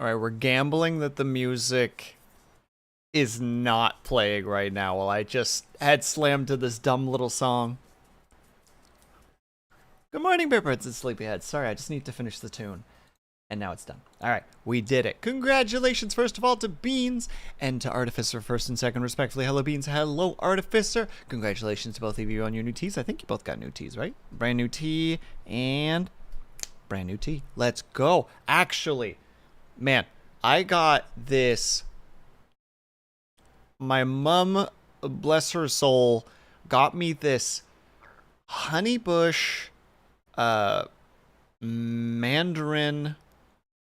Alright, we're gambling that the music is not playing right now while I just head slammed to this dumb little song. Good morning, Bearbrats and Sleepyheads. Sorry, I just need to finish the tune. And now it's done. Alright, we did it. Congratulations, first of all, to Beans and to Artificer first and second, respectfully. Hello, Beans. Hello, Artificer. Congratulations to both of you on your new teas. I think you both got new teas, right? Brand new tea and brand new tea. Let's go. Actually, man, I got this. My mom, bless her soul, got me this honeybush, mandarin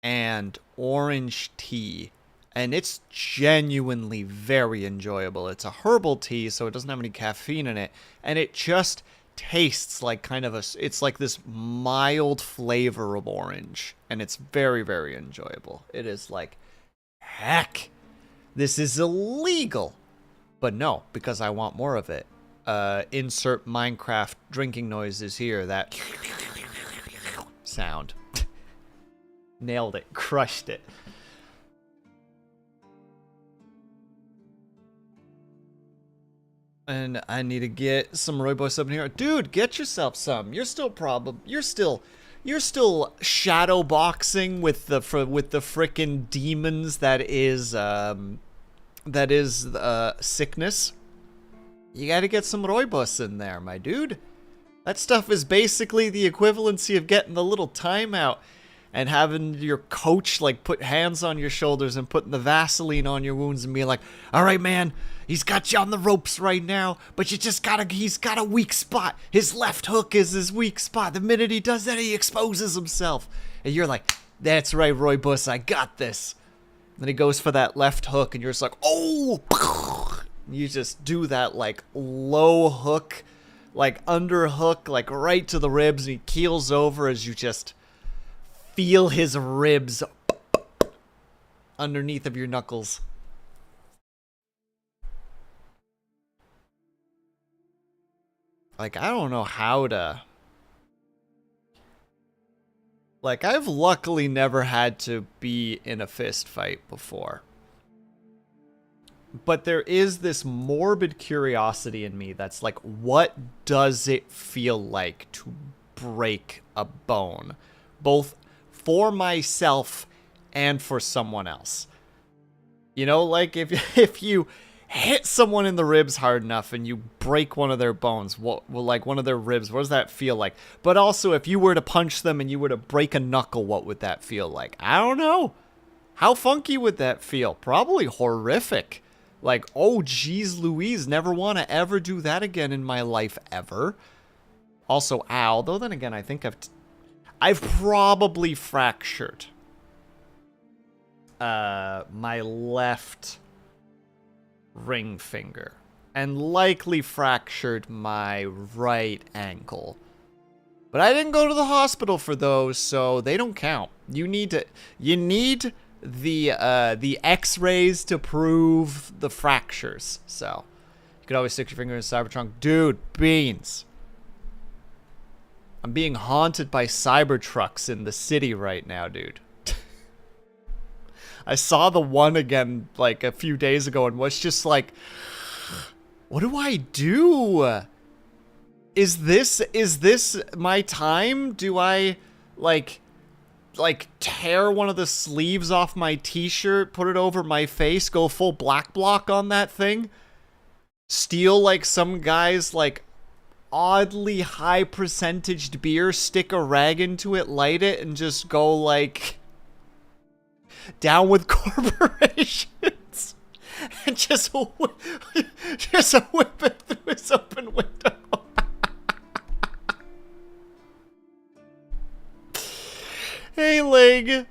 and orange tea, and it's genuinely very enjoyable. It's a herbal tea, so it doesn't have any caffeine in it, and it just tastes like kind of it's like this mild flavor of orange, and it's very, very enjoyable. It is like, heck, this is illegal, but no, because I want more of it. Insert Minecraft drinking noises here, that sound. Nailed it. Crushed it. And I need to get some rooibos up in here. Dude, get yourself some. You're still shadow boxing with the frickin' demons that is sickness. You gotta get some rooibos in there, my dude. That stuff is basically the equivalency of getting the little timeout and having your coach, like, put hands on your shoulders and putting the Vaseline on your wounds and being like, all right, man, he's got you on the ropes right now, but he's got a weak spot. His left hook is his weak spot. The minute he does that, he exposes himself. And you're like, that's right, Roy Buss, I got this. Then he goes for that left hook, and you're just like, oh! You just do that, like, low hook, like, under hook, like, right to the ribs, and he keels over as you just feel his ribs underneath of your knuckles. Like, I don't know how to... Like, I've luckily never had to be in a fist fight before. But there is this morbid curiosity in me that's like, what does it feel like to break a bone? Both for myself and for someone else. You know, like if you hit someone in the ribs hard enough and you break one of their bones, like one of their ribs, what does that feel like? But also, if you were to punch them and you were to break a knuckle, what would that feel like? I don't know. How funky would that feel? Probably horrific. Like, oh, geez Louise, never want to ever do that again in my life, ever. Also, ow. Though then again, I think I've probably fractured my left ring finger. And likely fractured my right ankle. But I didn't go to the hospital for those, so they don't count. You need the x-rays to prove the fractures. So you could always stick your finger in Cybertrunk. Dude, Beans. I'm being haunted by Cybertrucks in the city right now, dude. I saw the one again like a few days ago and was just like, what do I do? Is this my time? Do I like tear one of the sleeves off my t-shirt, put it over my face, go full black block on that thing? Steal like some guy's like oddly high percentaged beer, stick a rag into it, light it, and just go like down with corporations and just whip it through his open window. Hey, Ling.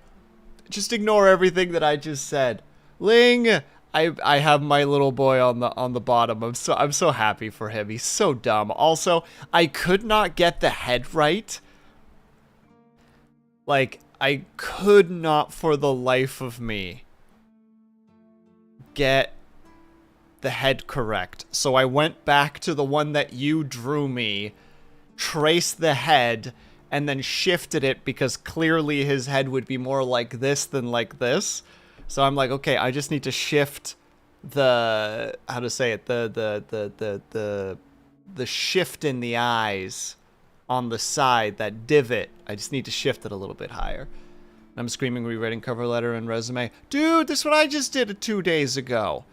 Just ignore everything that I just said. Ling, I have my little boy on the bottom. I'm so happy for him. He's so dumb. Also, I could not get the head right. Like, I could not for the life of me get the head correct. So I went back to the one that you drew me, traced the head, and then shifted it because clearly his head would be more like this than like this. So I'm like, okay, I just need to shift the, how to say it, the shift in the eyes on the side, that divot. I just need to shift it a little bit higher. I'm screaming, rewriting cover letter and resume. Dude, this is what I just did 2 days ago.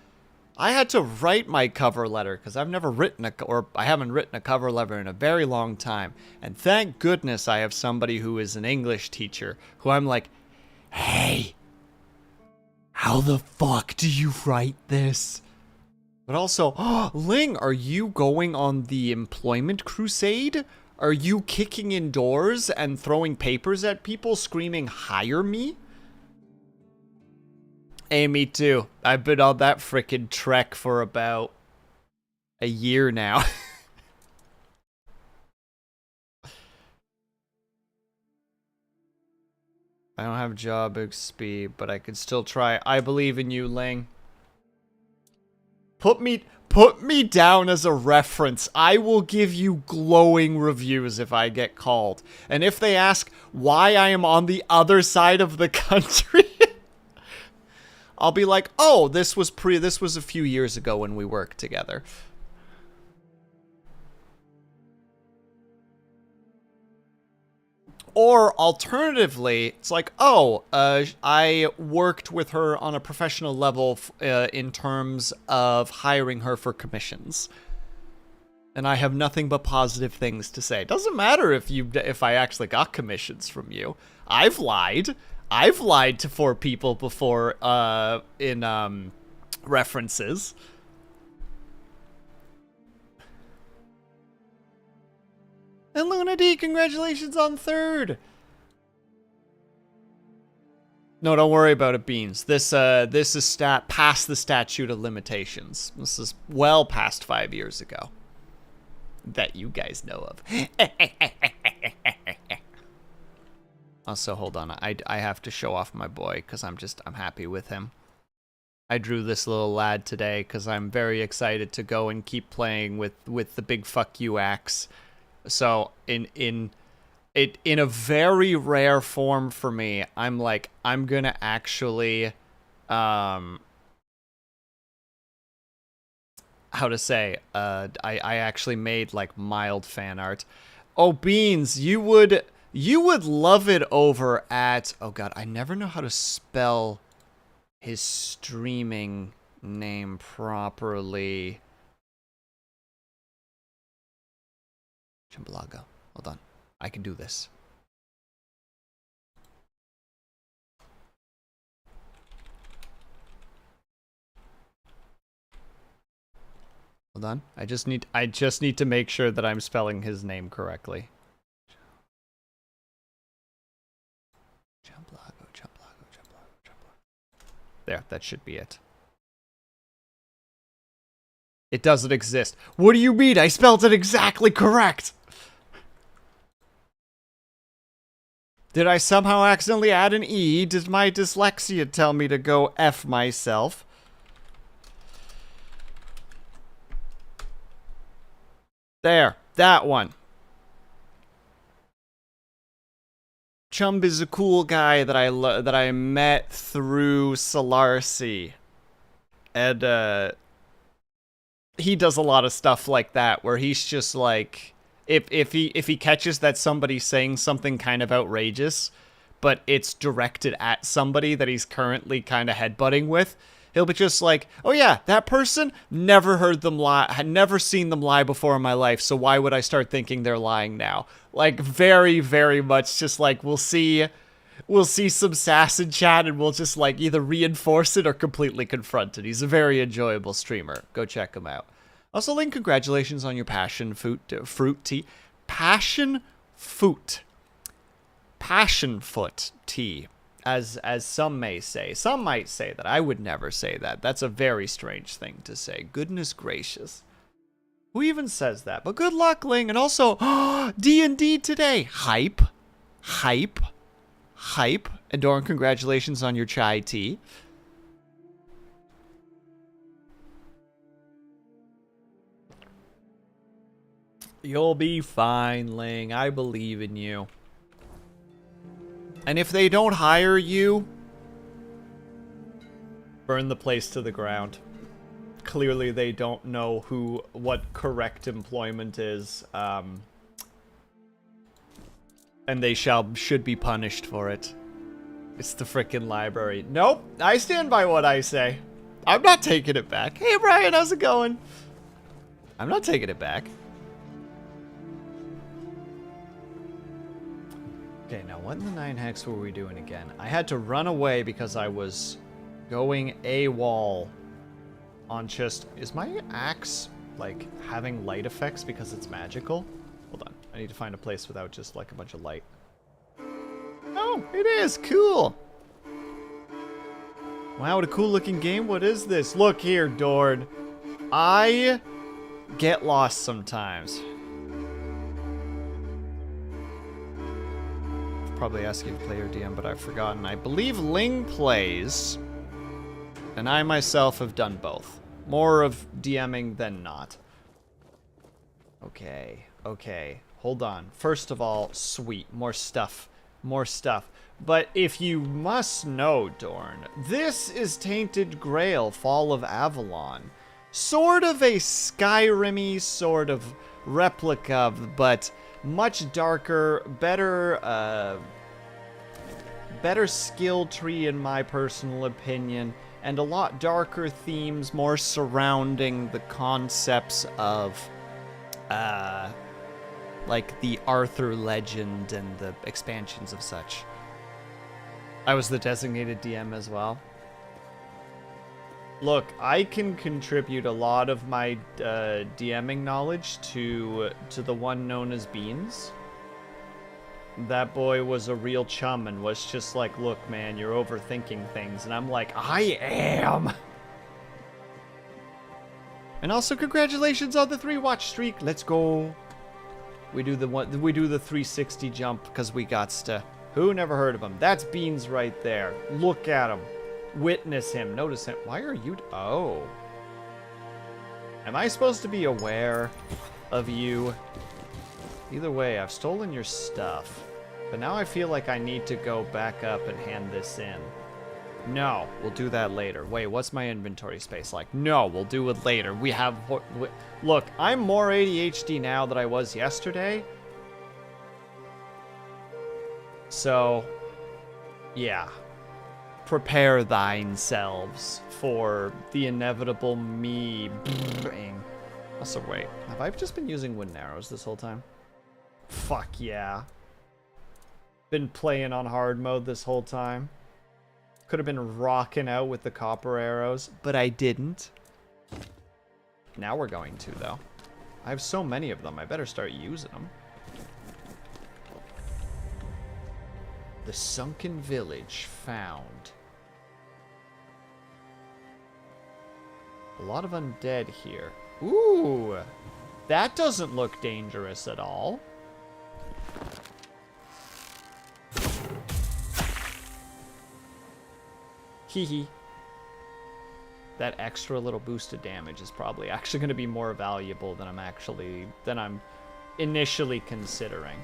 I had to write my cover letter because I've never written I haven't written a cover letter in a very long time. And thank goodness I have somebody who is an English teacher who I'm like, hey, how the fuck do you write this? But also, Ling, are you going on the employment crusade? Are you kicking in doors and throwing papers at people screaming, hire me? Hey, me too. I've been on that frickin' trek for about a year now. I don't have job XP, but I could still try. I believe in you, Ling. Put me down as a reference. I will give you glowing reviews if I get called. And if they ask why I am on the other side of the country, I'll be like, "Oh, this was a few years ago when we worked together." Or alternatively, it's like, oh, I worked with her on a professional level in terms of hiring her for commissions. And I have nothing but positive things to say. Doesn't matter if I actually got commissions from you. I've lied. I've lied to 4 people before in references. And Luna D, congratulations on 3rd. No, don't worry about it, Beans. This is past the statute of limitations. This is well past 5 years ago. That you guys know of. Also, hold on. I have to show off my boy because I'm happy with him. I drew this little lad today because I'm very excited to go and keep playing with the big fuck you axe. So in a very rare form for me, I'm gonna actually how to say I actually made like mild fan art. Oh, Beans, you would love it over at, oh god, I never know how to spell his streaming name properly. Chimbalago. Hold on. I can do this. Hold on. I just need to make sure that I'm spelling his name correctly. There, that should be it. It doesn't exist. What do you mean? I spelled it exactly correct. Did I somehow accidentally add an E? Did my dyslexia tell me to go F myself? There, that one. Chumb is a cool guy that I met through Solarcy. And he does a lot of stuff like that where he's just like, if he catches that somebody's saying something kind of outrageous, but it's directed at somebody that he's currently kind of headbutting with, he'll be just like, oh yeah, that person, never heard them lie, had never seen them lie before in my life, so why would I start thinking they're lying now? Like, very, very much just like, we'll see some sass in chat and we'll just like either reinforce it or completely confront it. He's a very enjoyable streamer. Go check him out. Also, Link, congratulations on your passion fruit tea. Passion fruit tea, as some may say. Some might say that. I would never say that. That's a very strange thing to say. Goodness gracious. Who even says that? But good luck, Ling. And also, D&D today. Hype. And Doran, congratulations on your chai tea. You'll be fine, Ling. I believe in you. And if they don't hire you, burn the place to the ground. Clearly they don't know what correct employment is, and they should be punished for it. It's the frickin' library. Nope, I stand by what I say. I'm not taking it back. Hey Brian, how's it going? I'm not taking it back. Okay, now what in the 9 hex were we doing again? I had to run away because I was going AWOL on just... Is my axe, like, having light effects because it's magical? Hold on. I need to find a place without just, like, a bunch of light. Oh, it is! Cool! Wow, what a cool looking game. What is this? Look here, Dord. I get lost sometimes. Probably asking to play your DM, but I've forgotten. I believe Ling plays, and I myself have done both. More of DMing than not. Okay, okay. Hold on. First of all, sweet. More stuff. More stuff. But if you must know, Dorn, this is Tainted Grail, Fall of Avalon. Sort of a Skyrim-y sort of replica, but much darker, better skill tree in my personal opinion, and a lot darker themes, more surrounding the concepts of, like the Arthur legend and the expansions of such. I was the designated DM as well. Look, I can contribute a lot of my DMing knowledge to the one known as Beans. That boy was a real chum and was just like, look, man, you're overthinking things. And I'm like, I am! And also, congratulations on the 3-watch streak. Let's go. We do the 360 jump because we gots to. Who never heard of him? That's Beans right there. Look at him. Witness him. Notice him. Why are you... Oh. Am I supposed to be aware of you? Either way, I've stolen your stuff. But now I feel like I need to go back up and hand this in. No, we'll do that later. Wait, what's my inventory space like? No, we'll do it later. We have... Look, I'm more ADHD now than I was yesterday. So, yeah. Prepare thine-selves for the inevitable me. Also, wait. Have I just been using wooden arrows this whole time? Fuck yeah. Been playing on hard mode this whole time. Could have been rocking out with the copper arrows, but I didn't. Now we're going to, though. I have so many of them, I better start using them. The sunken village found. A lot of undead here. Ooh! That doesn't look dangerous at all. Hee. That extra little boost of damage is probably actually going to be more valuable than I'm initially considering.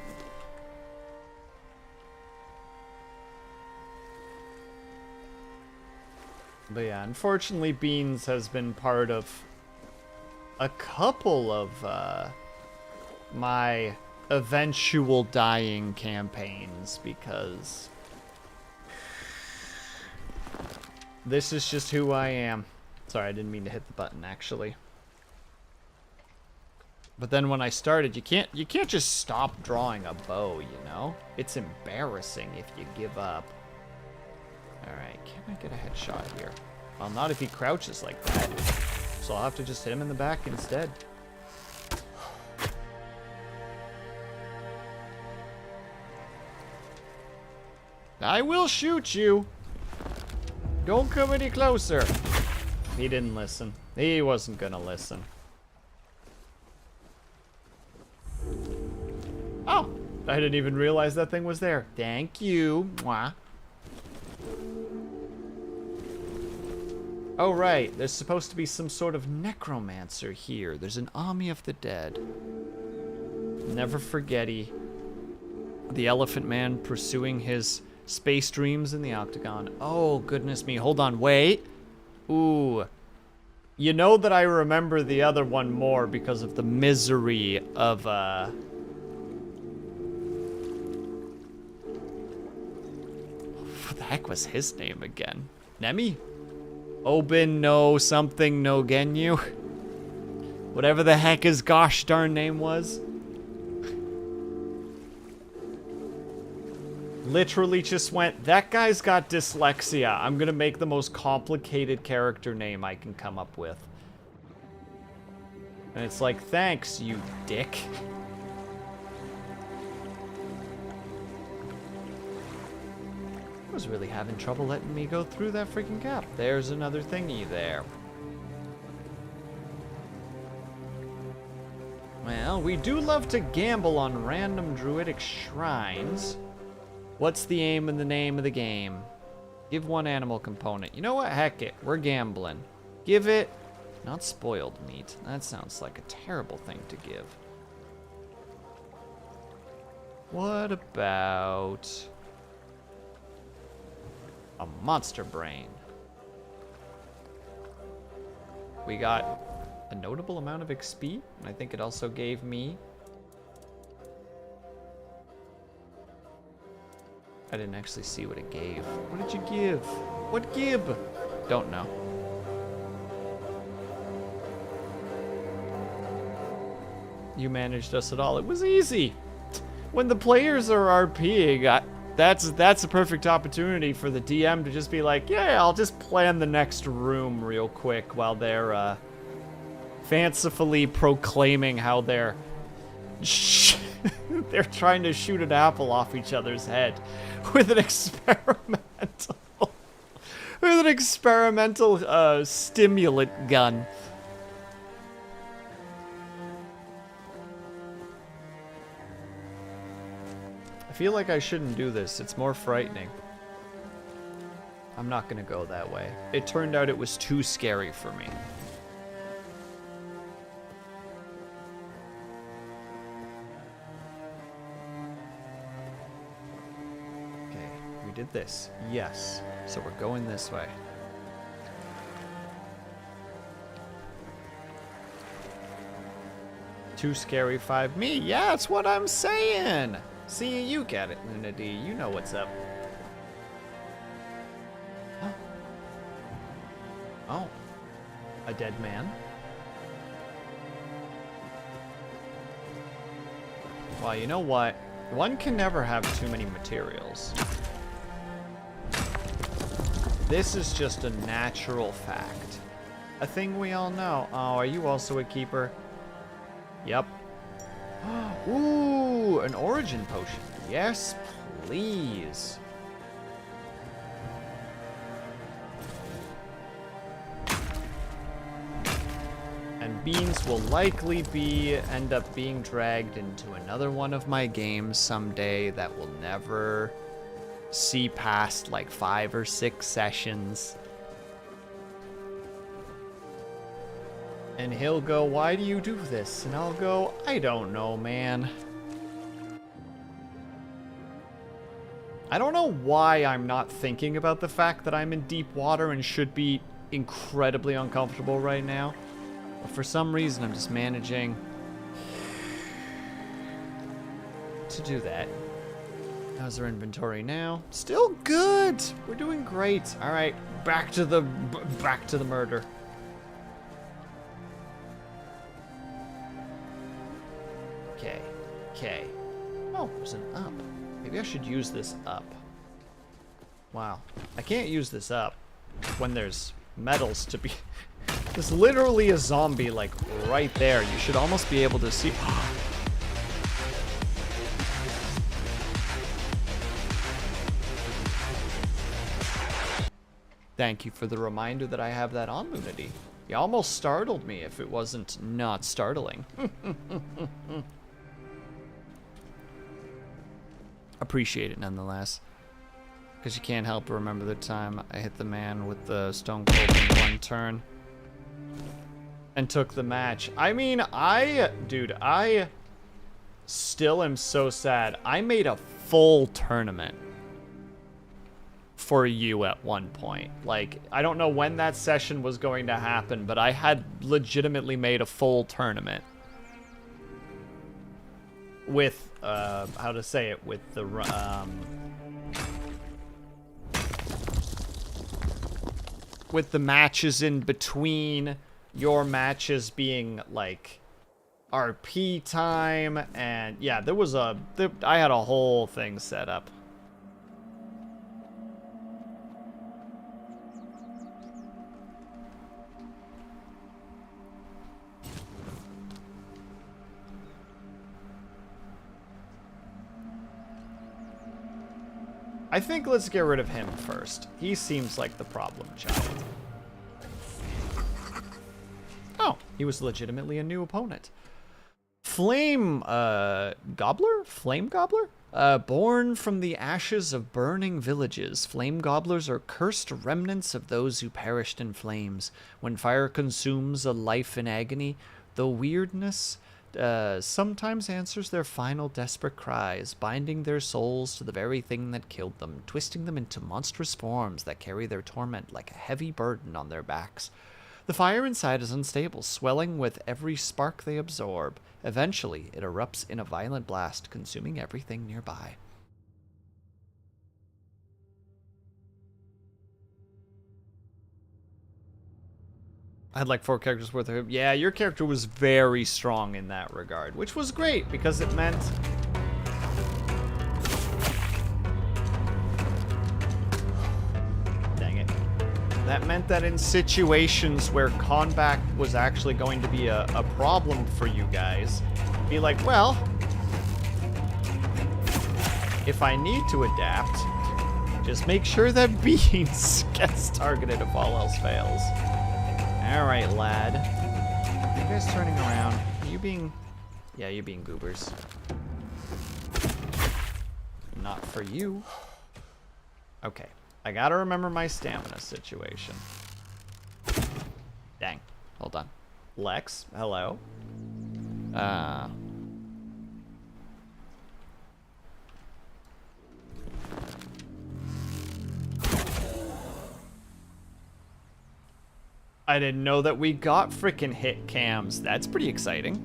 But yeah, unfortunately Beans has been part of a couple of my eventual dying campaigns because this is just who I am. Sorry, I didn't mean to hit the button actually. But then when I started, you can't just stop drawing a bow, you know? It's embarrassing if you give up. Alright, can I get a headshot here? Well, not if he crouches like that. So I'll have to just hit him in the back instead. I will shoot you! Don't come any closer! He didn't listen. He wasn't gonna listen. Oh! I didn't even realize that thing was there. Thank you. Mwah. Oh, right. There's supposed to be some sort of necromancer here. There's an army of the dead. Never forgetty. The elephant man pursuing his Space Dreams in the Octagon. Oh, goodness me. Hold on. Wait. Ooh. You know that I remember the other one more because of the misery of, what the heck was his name again? Nemi? Obin no something no Genyu? Whatever the heck his gosh darn name was. Literally just went, that guy's got dyslexia. I'm gonna make the most complicated character name I can come up with. And it's like, thanks, you dick. I was really having trouble letting me go through that freaking gap. There's another thingy there. Well, we do love to gamble on random druidic shrines. What's the aim and the name of the game? Give one animal component. You know what? Heck it. We're gambling. Give it... Not spoiled meat. That sounds like a terrible thing to give. What about... a monster brain? We got a notable amount of XP. And I think it also gave me... I didn't actually see what it gave. What did you give? What give? Don't know. You managed us at all. It was easy. When the players are RPing, that's a perfect opportunity for the DM to just be like, yeah, I'll just plan the next room real quick while they're fancifully proclaiming how they're they're trying to shoot an apple off each other's head with an experimental stimulant gun. I feel like I shouldn't do this. It's more frightening. I'm not gonna go that way. It turned out it was too scary for me. Did this. Yes. So we're going this way. Too scary 5 me. Yeah, that's what I'm saying. See, you get it, Luna D. You know what's up. Huh? Oh. A dead man? Well, you know what? One can never have too many materials. This is just a natural fact. A thing we all know. Oh, are you also a keeper? Yep. Ooh, an origin potion. Yes, please. And beans will likely end up being dragged into another one of my games someday that will never see past like 5 or 6 sessions. And he'll go, why do you do this? And I'll go, I don't know, man. I don't know why I'm not thinking about the fact that I'm in deep water and should be incredibly uncomfortable right now. But for some reason, I'm just managing to do that. How's our inventory now? Still good. We're doing great. All right, back to the murder. Okay. Oh, there's an up. Maybe I should use this up. Wow, I can't use this up when there's metals to be. There's literally a zombie like right there. You should almost be able to see. Thank you for the reminder that I have that on, Lunity. You almost startled me if it wasn't not startling. Appreciate it nonetheless. Because you can't help but remember the time I hit the man with the stone cold in 1 turn. And took the match. I mean, dude, I still am so sad. I made a full tournament. for you at one point. Like, I don't know when that session was going to happen, but I had legitimately made a full tournament. With, how to say it, with the, with the matches in between your matches being, like, RP time, and yeah, I had a whole thing set up. I think let's get rid of him first. He seems like the problem child. Oh, he was legitimately a new opponent. Flame, Gobbler? Flame Gobbler? Born from the ashes of burning villages, flame gobblers are cursed remnants of those who perished in flames. When fire consumes a life in agony, the weirdness sometimes answers their final desperate cries, binding their souls to the very thing that killed them, twisting them into monstrous forms that carry their torment like a heavy burden on their backs. The fire inside is unstable, swelling with every spark they absorb. Eventually, it erupts in a violent blast, consuming everything nearby. I had like 4 characters worth of... Yeah, your character was very strong in that regard, which was great because it meant... Dang it. That meant that in situations where combat was actually going to be a problem for you guys, be like, well, if I need to adapt, just make sure that Beans gets targeted if all else fails. Alright, lad. Are you guys turning around? Are you being... Yeah, you're being goobers. Not for you. Okay. I gotta remember my stamina situation. Dang. Hold on. Lex, hello. I didn't know that we got frickin' hit cams. That's pretty exciting.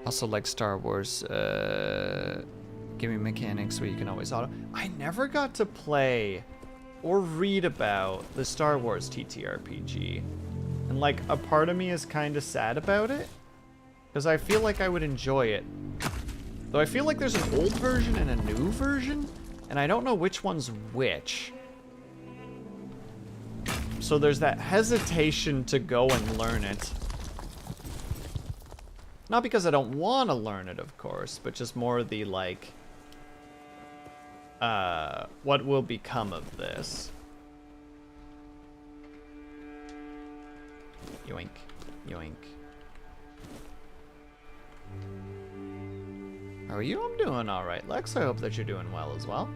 Also like Star Wars, give me mechanics where you can always auto. I never got to play or read about the Star Wars TTRPG. And like, a part of me is kind of sad about it, because I feel like I would enjoy it. Though I feel like there's an old version and a new version, and I don't know which one's which. So there's that hesitation to go and learn it. Not because I don't want to learn it, of course, but just more the, like, what will become of this. Yoink. Yoink. How are you? I'm doing alright. Lex, I hope that you're doing well as well.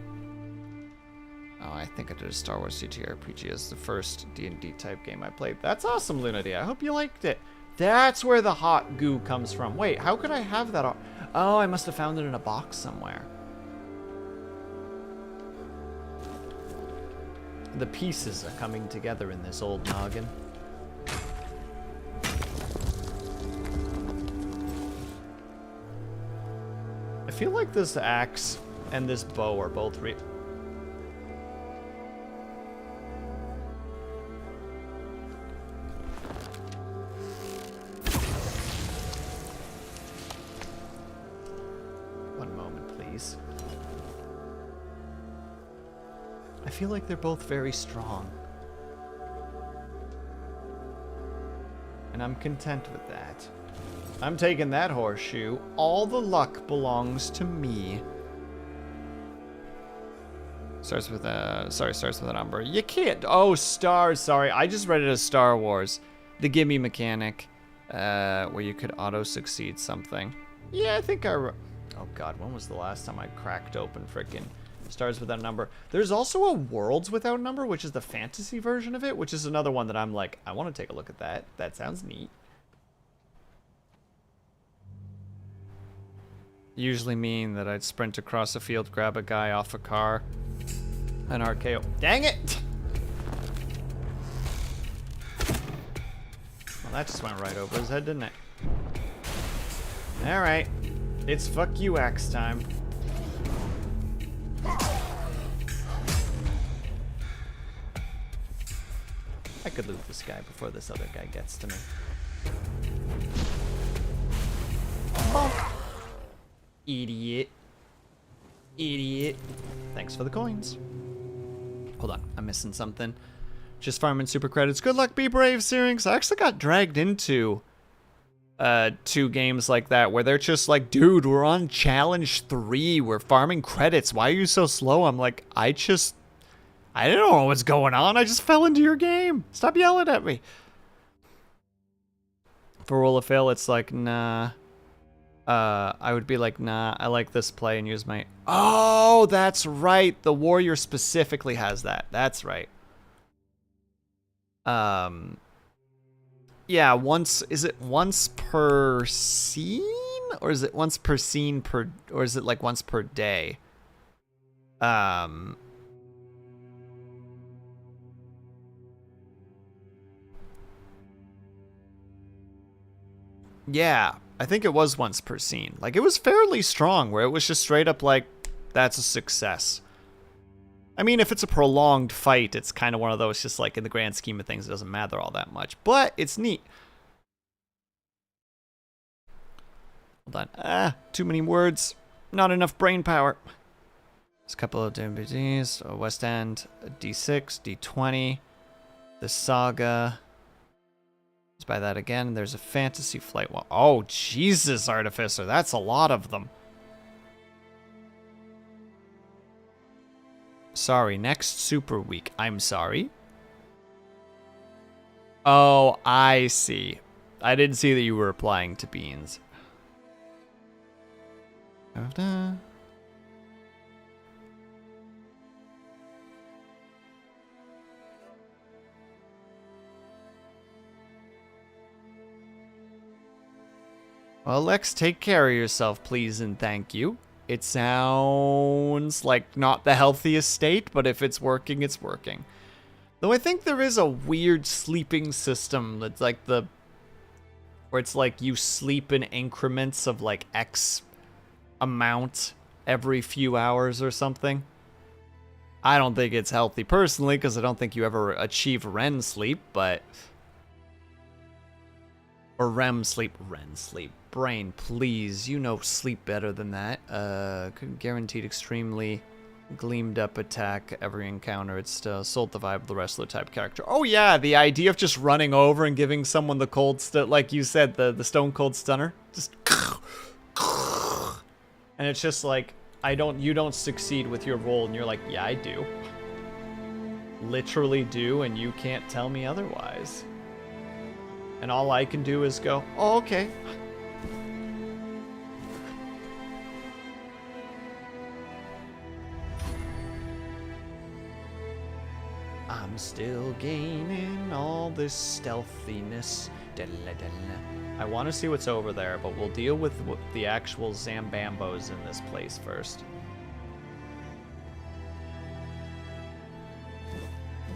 Oh, I think I did a Star Wars TTRPG as the first D&D type game I played. That's awesome, Lunity. I hope you liked it. That's where the hot goo comes from. Wait, how could I have that? Oh, I must have found it in a box somewhere. The pieces are coming together in this old noggin. I feel like this axe and this bow are both One moment, please. I feel like they're both very strong. And I'm content with that. I'm taking that horseshoe. All the luck belongs to me. Starts with a... Sorry, starts with a number. You can't... Oh, stars. Sorry, I just read it as Star Wars. The gimme mechanic. Where you could auto-succeed something. Yeah, I think I... Oh, God. When was the last time I cracked open frickin' Stars Without Number? There's also a Worlds Without Number, which is the fantasy version of it, which is another one that I'm like, I want to take a look at that. That sounds neat. usually mean that I'd sprint across a field, grab a guy off a car, and RKO. Dang it! Well, that just went right over his head, didn't it? Alright. It's fuck you axe time. I could loot this guy before this other guy gets to me. Bonk. Idiot. Idiot. Thanks for the coins. Hold on, I'm missing something. Just farming super credits. Good luck, be brave, Syrinx. I actually got dragged into 2 games like that where they're just like, dude, we're on challenge 3. We're farming credits. Why are you so slow? I'm like, I didn't know what's going on. I just fell into your game. Stop yelling at me. For roll of fail, it's like, nah. I would be like, nah, I like this play and use my... Oh, that's right. The warrior specifically has that. That's right. Yeah, is it once per scene? Or is it once per scene per... Or is it like once per day? Yeah, I think it was once per scene. Like, it was fairly strong, where it was just straight up like, that's a success. I mean, if it's a prolonged fight, it's kind of one of those, just like, in the grand scheme of things, it doesn't matter all that much. But, it's neat. Hold on. Too many words. Not enough brain power. There's a couple of DVDs. West End, D6, D20. The Saga... Let's buy that again. There's a Fantasy Flight one. Oh, Jesus, Artificer. That's a lot of them. Sorry, next Super Week. I'm sorry. Oh, I see. I didn't see that you were applying to beans. Well, Lex, take care of yourself, please, and thank you. It sounds like not the healthiest state, but if it's working, it's working. Though I think there is a weird sleeping system that's like where it's like you sleep in increments of like X amount every few hours or something. I don't think it's healthy personally, because I don't think you ever achieve REM sleep, but... Or REM sleep. Brain, please. You know sleep better than that. Guaranteed extremely gleamed up attack every encounter. It's sold the vibe of the wrestler type character. Oh yeah, the idea of just running over and giving someone the cold like you said, the stone cold stunner. Just and it's just like, you don't succeed with your roll, and you're like, yeah, I do. Literally do, and you can't tell me otherwise. And all I can do is go, oh, okay. I'm still gaining all this stealthiness. I want to see what's over there, but we'll deal with the actual Zambambos in this place first.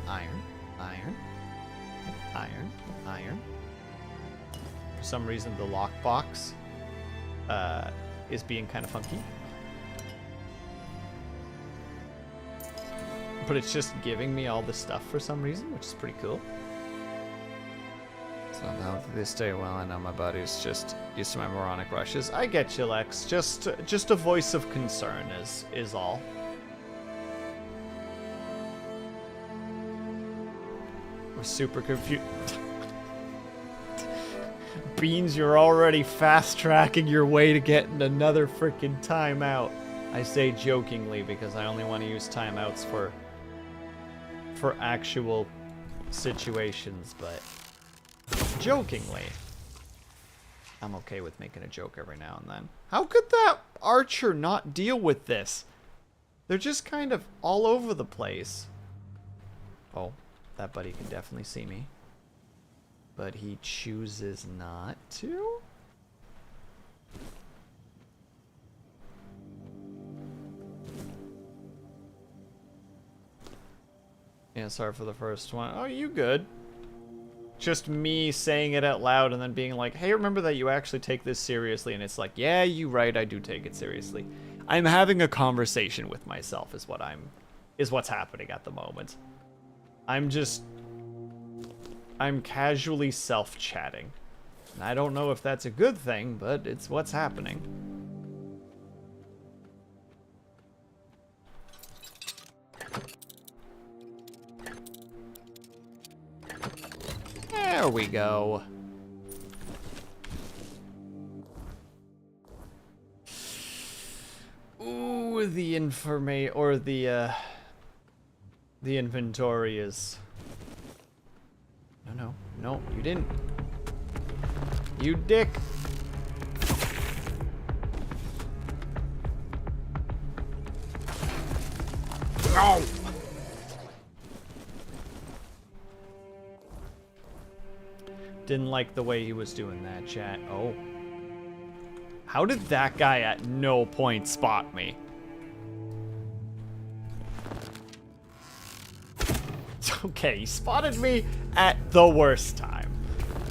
Iron, iron, iron, iron. For some reason, the lockbox is being kind of funky. But it's just giving me all this stuff for some reason, which is pretty cool. So now they stay well. I know my body's just used to my moronic rushes. I get you, Lex. Just a voice of concern is all. We're super confused. Beans, you're already fast-tracking your way to getting another freaking timeout. I say jokingly because I only want to use timeouts for actual situations, but jokingly. I'm okay with making a joke every now and then. How could that archer not deal with this? They're just kind of all over the place. Oh, that buddy can definitely see me. But he chooses not to? Yeah, sorry for the first one. Oh, you good. Just me saying it out loud and then being like, hey, remember that you actually take this seriously. And it's like, yeah, you right, I do take it seriously. I'm having a conversation with myself is what's happening at the moment. I'm casually self-chatting. And I don't know if that's a good thing, but it's what's happening. There we go. Ooh, the inventory is... No, you didn't. You dick. No! Didn't like the way he was doing that, chat. Oh. How did that guy at no point spot me? Okay, he spotted me at the worst time.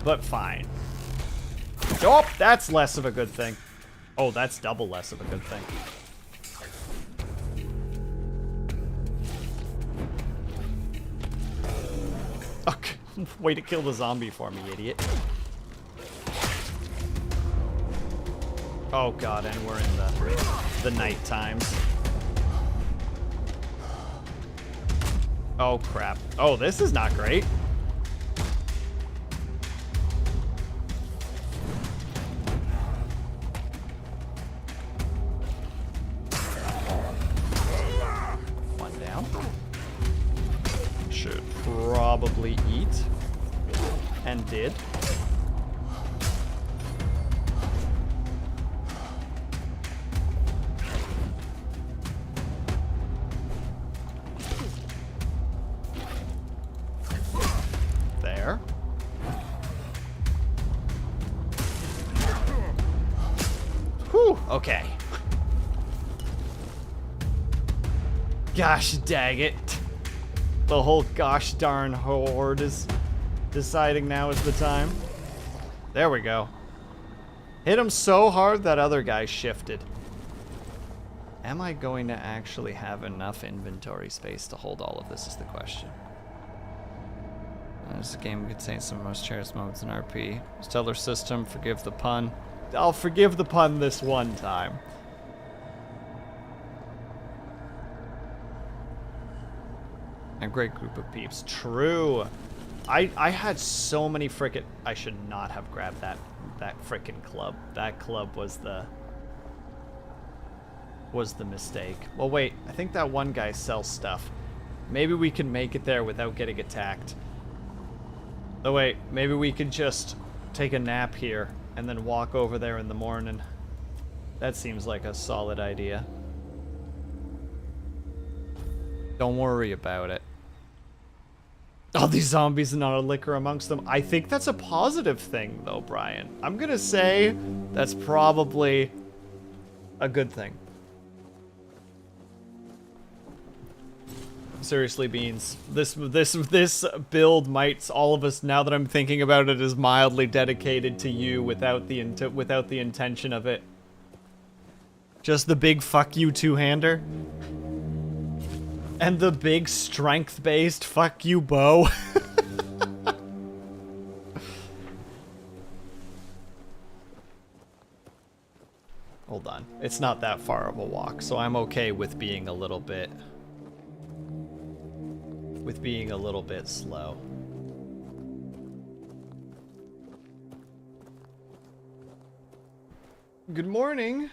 But fine. Oh, that's less of a good thing. Oh, that's double less of a good thing. Okay, way to kill the zombie for me, idiot. Oh god, and we're in the night times. Oh crap. Oh, this is not great. One down. Should probably eat. And did. There. Whew, okay. Gosh dang it. The whole gosh darn horde is deciding now is the time. There we go. Hit him so hard that other guy shifted. Am I going to actually have enough inventory space to hold all of this is the question. This game contains some of the most cherished moments in RP. Stellar system, forgive the pun. I'll forgive the pun this one time. A great group of peeps. True. I had so many frickin'... I should not have grabbed that frickin' club. That club was the mistake. Well, wait. I think that one guy sells stuff. Maybe we can make it there without getting attacked. Oh, wait. Maybe we could just take a nap here and then walk over there in the morning. That seems like a solid idea. Don't worry about it. All these zombies and not a liquor amongst them. I think that's a positive thing, though, Brian. I'm gonna say that's probably a good thing. Seriously, Beans. This build might, all of us, now that I'm thinking about it, is mildly dedicated to you without the intention of it. Just the big fuck you two-hander. And the big strength-based fuck you bow. Hold on. It's not that far of a walk, so I'm okay with being a little bit... slow. Good morning.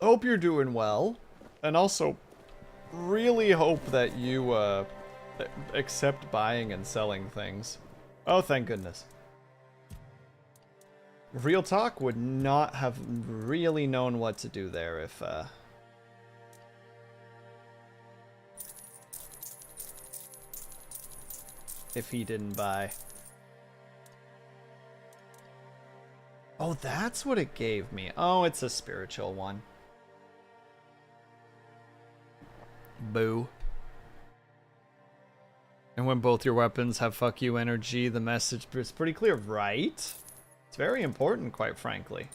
Hope you're doing well. And also... really hope that you accept buying and selling things. Oh, thank goodness. Real talk, would not have really known what to do there if he didn't buy. Oh, that's what it gave me. Oh, it's a spiritual one. Boo. And when both your weapons have fuck you energy, the message is pretty clear, right? It's very important, quite frankly.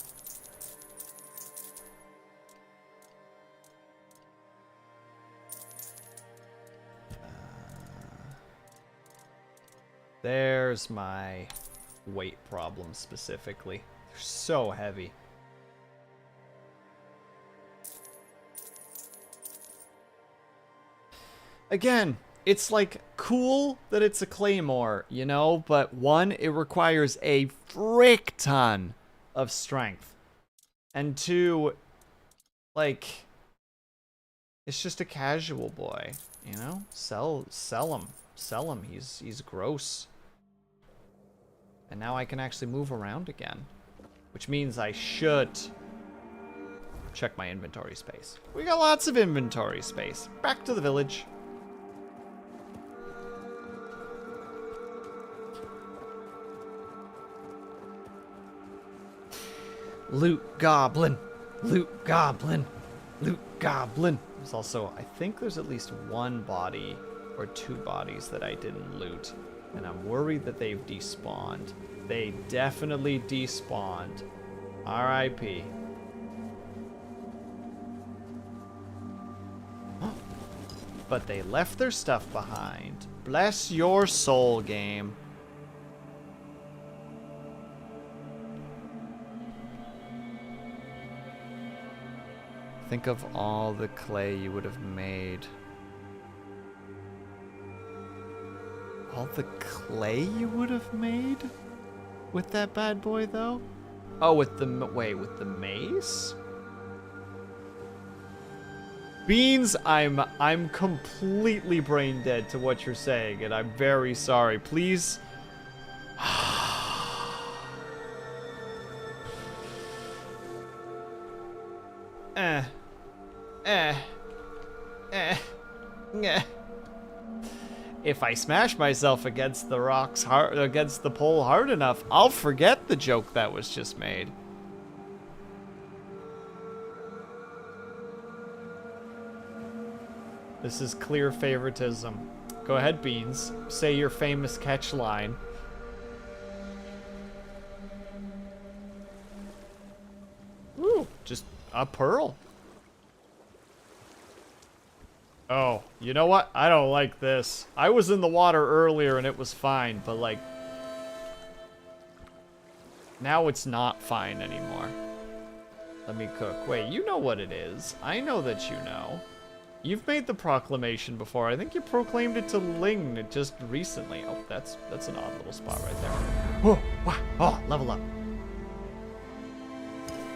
There's my weight problem specifically. They're so heavy. Again, it's like cool that it's a claymore, you know, but one, it requires a frick ton of strength. And two, like, it's just a casual boy, you know? Sell him. Sell him. He's gross. And now I can actually move around again, which means I should check my inventory space. We got lots of inventory space. Back to the village. Loot goblin. Loot goblin. Loot goblin. There's also, I think there's at least one body or two bodies that I didn't loot. And I'm worried that they've despawned. They definitely despawned. R.I.P. But they left their stuff behind. Bless your soul, game. Think of all the clay you would have made. All the clay you would have made with that bad boy, though? Oh, with the with the mace? Beans, I'm completely brain dead to what you're saying, and I'm very sorry. Please. If I smash myself against the rocks against the pole hard enough, I'll forget the joke that was just made. This is clear favoritism. Go ahead, Beans. Say your famous catch line. Ooh, just a pearl. Oh, you know what? I don't like this. I was in the water earlier and it was fine, but like... now it's not fine anymore. Let me cook. Wait, you know what it is. I know that you know. You've made the proclamation before. I think you proclaimed it to Ling just recently. Oh, that's an odd little spot right there. Oh, wow. Oh, level up.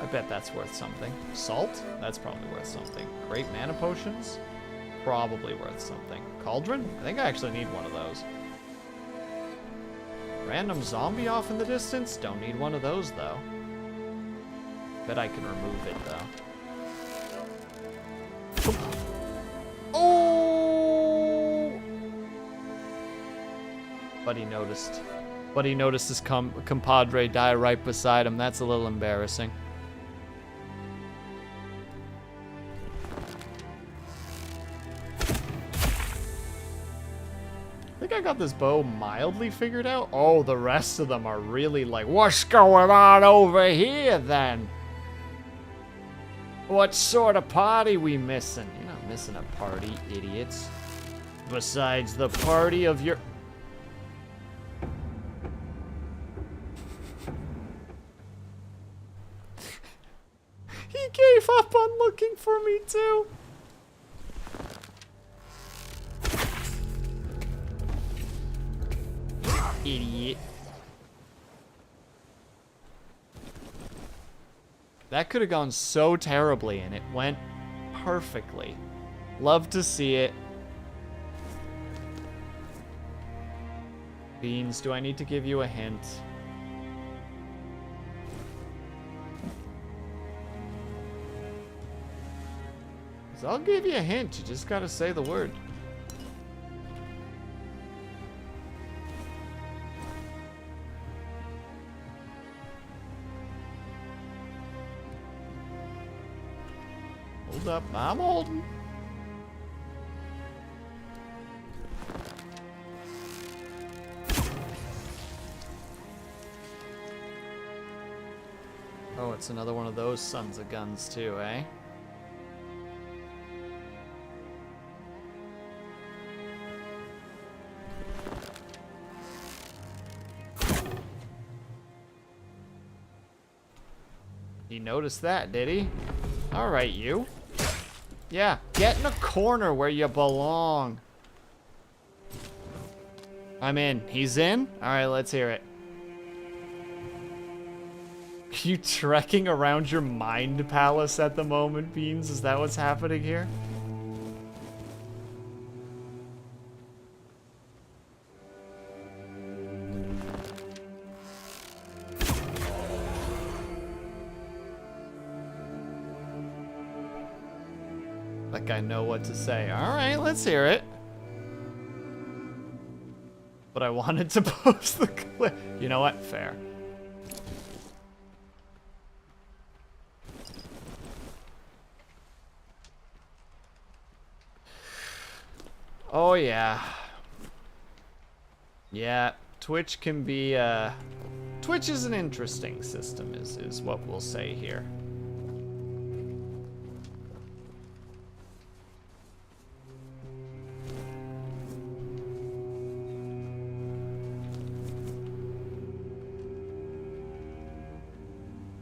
I bet that's worth something. Salt? That's probably worth something. Great mana potions? Probably worth something. Cauldron? I think I actually need one of those. Random zombie off in the distance? Don't need one of those, though. Bet I can remove it, though. Oh! But he noticed. But he noticed his compadre die right beside him. That's a little embarrassing. I think I got this bow mildly figured out. Oh, the rest of them are really like, what's going on over here, then? What sort of party we missing? You're not missing a party, idiots. Besides the party of your... He gave up on looking for me, too. Idiot. That could have gone so terribly, and it went perfectly. Love to see it. Beans, do I need to give you a hint? So I'll give you a hint. You just gotta say the word. Hold up. I'm holding. Oh, it's another one of those sons of guns too, eh? He noticed that, did he? All right, you. Yeah, get in a corner where you belong. I'm in. He's in? All right, let's hear it. Are you trekking around your mind palace at the moment, Beans? Is that what's happening here? Like I know what to say. All right, let's hear it. But I wanted to post the clip. You know what? Fair. Oh, yeah. Yeah, Twitch can be, Twitch is an interesting system, is what we'll say here.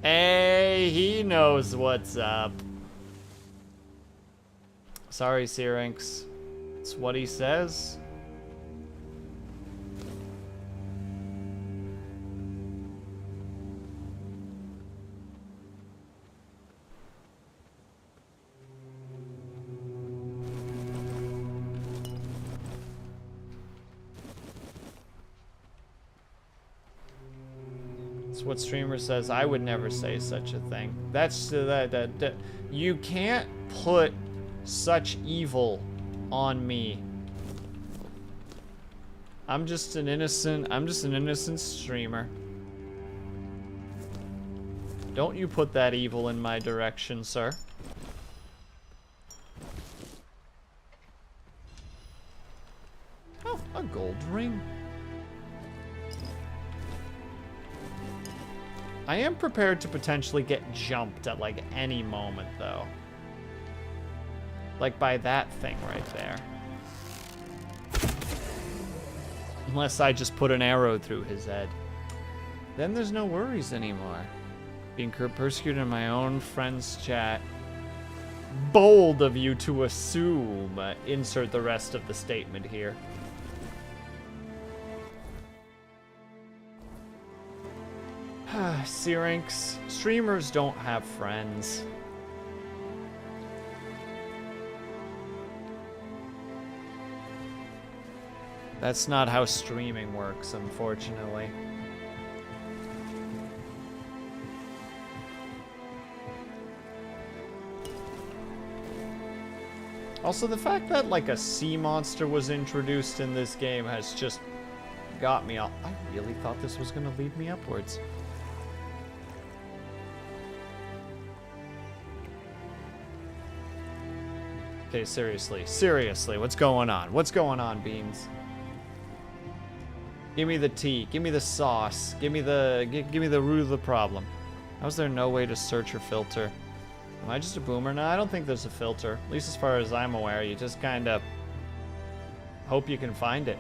Hey, he knows what's up. Sorry, Syrinx. It's what he says. It's what streamer says. I would never say such a thing. That's that you can't put such evil on me. I'm just an innocent streamer. Don't you put that evil in my direction, sir. Oh, a gold ring. I am prepared to potentially get jumped at like any moment though. Like by that thing right there. Unless I just put an arrow through his head. Then there's no worries anymore. Being persecuted in my own friend's chat. Bold of you to assume. Insert the rest of the statement here. Syrinx, streamers don't have friends. That's not how streaming works, unfortunately. Also, the fact that, like, a sea monster was introduced in this game has just got me off. I really thought this was going to lead me upwards. Okay, seriously, what's going on? What's going on, Beans? Give me the tea, give me the sauce, give me the root of the problem. How's there no way to search or filter? Am I just a boomer? No, I don't think there's a filter. At least as far as I'm aware, you just kind of hope you can find it.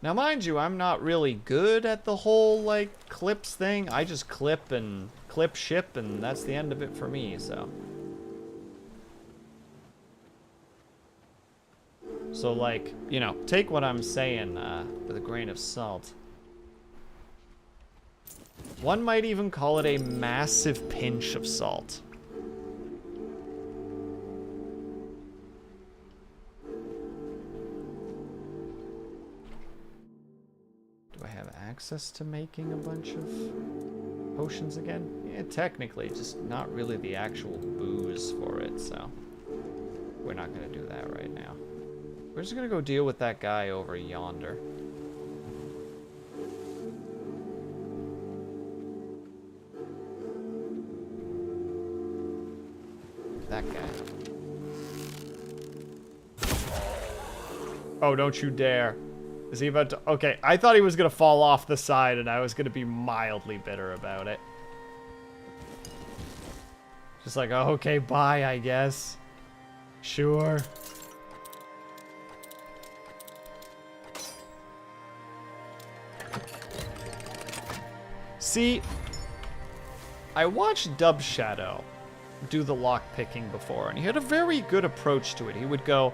Now, mind you, I'm not really good at the whole, like, clips thing. I just clip and clip ship, and that's the end of it for me, so. So, like, you know, take what I'm saying with a grain of salt. One might even call it a massive pinch of salt. Access to making a bunch of potions again? Yeah, technically, just not really the actual booze for it, so we're not going to do that right now. We're just going to go deal with that guy over yonder. That guy. Oh, don't you dare. Is he about to... Okay, I thought he was going to fall off the side, and I was going to be mildly bitter about it. Just like, oh, okay, bye, I guess. Sure. See, I watched Dub Shadow do the lock picking before, and he had a very good approach to it. He would go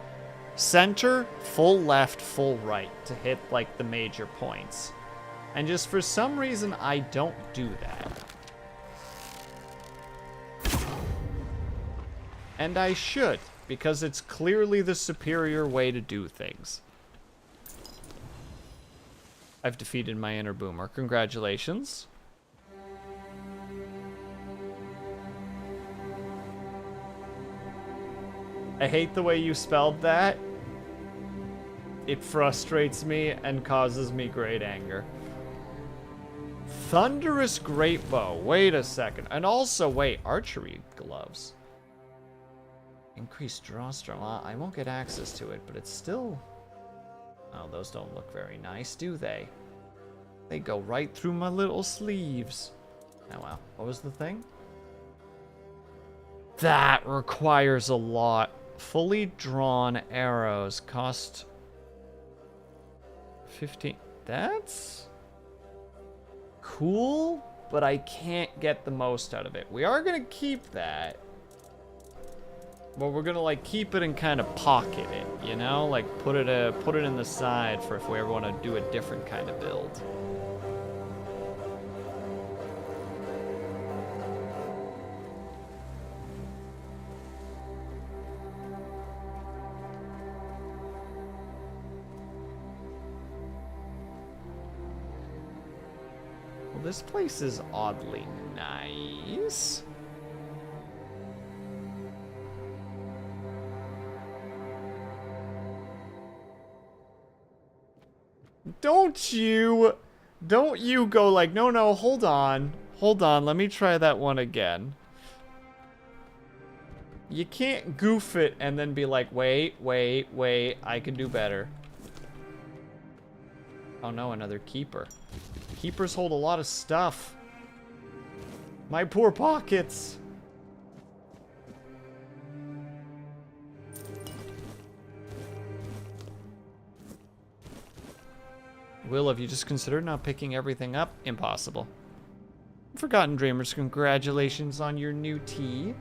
center, full left, full right to hit like the major points. And just for some reason, I don't do that. And I should, because it's clearly the superior way to do things. I've defeated my inner boomer. Congratulations. I hate the way you spelled that. It frustrates me and causes me great anger. Thunderous Great Bow. Wait a second. And also, wait, archery gloves. Increased draw strength. Well, I won't get access to it, but it's still... Oh, those don't look very nice, do they? They go right through my little sleeves. Oh, wow. What was the thing? That requires a lot. Fully drawn arrows cost 15. That's cool, but I can't get the most out of it. We are gonna keep that, but we're gonna like keep it and kind of pocket it, you know, like put it in the side for if we ever want to do a different kind of build. This place is oddly nice. Don't you go like, no, hold on, let me try that one again. You can't goof it and then be like, wait, I can do better. Oh no, another keeper. Keepers hold a lot of stuff. My poor pockets. Will, have you just considered not picking everything up? Impossible. Forgotten Dreamers, congratulations on your new tea.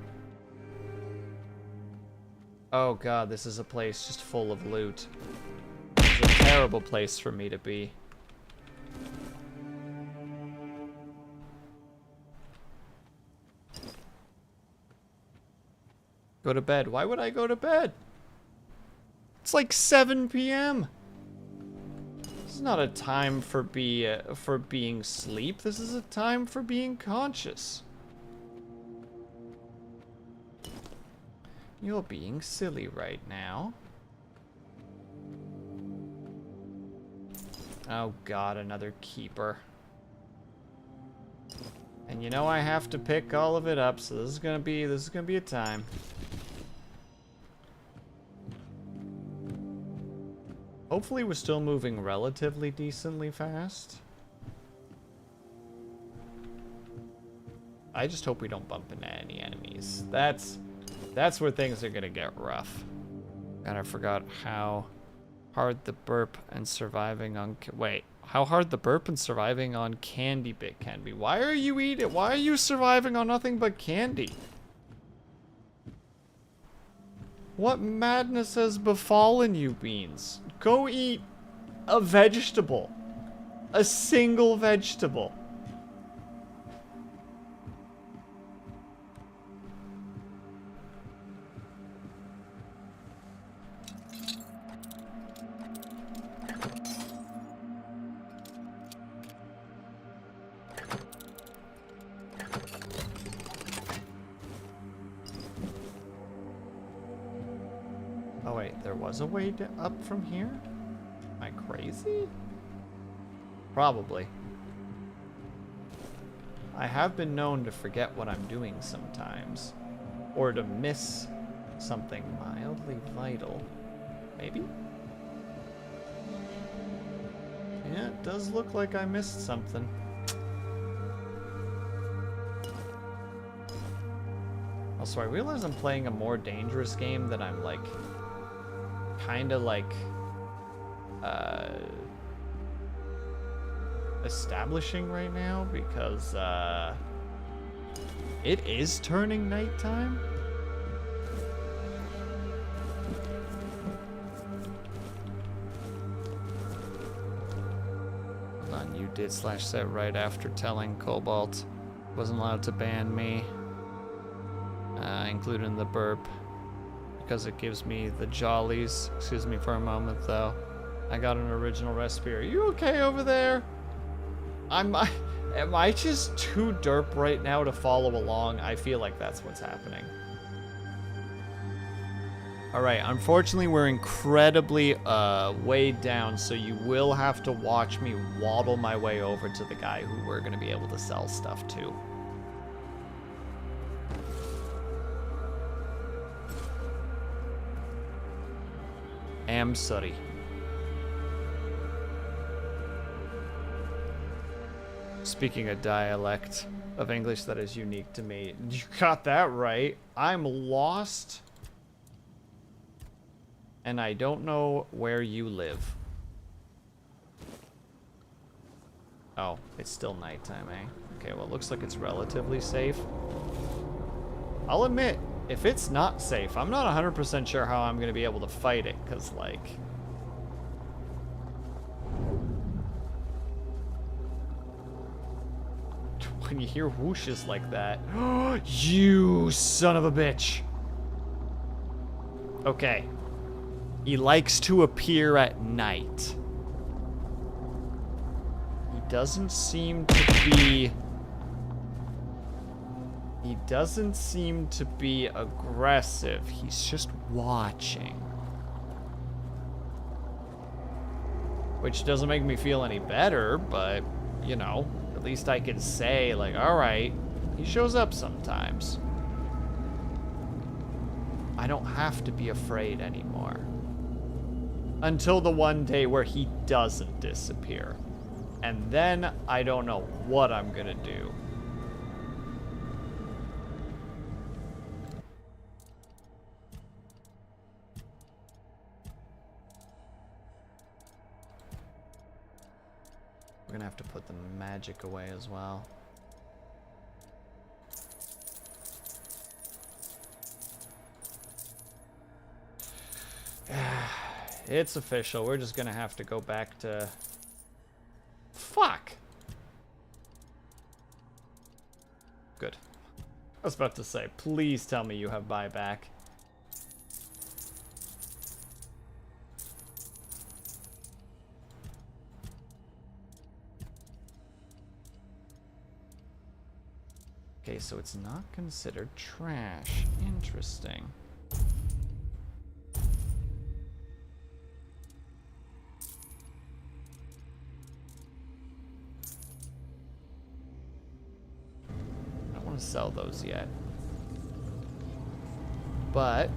Oh god, this is a place just full of loot. It's a terrible place for me to be. Go to bed. Why would I go to bed? It's like 7 p.m. This is not a time for being sleep. This is a time for being conscious. You're being silly right now. Oh god, another keeper. And you know I have to pick all of it up, so this is gonna be a time. Hopefully we're still moving relatively decently fast. I just hope we don't bump into any enemies. That's where things are gonna get rough. And I forgot how hard the burp and surviving on... Wait, how hard the burp and surviving on candy bit can be. Why are you surviving on nothing but candy? What madness has befallen you, Beans? Go eat a vegetable. A single vegetable. Oh wait, there was a way up from here? Am I crazy? Probably. I have been known to forget what I'm doing sometimes. Or to miss something mildly vital. Maybe? Yeah, it does look like I missed something. Also, I realize I'm playing a more dangerous game than I'm, like, kind of, like, establishing right now, because, it is turning nighttime. Hold on, you did /set right after telling Cobalt wasn't allowed to ban me. Including the burp, because it gives me the jollies. Excuse me for a moment, though. I got an original recipe. Are you okay over there? Am I just too derp right now to follow along? I feel like that's what's happening. Alright, unfortunately we're incredibly weighed down, so you will have to watch me waddle my way over to the guy who we're going to be able to sell stuff to. Am sorry. Speaking a dialect of English that is unique to me. You got that right. I'm lost. And I don't know where you live. Oh, it's still nighttime, eh? Okay, well, it looks like it's relatively safe. I'll admit, if it's not safe, I'm not 100% sure how I'm going to be able to fight it, because, like... when you hear whooshes like that... You son of a bitch! Okay. He likes to appear at night. He doesn't seem to be... He doesn't seem to be aggressive. He's just watching. Which doesn't make me feel any better, but, you know, at least I can say, like, alright, he shows up sometimes. I don't have to be afraid anymore. Until the one day where he doesn't disappear. And then I don't know what I'm gonna do. We're gonna have to put the magic away as well. It's official. We're just gonna have to go back to... Fuck! Good. I was about to say, please tell me you have buyback. Okay, so it's not considered trash. Interesting. I don't want to sell those yet. But...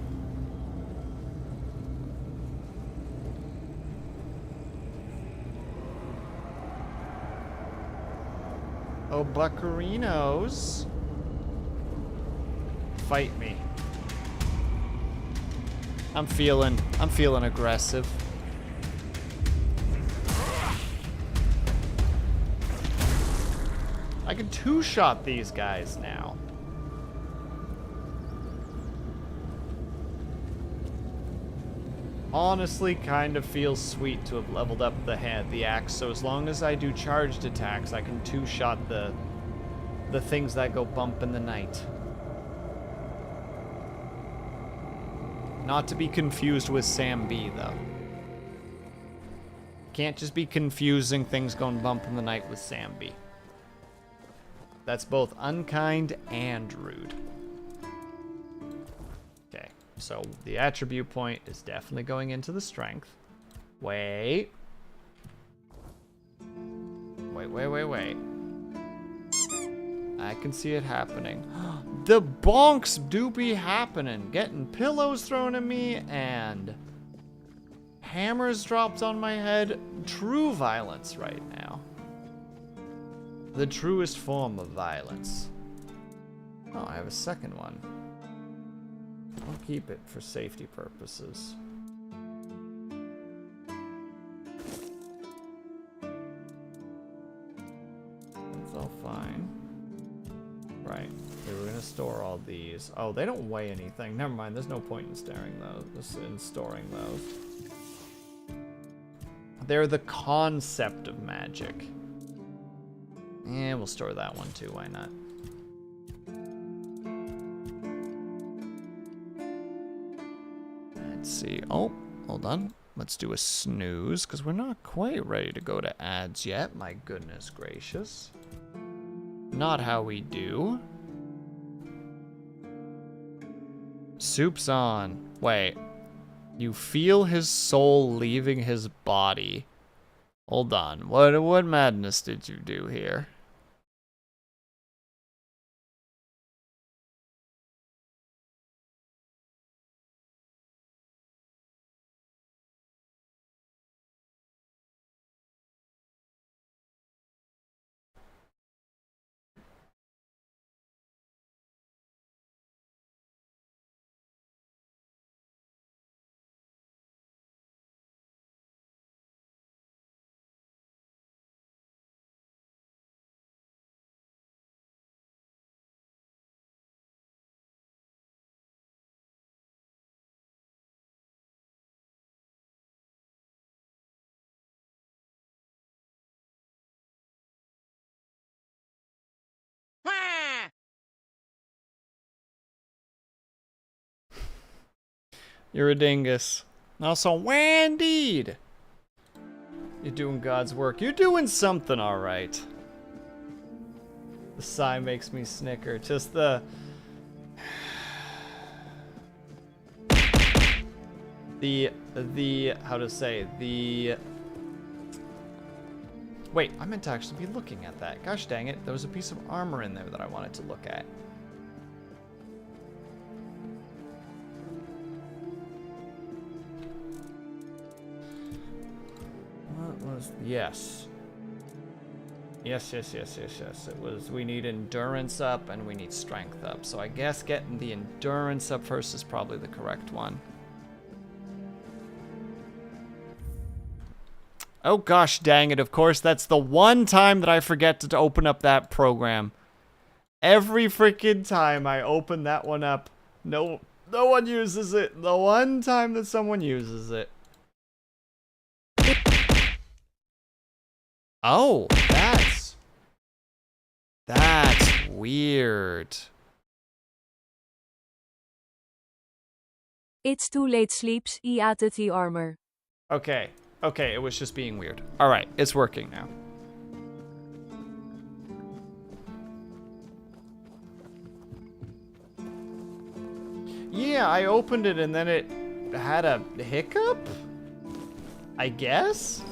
oh, buccarinos. Fight me. I'm feeling aggressive. I can two-shot these guys now. Honestly, kind of feels sweet to have leveled up the axe, so as long as I do charged attacks, I can two-shot the things that go bump in the night. Not to be confused with Sam B, though. Can't just be confusing things going bump in the night with Sam B. That's both unkind and rude. Okay, so the attribute point is definitely going into the strength. Wait. Wait. I can see it happening. The bonks do be happening. Getting pillows thrown at me and hammers dropped on my head. True violence right now. The truest form of violence. Oh, I have a second one. I'll keep it for safety purposes. That's all fine. Right. Okay, we're gonna store all these. Oh, they don't weigh anything. Never mind. There's no point in storing those. They're the concept of magic. And we'll store that one too. Why not? Let's see. Oh, hold on. Let's do a snooze because we're not quite ready to go to ads yet. My goodness gracious. Not how we do. Soup's on. Wait. You feel his soul leaving his body. Hold on. What madness did you do here? You're a dingus. Also, indeed. You're doing God's work. You're doing something all right. The sigh makes me snicker. Just the... how to say, wait, I meant to actually be looking at that. Gosh dang it, there was a piece of armor in there that I wanted to look at. What was, yes. Yes. It was, we need endurance up and we need strength up. So I guess getting the endurance up first is probably the correct one. Oh gosh dang it, of course, that's the one time that I forget to open up that program. Every freaking time I open that one up, no one uses it. The one time that someone uses it. Oh, that's weird. It's too late sleeps, the armor. Okay, it was just being weird. Alright, it's working now. Yeah, I opened it and then it had a hiccup? I guess?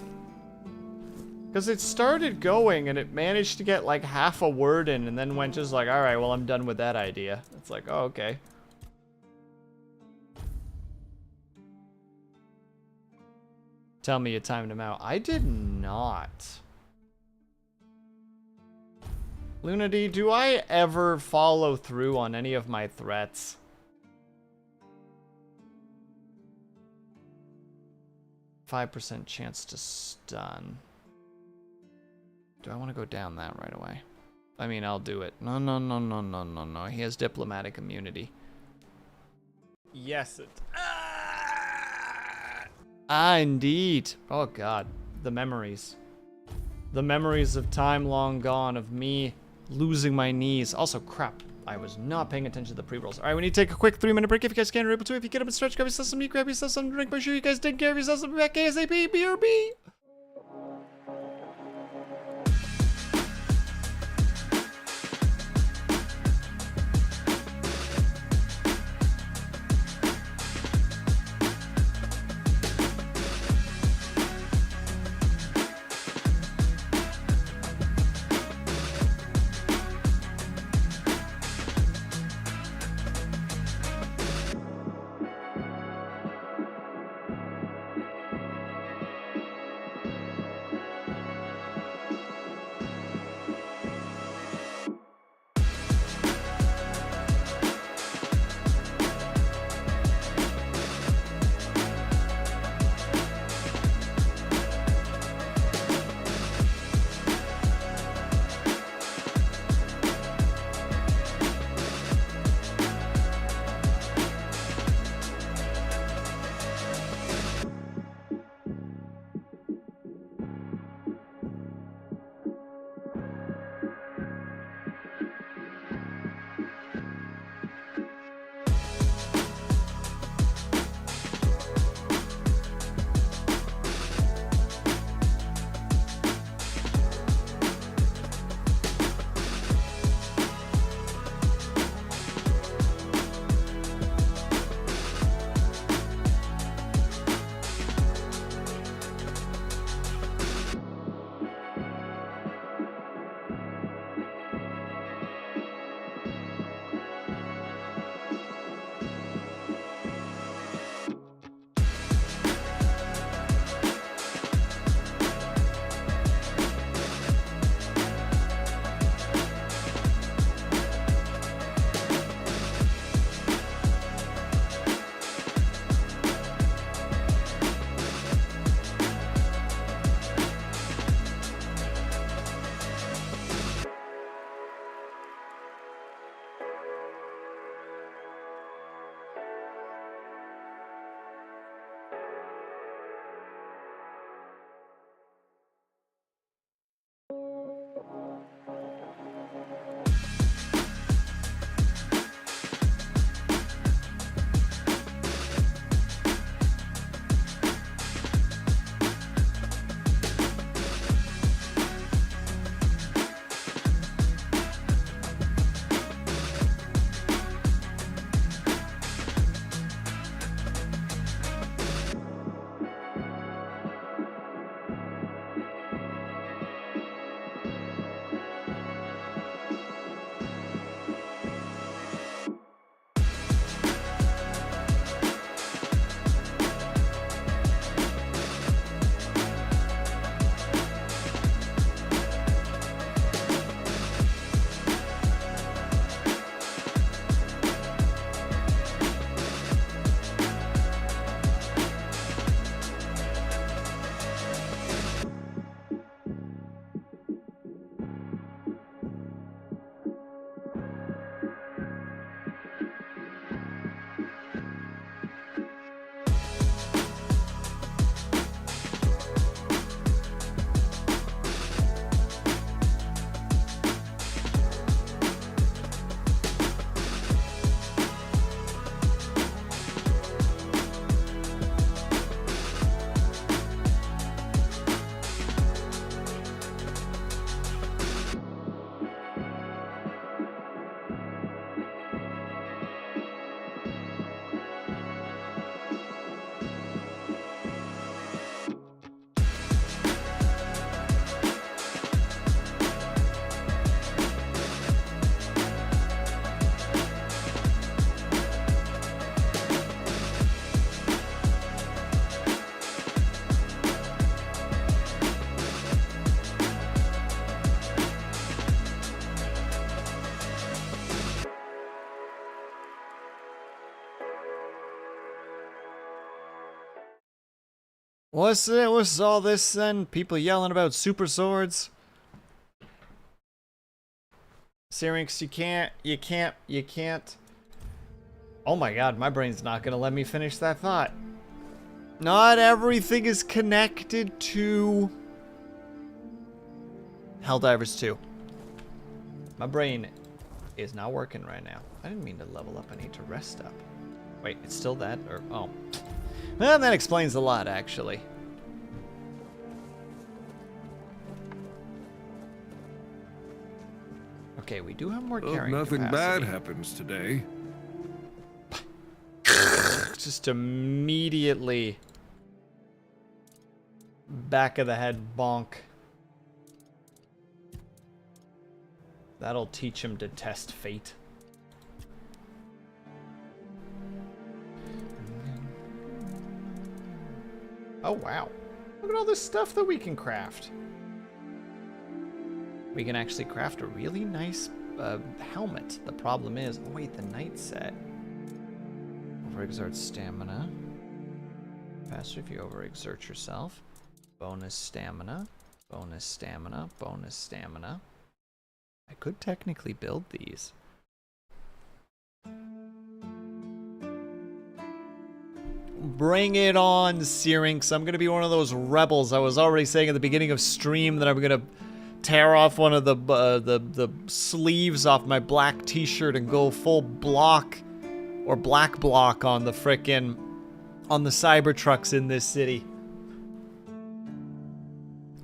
Because it started going and it managed to get like half a word in and then went just like, alright, well, I'm done with that idea. It's like, oh, okay. Tell me you timed him out. I did not. Lunity, do I ever follow through on any of my threats? %5 chance to stun. Do I want to go down that right away? I mean, I'll do it. No. He has diplomatic immunity. Yes, it... indeed. Oh, God. The memories. The memories of time long gone of me losing my knees. Also, crap. I was not paying attention to the pre-rolls. All right, we need to take a quick 3-minute break if you guys can. Or able to. If you get up and stretch, grab yourself some meat, grab yourself some drink. Make sure you guys take care of yourselves. I'll be back ASAP. BRB. What's it? What's all this then? People yelling about super swords? Syrinx, you can't. Oh my god, my brain's not gonna let me finish that thought. Not everything is connected to Helldivers 2. My brain is not working right now. I didn't mean to level up, I need to rest up. Wait, it's still that, or, oh. Well, that explains a lot, actually. Okay, we do have more carrying Nothing capacity. bad happens today. Just immediately back of the head bonk. That'll teach him to test fate. Oh wow, look at all this stuff that we can craft. We can actually craft a really nice helmet. The problem is, oh wait, the night set. Overexert stamina. Faster if you overexert yourself. Bonus stamina. Bonus stamina. Bonus stamina. I could technically build these. Bring it on, Syrinx. I'm gonna be one of those rebels. I was already saying at the beginning of stream that I'm gonna tear off one of the sleeves off my black t-shirt and go full block or black block on the frickin' on the Cybertrucks in this city.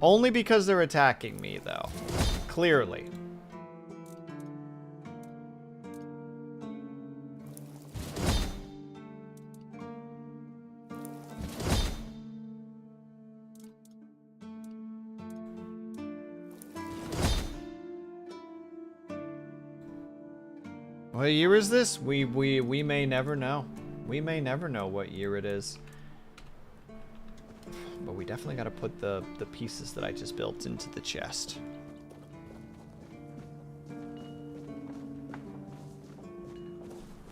Only because they're attacking me, though. Clearly. What year is this? We may never know. We may never know what year it is. But we definitely got to put the pieces that I just built into the chest.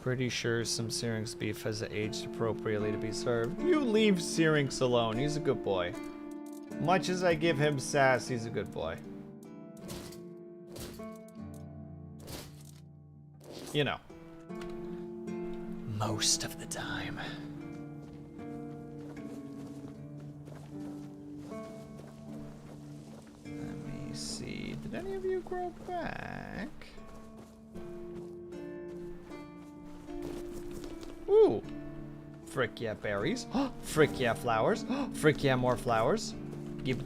Pretty sure some Syrinx beef has aged appropriately to be served. You leave Syrinx alone. He's a good boy. Much as I give him sass, he's a good boy. You know. Most of the time. Let me see. Did any of you grow back? Ooh. Frick yeah, berries. Frick yeah, flowers. Frick yeah, more flowers. Give.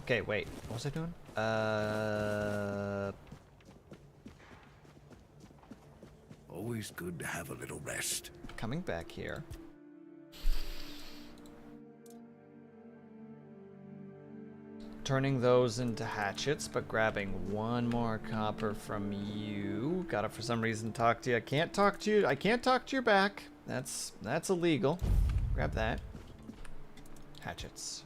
Okay, wait. What was I doing? Always good to have a little rest. Coming back here. Turning those into hatchets, but grabbing one more copper from you. Gotta for some reason talk to you. I can't talk to you. I can't talk to your back. That's illegal. Grab that. Hatchets.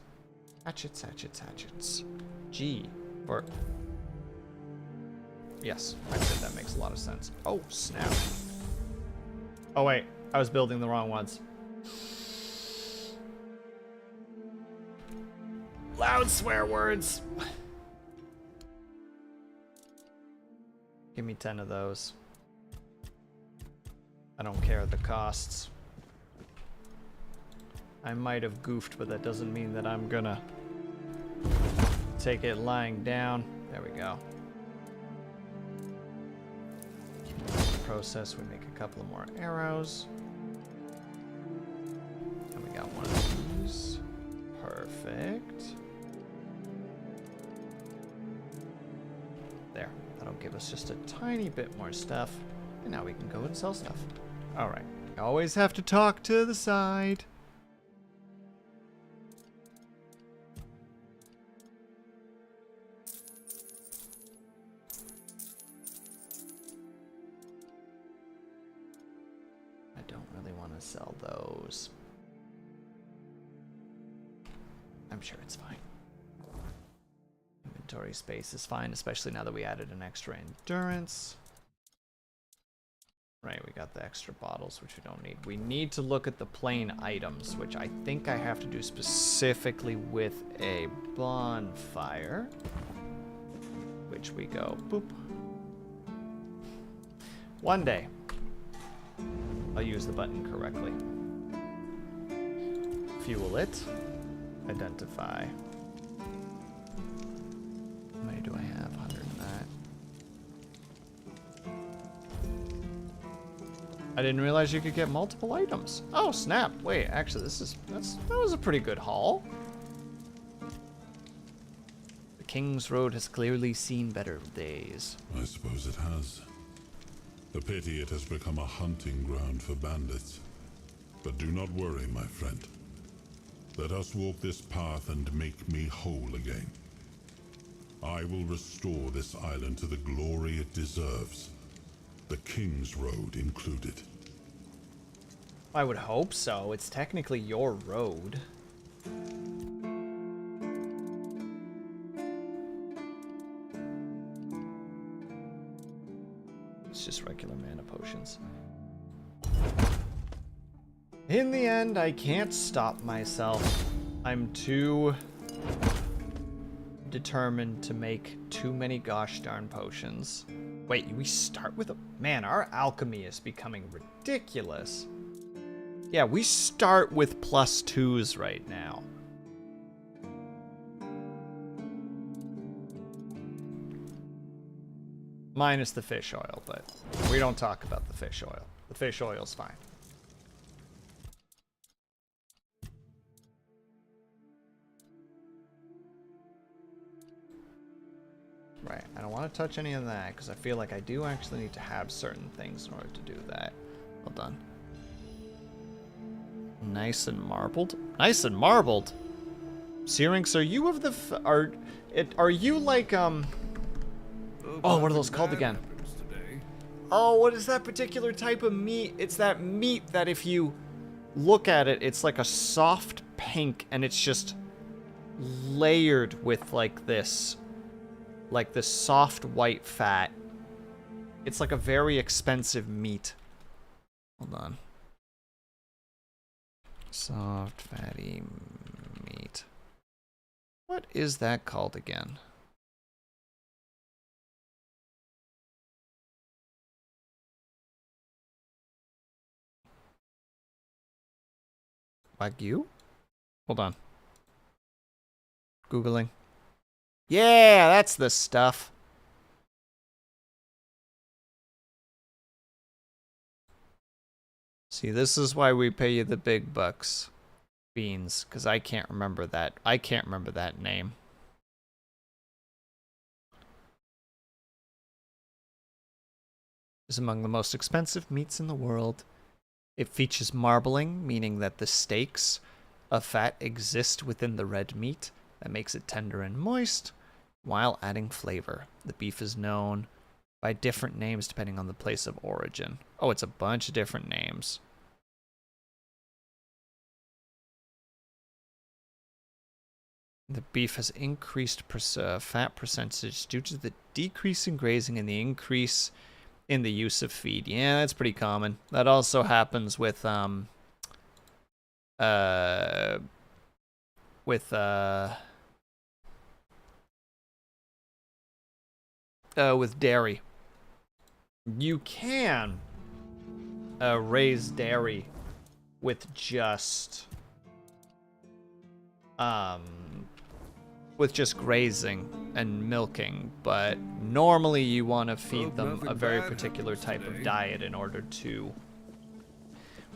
Hatchets. G. For... Yes, I said that makes a lot of sense. Oh, snap. Oh, wait. I was building the wrong ones. Loud swear words. Give me 10 of those. I don't care the costs. I might have goofed, but that doesn't mean that I'm gonna take it lying down. There we go. Process, we make a couple of more arrows. And we got one of these. Perfect. There. That'll give us just a tiny bit more stuff. And now we can go and sell stuff. Alright. Always have to talk to the side. I don't really want to sell those. I'm sure it's fine. Inventory space is fine, especially now that we added an extra endurance. Right, we got the extra bottles, which we don't need. We need to look at the plain items, which I think I have to do specifically with a bonfire. Which we go, boop. One day, I'll use the button correctly. Fuel it. Identify. How many do I have? 100 and that. I didn't realize you could get multiple items. Oh, snap. Wait, actually, that was a pretty good haul. The King's Road has clearly seen better days. I suppose it has. A pity it has become a hunting ground for bandits. But do not worry, my friend. Let us walk this path and make me whole again. I will restore this island to the glory it deserves. The King's Road included. I would hope so. It's technically your road. It's just regular mana potions. In the end, I can't stop myself. I'm too determined to make too many gosh darn potions. Wait, we start with a... Man, our alchemy is becoming ridiculous. Yeah, we start with +2s right now. Minus the fish oil, but we don't talk about the fish oil. The fish oil's fine. Right, I don't want to touch any of that because I feel like I do actually need to have certain things in order to do that. Well done. Nice and marbled. Nice and marbled. Syrinx, are you of the are you like oh, what are those called again? Oh, what is that particular type of meat? It's that meat that if you look at it, it's like a soft pink and it's just layered with like this soft white fat. It's like a very expensive meat. Hold on. Soft, fatty meat. What is that called again? Wagyu? Hold on. Googling. Yeah, that's the stuff. See, this is why we pay you the big bucks, Beans, because I can't remember that. I can't remember that name. It's among the most expensive meats in the world. It features marbling, meaning that the steaks of fat exist within the red meat. That makes it tender and moist, while adding flavor. The beef is known by different names depending on the place of origin. Oh, it's a bunch of different names. The beef has increased fat percentage due to the decrease in grazing and the increase in the use of feed. Yeah, that's pretty common. That also happens with dairy. You can raise dairy with just grazing and milking, but normally you want to feed them a very particular type of diet in order to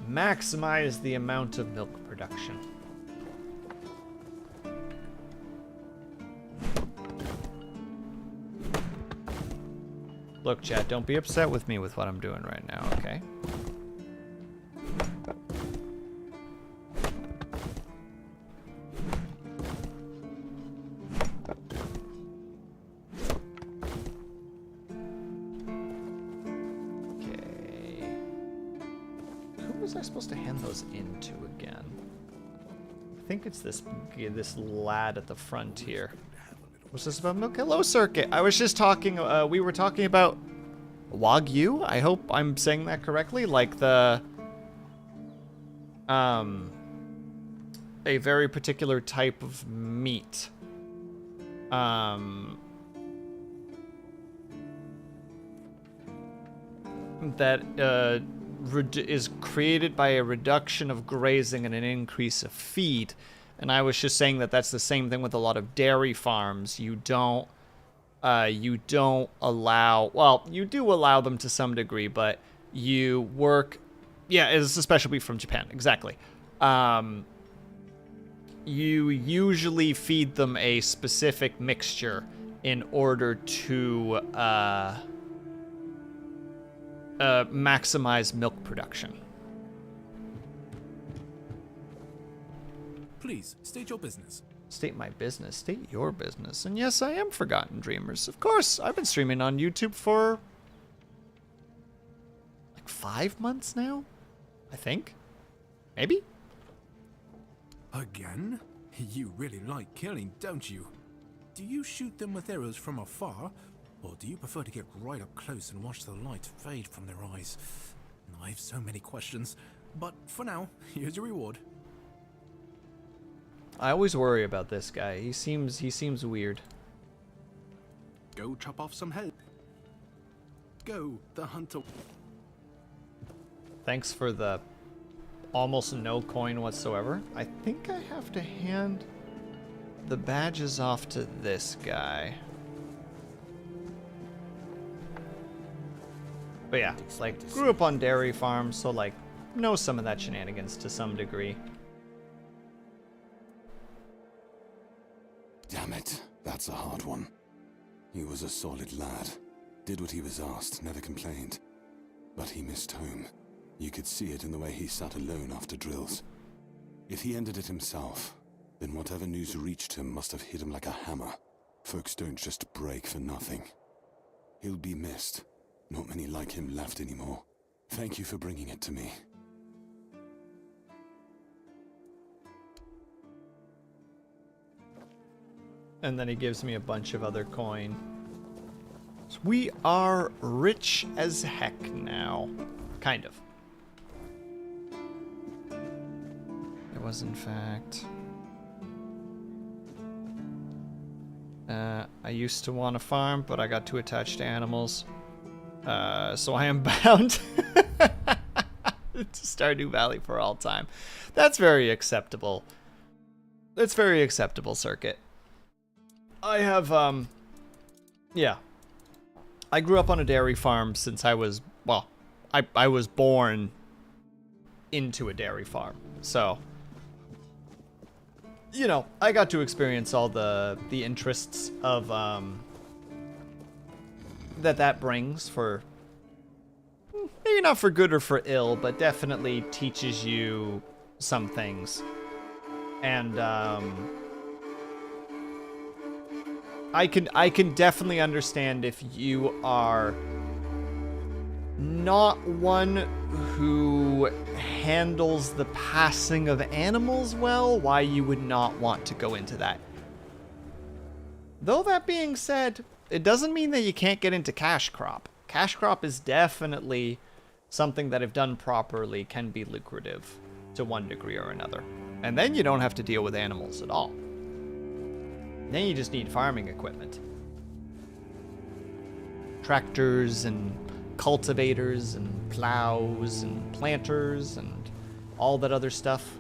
maximize the amount of milk production. Look, chat, don't be upset with me with what I'm doing right now, okay? Okay. Who was I supposed to hand those into again? I think it's this lad at the front here. What's this about milk? Hello, Circuit. I was just talking, we were talking about Wagyu. I hope I'm saying that correctly. Like the a very particular type of meat. That is created by a reduction of grazing and an increase of feed. And I was just saying that that's the same thing with a lot of dairy farms. You don't allow, well, you do allow them to some degree, but you work, yeah, it's especially from Japan, exactly. You usually feed them a specific mixture in order to maximize milk production. Please, state your business. State my business, state your business. And yes, I am Forgotten Dreamers. Of course, I've been streaming on YouTube for like 5 months now, I think. Maybe? Again? You really like killing, don't you? Do you shoot them with arrows from afar, or do you prefer to get right up close and watch the light fade from their eyes? I have so many questions, but for now, here's your reward. I always worry about this guy. He seems weird. Go chop off some head. Go, the hunter. Thanks for the almost no coin whatsoever. I think I have to hand the badges off to this guy. But yeah, like, grew up on dairy farms, so like, know some of that shenanigans to some degree. Damn it, that's a hard one. He was a solid lad. Did what he was asked, never complained. But he missed home. You could see it in the way he sat alone after drills. If he ended it himself, then whatever news reached him must have hit him like a hammer. Folks don't just break for nothing. He'll be missed. Not many like him left anymore. Thank you for bringing it to me. And then he gives me a bunch of other coin. So we are rich as heck now. Kind of. It was in fact... I used to want to farm, but I got too attached to animals. So I am bound to Stardew Valley for all time. That's very acceptable. That's very acceptable, Circuit. I have, yeah. I grew up on a dairy farm since I was, well, I was born into a dairy farm. So, you know, I got to experience all the interests of, that brings for, maybe not for good or for ill, but definitely teaches you some things. And, I can definitely understand if you are not one who handles the passing of animals well, why you would not want to go into that. Though that being said, it doesn't mean that you can't get into cash crop. Cash crop is definitely something that, if done properly, can be lucrative to one degree or another. And then you don't have to deal with animals at all. Then you just need farming equipment. Tractors and cultivators and plows and planters and all that other stuff.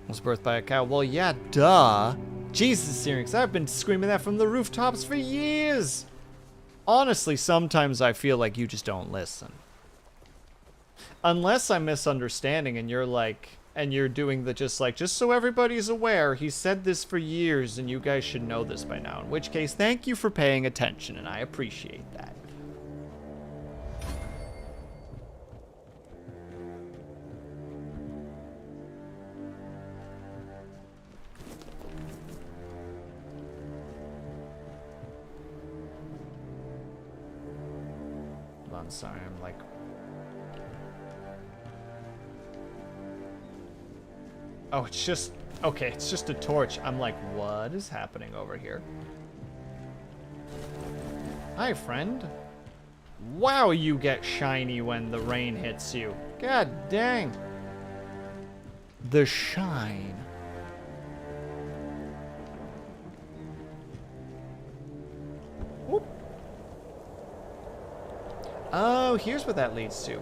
Was birthed by a cow. Well, yeah, duh. Jesus, Syrinx, I've been screaming that from the rooftops for years. Honestly, sometimes I feel like you just don't listen. Unless I'm misunderstanding and you're like, and you're doing the just so everybody's aware, he said this for years and you guys should know this by now. In which case, thank you for paying attention and I appreciate that. Hold on, sorry, I'm like... Oh, it's just... Okay, it's just a torch. I'm like, what is happening over here? Hi, friend. Wow, you get shiny when the rain hits you. God dang. The shine. Whoop. Oh, here's what that leads to.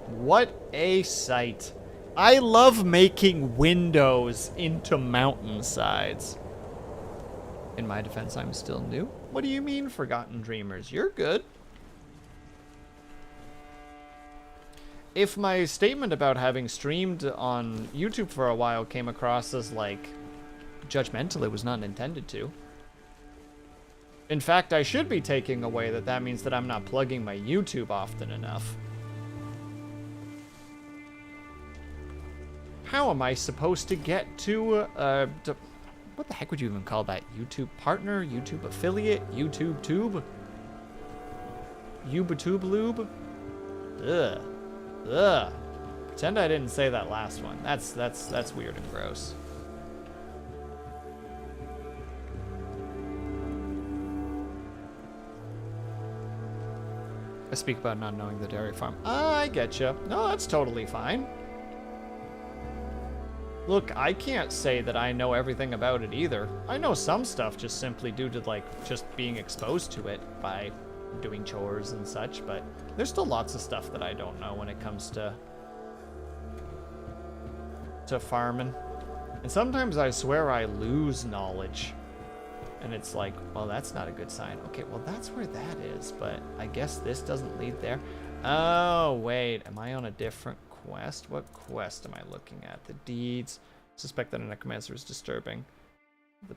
What a sight. I love making windows into mountainsides. In my defense, I'm still new. What do you mean, Forgotten Dreamers? You're good. If my statement about having streamed on YouTube for a while came across as, like, judgmental, it was not intended to. In fact, I should be taking away that that means that I'm not plugging my YouTube often enough. How am I supposed to get to what the heck would you even call that? YouTube partner? YouTube affiliate? YouTube tube? Ubatube lube? Ugh. Ugh. Pretend I didn't say that last one. That's weird and gross. I speak about not knowing the dairy farm. I getcha. No, that's totally fine. Look, I can't say that I know everything about it either. I know some stuff just simply due to, like, just being exposed to it by doing chores and such, but there's still lots of stuff that I don't know when it comes to farming. And sometimes I swear I lose knowledge. And it's like, well, that's not a good sign. Okay, well, that's where that is, but I guess this doesn't lead there. Oh, wait, am I on a different quest? What quest am I looking at? The deeds. Suspect that a necromancer is disturbing. The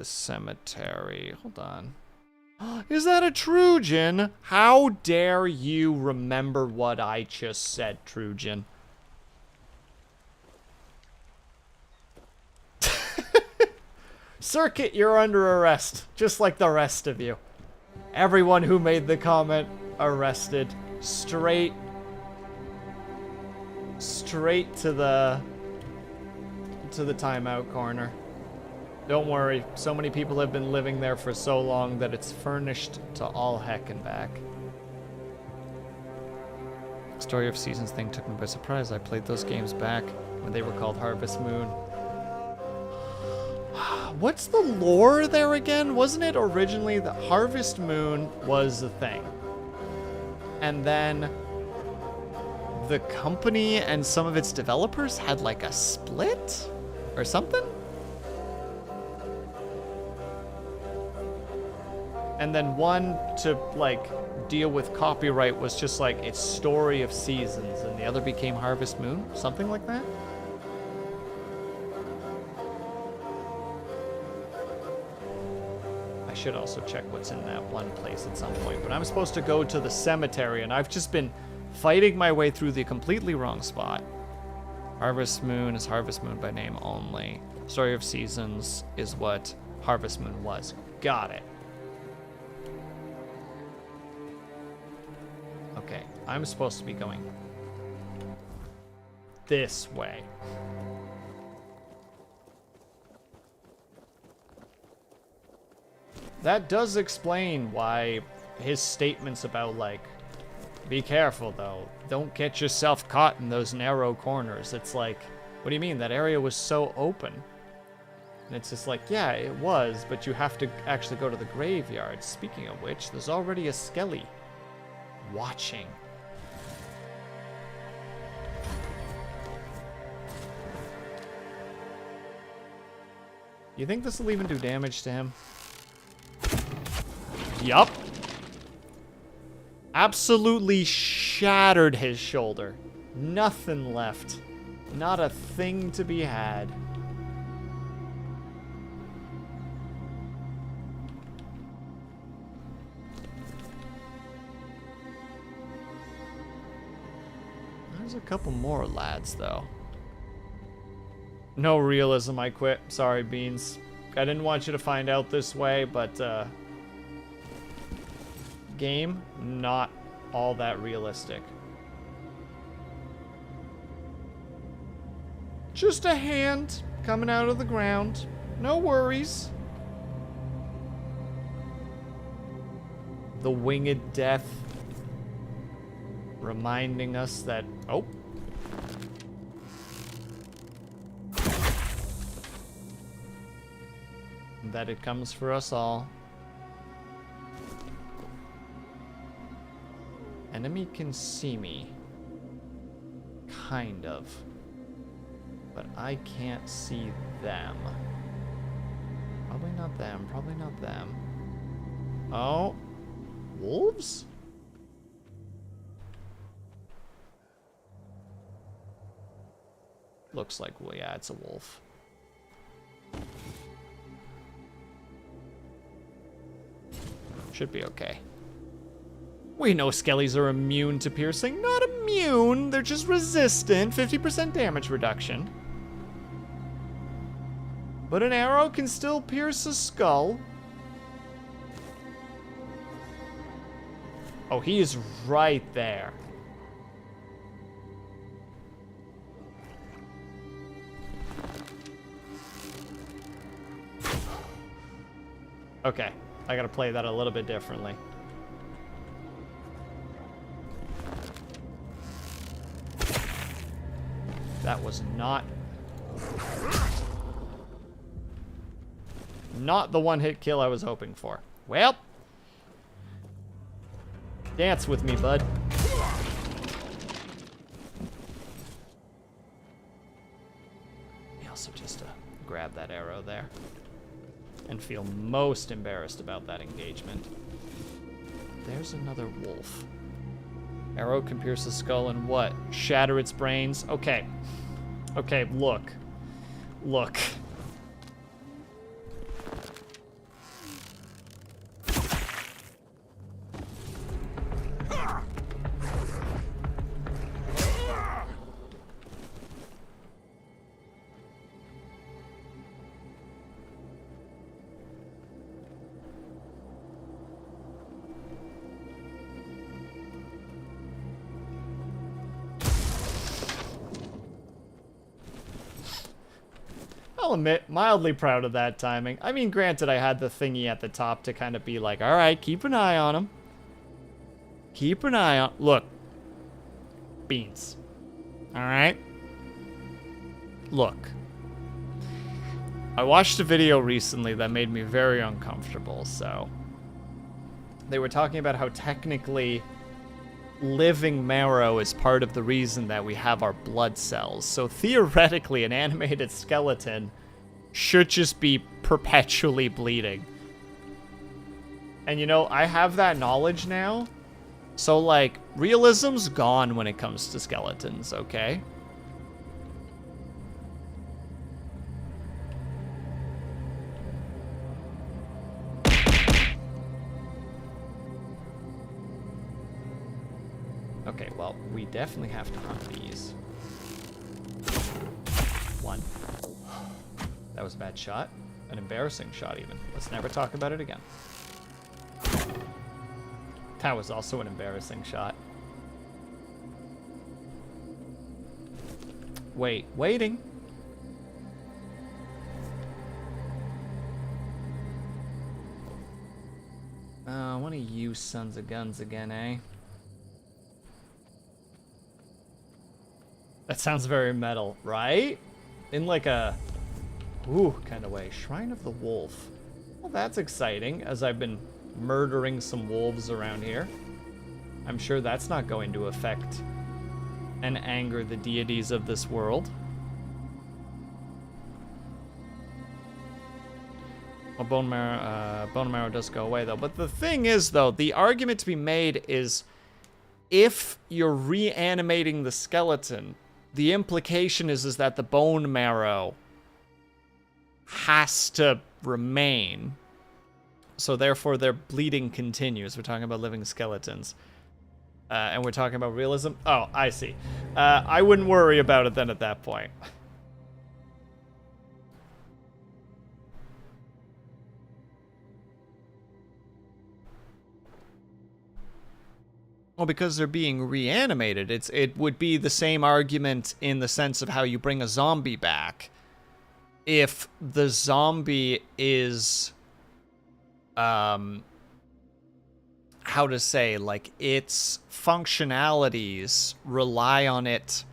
cemetery. Hold on. Is that a Trujan? How dare you remember what I just said, Trujan? Circuit, you're under arrest, just like the rest of you. Everyone who made the comment, arrested. Straight to the timeout corner. Don't worry, so many people have been living there for so long that it's furnished to all heck and back. Story of Seasons thing took me by surprise. I played those games back when they were called Harvest Moon. What's the lore there again? Wasn't it originally that Harvest Moon was the thing? And then the company and some of its developers had like a split or something? And then one to like deal with copyright was just like it's Story of Seasons, and the other became Harvest Moon, something like that? I should also check what's in that one place at some point, but I'm supposed to go to the cemetery, and I've just been fighting my way through the completely wrong spot. Harvest Moon is Harvest Moon by name only. Story of Seasons is what Harvest Moon was. Got it. Okay, I'm supposed to be going this way. That does explain why his statements about, like, be careful, though. Don't get yourself caught in those narrow corners. It's like, what do you mean? That area was so open. And it's just like, yeah, it was, but you have to actually go to the graveyard. Speaking of which, there's already a skelly watching. You think this will even do damage to him? Yup. Absolutely shattered his shoulder. Nothing left. Not a thing to be had. There's a couple more lads, though. No realism, I quit. Sorry, Beans. I didn't want you to find out this way, but, game, not all that realistic. Just a hand coming out of the ground. No worries. The winged death. Reminding us that... Oh. That it comes for us all. Enemy can see me. Kind of. But I can't see them. Probably not them. Probably not them. Oh. Wolves? Looks like, well, yeah, it's a wolf. Should be okay. We know skellies are immune to piercing. Not immune, they're just resistant. 50% damage reduction. But an arrow can still pierce a skull. Oh, he is right there. Okay, I gotta play that a little bit differently. That was not the one-hit kill I was hoping for. Well, dance with me, bud. Me also just grab that arrow there and feel most embarrassed about that engagement. There's another wolf. Arrow can pierce the skull and what? Shatter its brains? Okay. Okay, look. Look. I'll admit, mildly proud of that timing. I mean, granted, I had the thingy at the top to kind of be like, all right, keep an eye on him. Keep an eye on... Look. Beans. All right? Look. I watched a video recently that made me very uncomfortable, so... They were talking about how technically living marrow is part of the reason that we have our blood cells. So theoretically, an animated skeleton should just be perpetually bleeding. And you know, I have that knowledge now. So like, realism's gone when it comes to skeletons, okay? Okay, well, we definitely have to hunt these. One. That was a bad shot. An embarrassing shot, even. Let's never talk about it again. That was also an embarrassing shot. Wait, waiting. One of you sons of guns again, eh? That sounds very metal, right? In like a, ooh, kind of way. Shrine of the Wolf. Well, that's exciting, as I've been murdering some wolves around here. I'm sure that's not going to affect and anger the deities of this world. Well, bone marrow does go away, though. But the thing is, though, the argument to be made is if you're reanimating the skeleton, the implication is that the bone marrow has to remain. So therefore, their bleeding continues. We're talking about living skeletons. And we're talking about realism. Oh, I see. I wouldn't worry about it then at that point. Well, because they're being reanimated. It would be the same argument in the sense of how you bring a zombie back. If the zombie is, how to say, like, its functionalities rely on its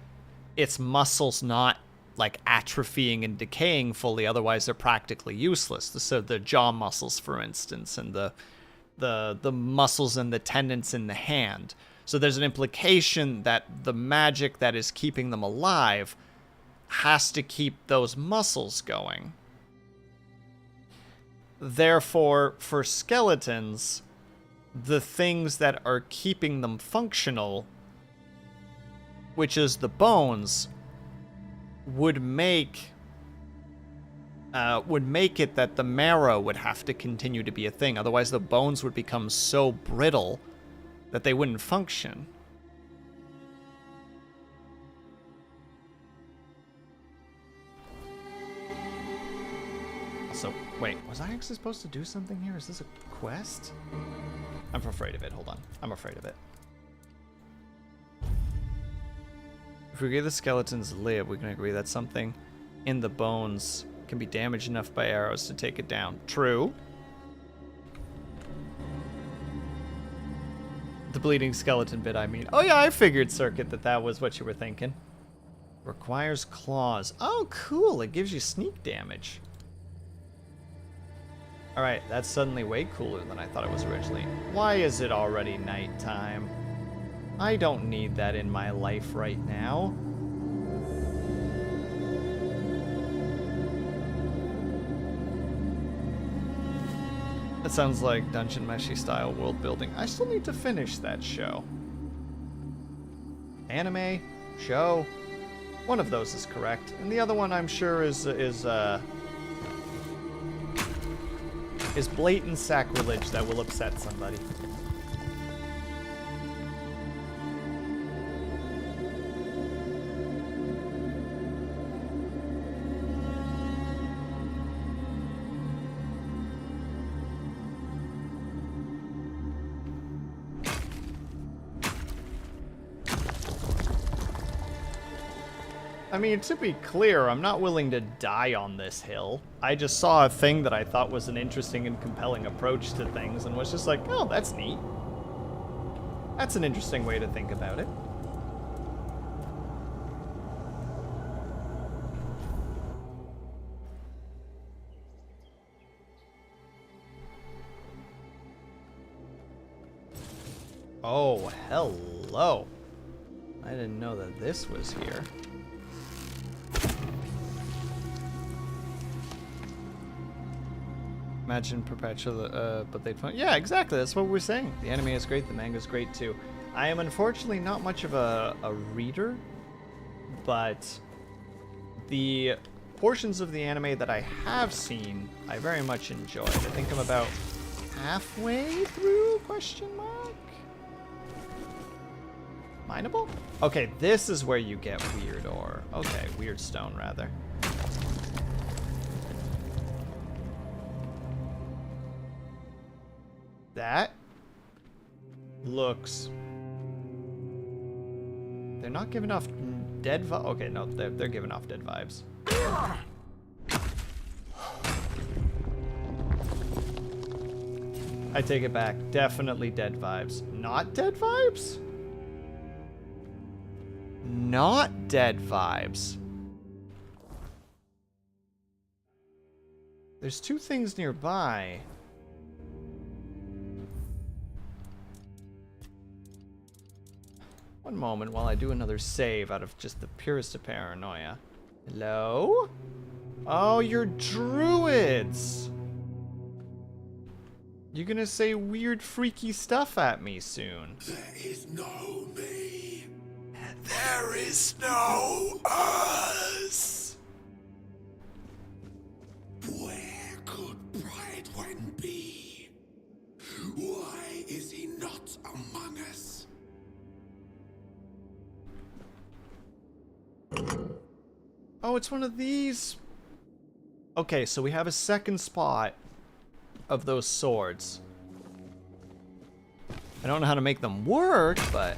muscles not, like, atrophying and decaying fully, otherwise they're practically useless. So the jaw muscles, for instance, and the muscles and the tendons in the hand. So there's an implication that the magic that is keeping them alive has to keep those muscles going. Therefore, for skeletons, the things that are keeping them functional, which is the bones, would make it that the marrow would have to continue to be a thing. Otherwise, the bones would become so brittle that they wouldn't function. So, wait, was I actually supposed to do something here? Is this a quest? I'm afraid of it. Hold on. I'm afraid of it. If we give the skeletons live, we can agree that something in the bones can be damaged enough by arrows to take it down. True. The bleeding skeleton bit, I mean. Oh yeah, I figured, Circuit, that was what you were thinking. Requires claws. Oh, cool. It gives you sneak damage. Alright, that's suddenly way cooler than I thought it was originally. Why is it already nighttime? I don't need that in my life right now. That sounds like Dungeon Meshi style world building. I still need to finish that show. Anime? Show? One of those is correct. And the other one I'm sure is blatant sacrilege that will upset somebody. I mean, to be clear, I'm not willing to die on this hill. I just saw a thing that I thought was an interesting and compelling approach to things and was just like, oh, that's neat. That's an interesting way to think about it. Oh, hello. I didn't know that this was here. Imagine perpetual, but they'd find. Yeah, exactly. That's what we're saying. The anime is great. The manga is great too. I am unfortunately not much of a reader, but the portions of the anime that I have seen, I very much enjoyed. I think I'm about halfway through? Question mark. Mineable? Okay, this is where you get weird ore. Okay, weird stone rather. That looks... They're not giving off dead vibes. Okay, no, they're giving off dead vibes. I take it back. Definitely dead vibes. Not dead vibes? Not dead vibes. There's two things nearby. One moment while I do another save out of just the purest of paranoia. Hello? Oh, you're druids! You're gonna say weird, freaky stuff at me soon. There is no me. There is no us. Where could Bridewine be? Why is he not among us? Oh, it's one of these. Okay, so we have a second spot of those swords. I don't know how to make them work, but...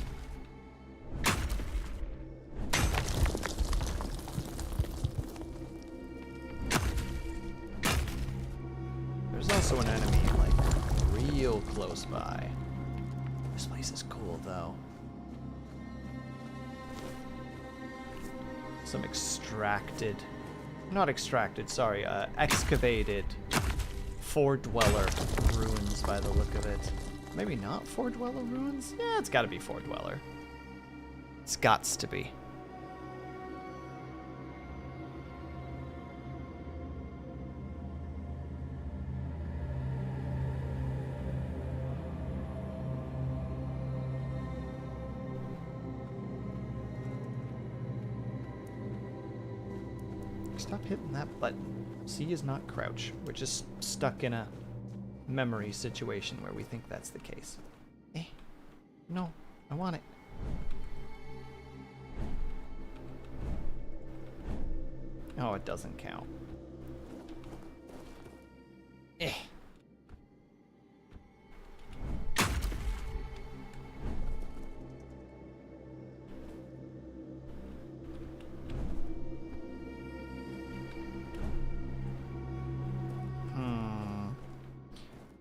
There's also an enemy, like, real close by. This place is cool, though. Some extracted... Not extracted, sorry, excavated Four Dweller ruins by the look of it. Maybe not Four Dweller ruins? Yeah, it's gotta be Four Dweller. It's gots to be. Stop hitting that button. C is not crouch. We're just stuck in a memory situation where we think that's the case. Eh. No, I want it. Oh, it doesn't count. Eh.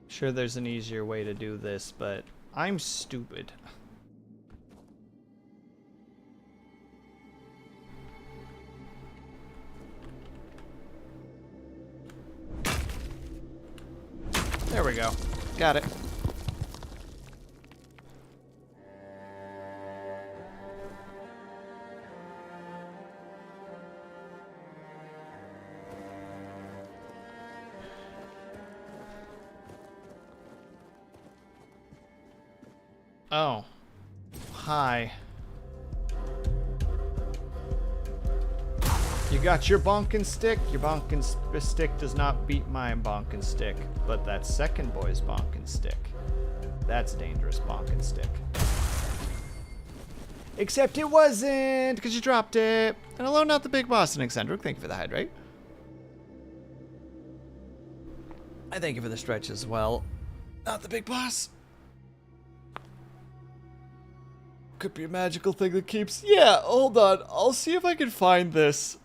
Sure, there's an easier way to do this, but I'm stupid. There we go. Got it. Oh. Hi. You got your bonkin' stick? Your bonkin' stick does not beat my bonkin' stick, but that second boy's bonkin' stick. That's dangerous bonkin' stick. Except it wasn't, because you dropped it. And hello, not the big boss and eccentric. Thank you for the hydrate. I thank you for the stretch as well. Not the big boss. Could be a magical thing that keeps... Yeah, hold on. I'll see if I can find this.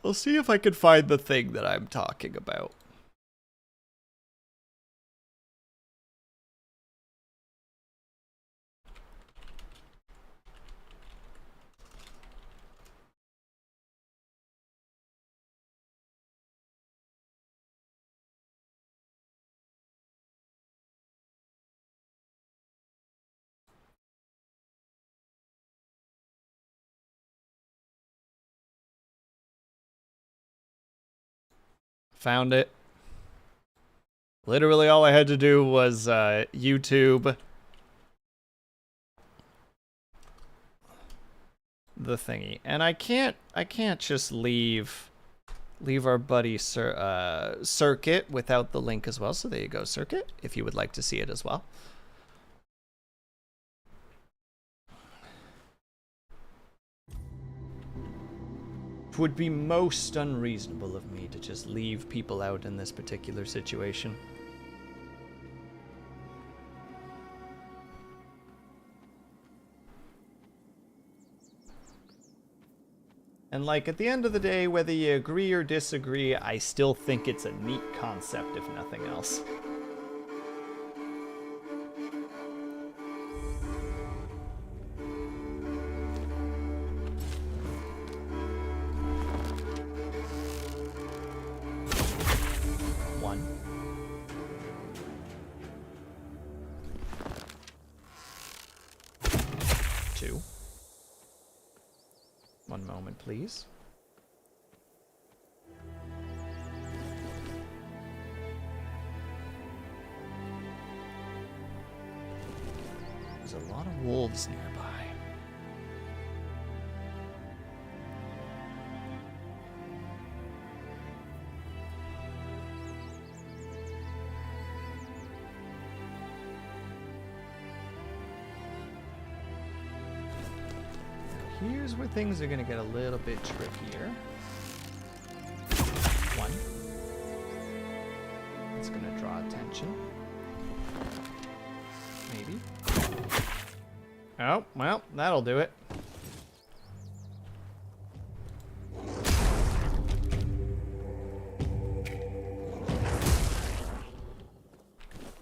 I'll see if I can find the thing that I'm talking about. Found it. Literally all I had to do was YouTube the thingy. And I can't just leave our buddy Circuit without the link as well. So there you go, Circuit, if you would like to see it as well. It would be most unreasonable of me to just leave people out in this particular situation. And like, at the end of the day, whether you agree or disagree, I still think it's a neat concept, if nothing else. One moment, please. There's a lot of wolves nearby. Here's where things are going to get a little bit trickier. One. It's going to draw attention. Oh, well, that'll do it.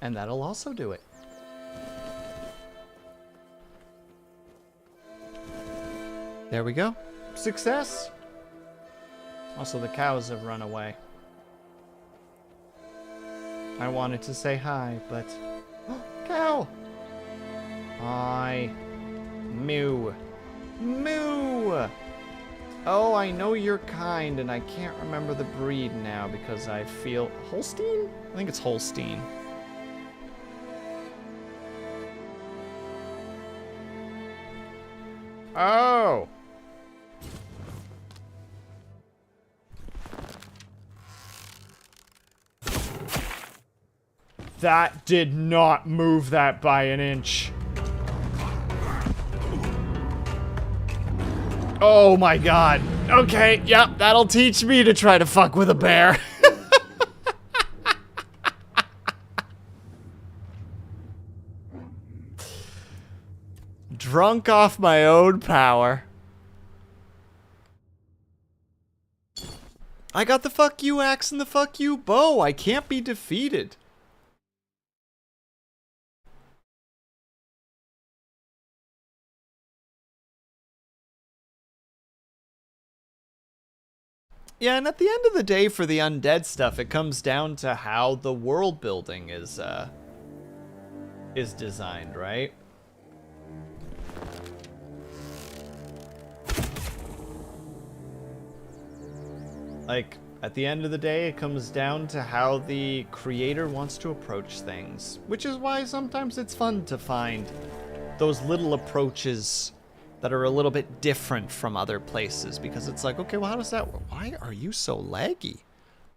And that'll also do it. There we go. Success! Also, the cows have run away. I wanted to say hi, but... Cow! Hi. Moo. Moo! Oh, I know you're kind, and I can't remember the breed now because I feel... Holstein? I think it's Holstein. Oh! That did not move that by an inch. Oh my god. Okay, yep, that'll teach me to try to fuck with a bear. Drunk off my own power. I got the fuck you axe and the fuck you bow. I can't be defeated. Yeah, and at the end of the day, for the undead stuff, it comes down to how the world building is designed, right? Like, at the end of the day, it comes down to how the creator wants to approach things, which is why sometimes it's fun to find those little approaches that are a little bit different from other places, because it's like, okay, well, how does that work? Why are you so laggy?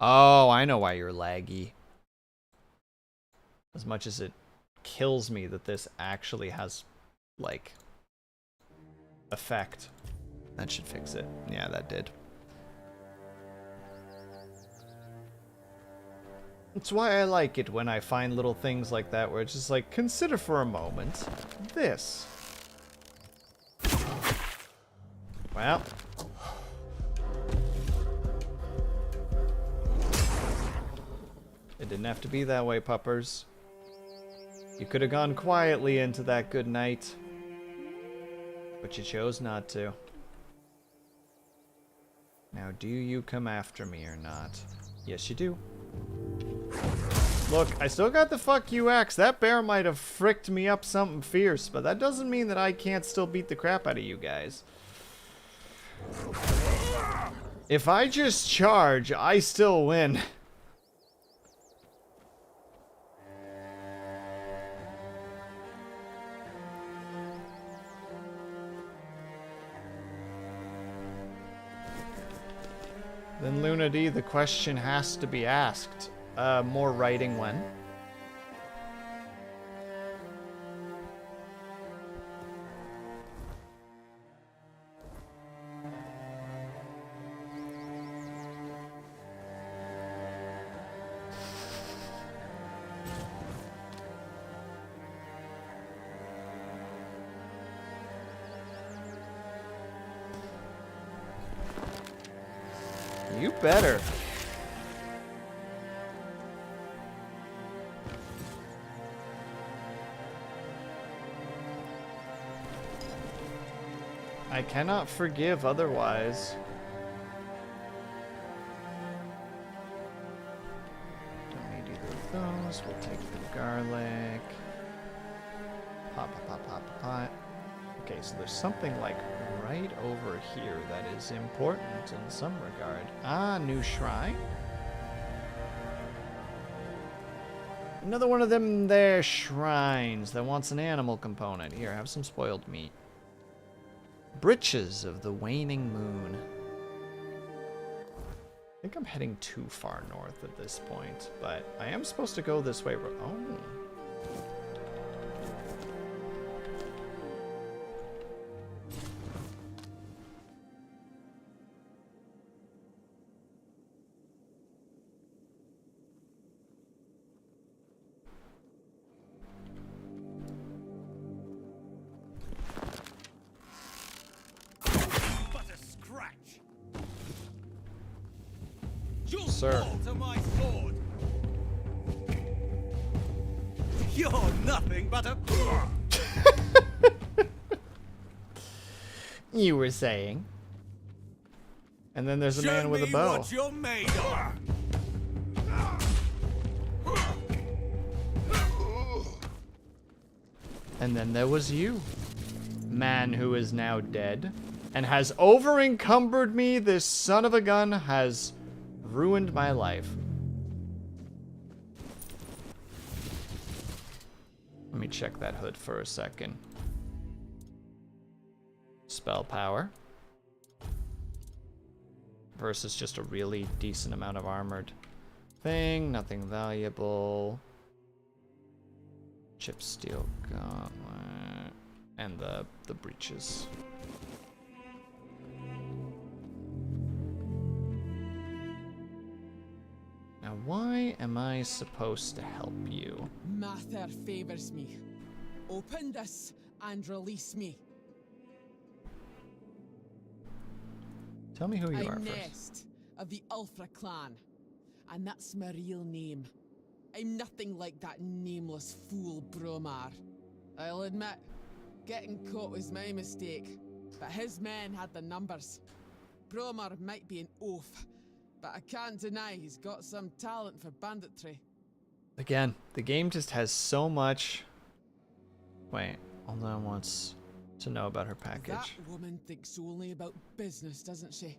Oh, I know why you're laggy. As much as it kills me that this actually has, like, effect. That should fix it. Yeah, that did. That's why I like it when I find little things like that where it's just like, consider for a moment this. Well. It didn't have to be that way, puppers. You could have gone quietly into that good night. But you chose not to. Now, do you come after me or not? Yes, you do. Look, I still got the fuck you axe. That bear might have fricked me up something fierce, but that doesn't mean that I can't still beat the crap out of you guys. If I just charge, I still win. Then Luna D, the question has to be asked. More writing when? You better. I cannot forgive otherwise. Don't need either of those. We'll take the garlic. Pop, pop, pop, pop, pot. Okay, so there's something like right over here that is important in some regard. Ah, new shrine. Another one of them there shrines that wants an animal component. Here, have some spoiled meat. Britches of the waning moon. I think I'm heading too far north at this point, but I am supposed to go this way. Oh. sir. To my sword. You're nothing but a. You were saying. And then there's a man with a bow. What you're made of. And then there was you. Man who is now dead. And has over-encumbered me. This son of a gun has ruined my life. Let me check that hood for a second. Spell power. Versus just a really decent amount of armored thing. Nothing valuable. Chip steel gauntlet. And the breeches. Now why am I supposed to help you? Mather favors me. Open this and release me. Tell me who you are I'm first. Nest of the Ulfra clan, and that's my real name. I'm nothing like that nameless fool Bromar. I'll admit, getting caught was my mistake, but his men had the numbers. Bromar might be an oaf, but I can't deny he's got some talent for banditry. Again, the game just has so much. Wait, Alden wants to know about her That package. woman thinks only about business, doesn't she?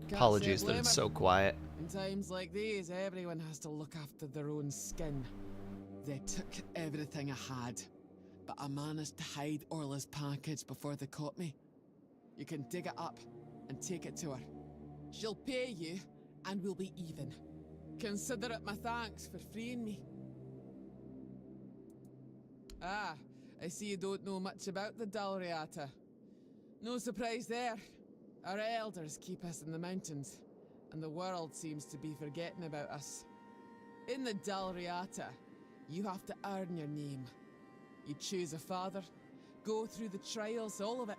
Can't say I Apologies that blame it's her. so quiet. In times like these, everyone has to look after their own skin. They took everything I had, but I managed to hide Orla's package before they caught me. You can dig it up and take it to her. She'll pay you, and we'll be even. Consider it my thanks for freeing me. Ah, I see you don't know much about the Dalriata. No surprise there. Our elders keep us in the mountains, and the world seems to be forgetting about us. In the Dalriata, you have to earn your name. You choose a father, go through the trials, all of it.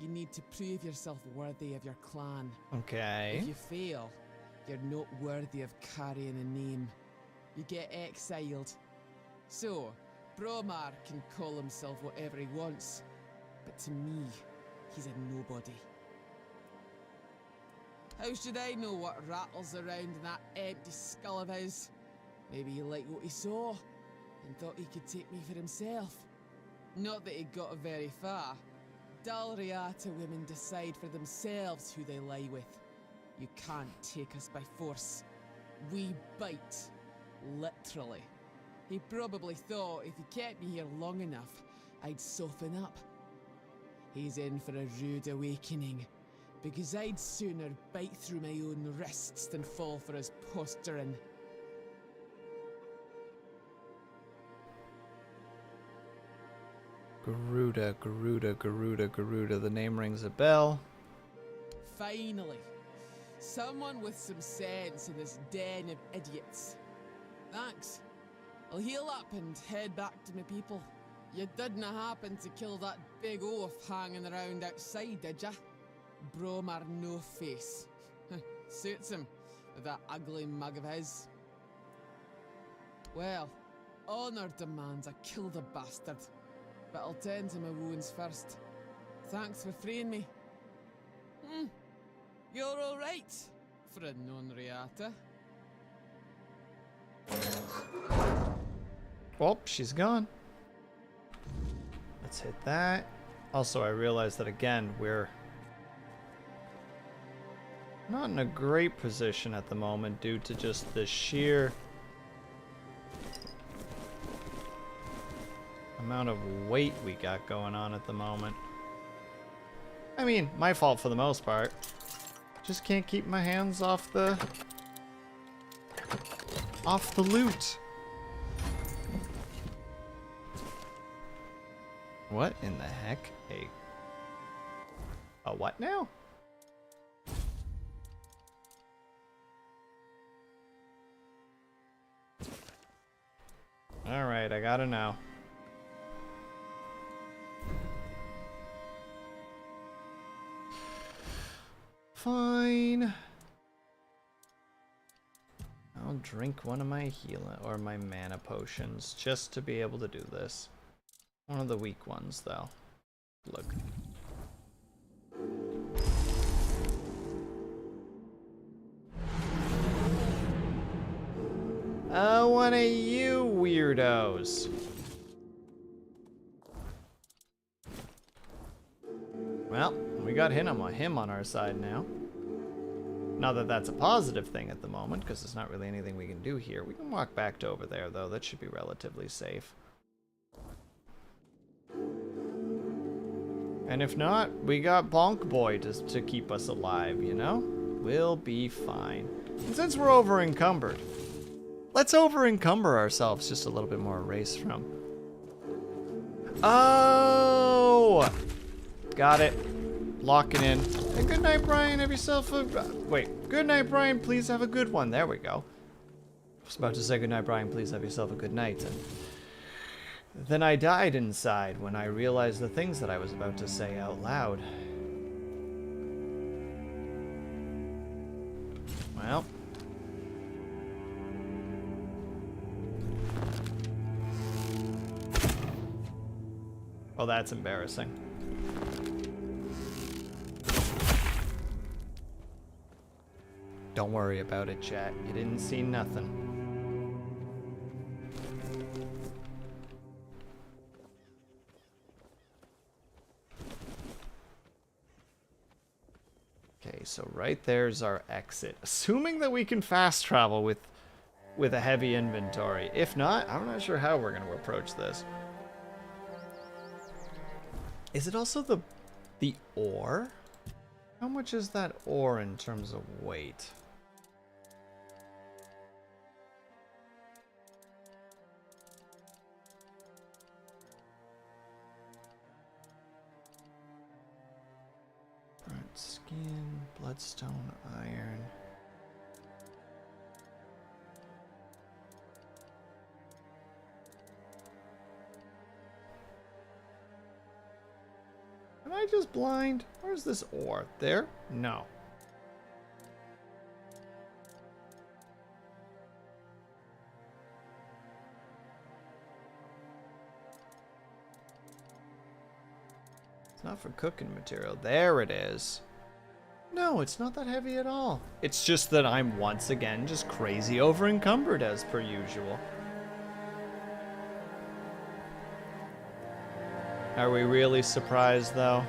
You need to prove yourself worthy of your clan. Okay. If you fail, you're not worthy of carrying a name. You get exiled. So, Bromar can call himself whatever he wants, but to me, he's a nobody. How should I know what rattles around in that empty skull of his? Maybe he liked what he saw, and thought he could take me for himself. Not that he got very far. Dalriata women decide for themselves who they lie with. You can't take us by force. We bite. Literally. He probably thought if he kept me here long enough, I'd soften up. He's in for a rude awakening, because I'd sooner bite through my own wrists than fall for his posturing. Garuda, Garuda, Garuda, Garuda. The name rings a bell. Finally, someone with some sense in this den of idiots. Thanks. I'll heal up and head back to my people. You didn't happen to kill that big oaf hanging around outside, did ya? Bromar no face. Suits him, with that ugly mug of his. Well, honor demands I kill the bastard, but I'll tend to my wounds first. Thanks for freeing me. You're alright, for a non-reata. Well, she's gone. Let's hit that. Also, I realized that again, we're not in a great position at the moment due to just the sheer amount of weight we got going on at the moment. I mean, my fault for the most part. Just can't keep my hands off the loot. What in the heck? A what now? Alright, I gotta know. Fine. I'll drink one of my healing or my mana potions just to be able to do this. One of the weak ones, though. Look. Oh, one of you weirdos. Well, we got him on our side now. Not that that's a positive thing at the moment, because there's not really anything we can do here. We can walk back to over there, though. That should be relatively safe. And if not, we got Bonk Boy to keep us alive, you know? We'll be fine. And since we're over-encumbered, let's over-encumber ourselves just a little bit more. Erase from. Oh! Got it. Lock it in. And good night, Brian. Have yourself a... wait. Good night, Brian. Please have a good one. There we go. I was about to say good night, Brian. Please have yourself a good night. And then I died inside when I realized the things that I was about to say out loud. Well. Oh, that's embarrassing. Don't worry about it, chat. You didn't see nothing. Okay, so right there's our exit. Assuming that we can fast travel with a heavy inventory. If not, I'm not sure how we're going to approach this. Is it also the ore? How much is that ore in terms of weight? Burnt skin, bloodstone, iron. Am I just blind? Where's this ore? There? No. It's not for cooking material. There it is. No, it's not that heavy at all. It's just that I'm once again just crazy over encumbered as per usual. Are we really surprised, though?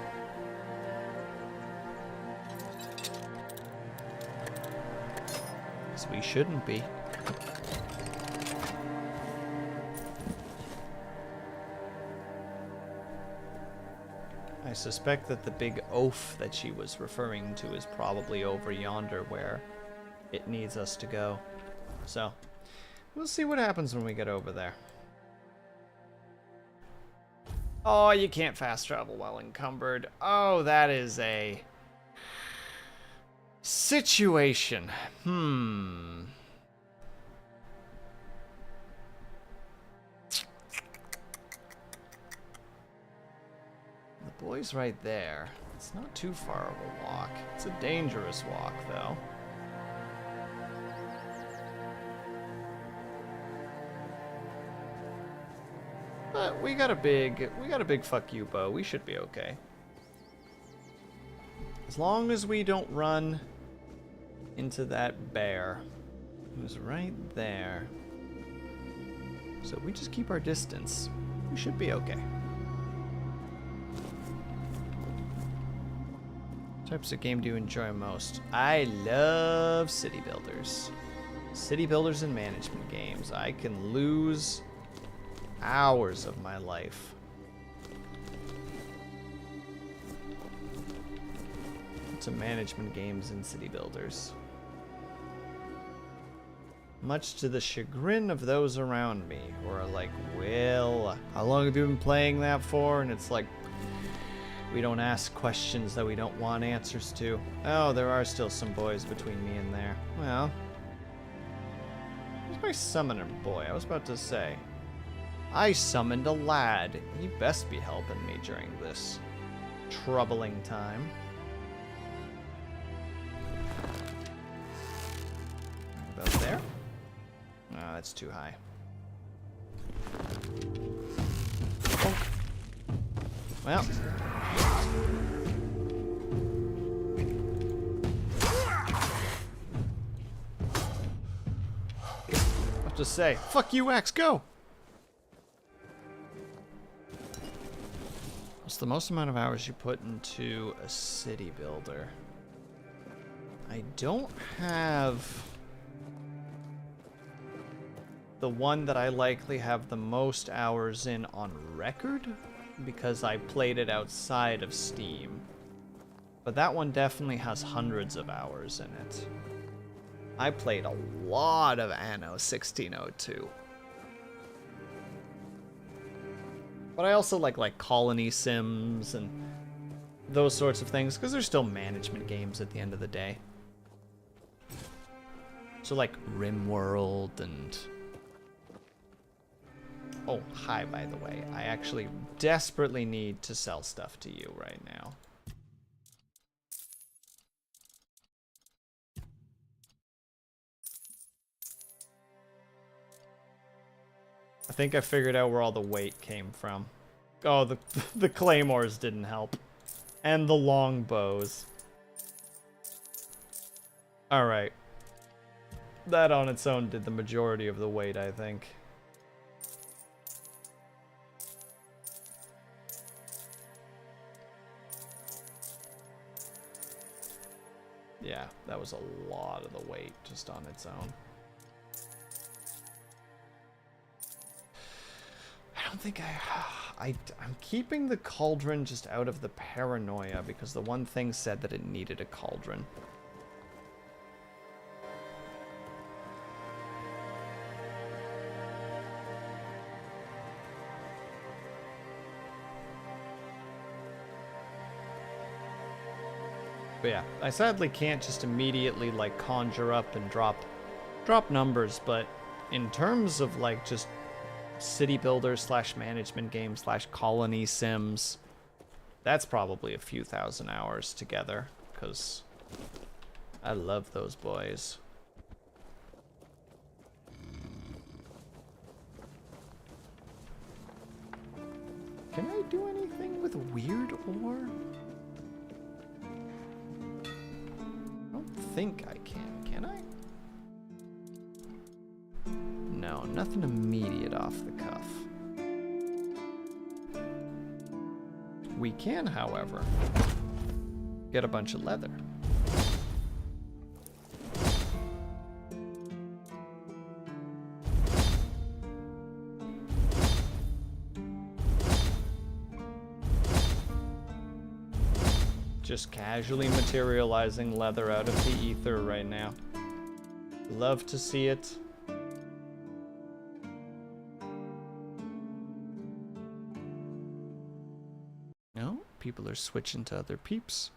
Because we shouldn't be. I suspect that the big oaf that she was referring to is probably over yonder where it needs us to go. So, we'll see what happens when we get over there. Oh, you can't fast travel while encumbered. Oh, that is a situation. The boy's right there. It's not too far of a walk. It's a dangerous walk, though. But we got a big fuck you bow. We should be okay. As long as we don't run into that bear who's right there. So we just keep our distance. We should be okay. What types of game do you enjoy most? I love city builders. City builders and management games. I can lose hours of my life. To management games and city builders. Much to the chagrin of those around me who are like, well, how long have you been playing that for? And it's like, we don't ask questions that we don't want answers to. Oh, there are still some boys between me and there. Well, where's my summoner boy? I was about to say. I summoned a lad. He best be helping me during this troubling time. About there. that's too high. Well. I'll just say, fuck you, Axe, go! What's the most amount of hours you put into a city builder? I don't have the one that I likely have the most hours in on record, because I played it outside of Steam. But that one definitely has hundreds of hours in it. I played a lot of Anno 1602. But I also like colony sims and those sorts of things, because they're still management games at the end of the day. So like RimWorld and... Oh, hi, by the way. I actually desperately need to sell stuff to you right now. I think I figured out where all the weight came from. Oh, the claymores didn't help. And the longbows. Alright. That on its own did the majority of the weight, I think. Yeah, that was a lot of the weight just on its own. I don't think I'm keeping the cauldron just out of the paranoia, because the one thing said that it needed a cauldron. But yeah, I sadly can't just immediately like conjure up and drop numbers, but in terms of like just city builder / management game / colony sims, that's probably a few thousand hours together, because I love those boys. Can I do anything with weird ore? I don't think I can I? No, nothing immediate off the cuff. We can, however, get a bunch of leather. Just casually materializing leather out of the ether right now. Love to see it. No, people are switching to other peeps,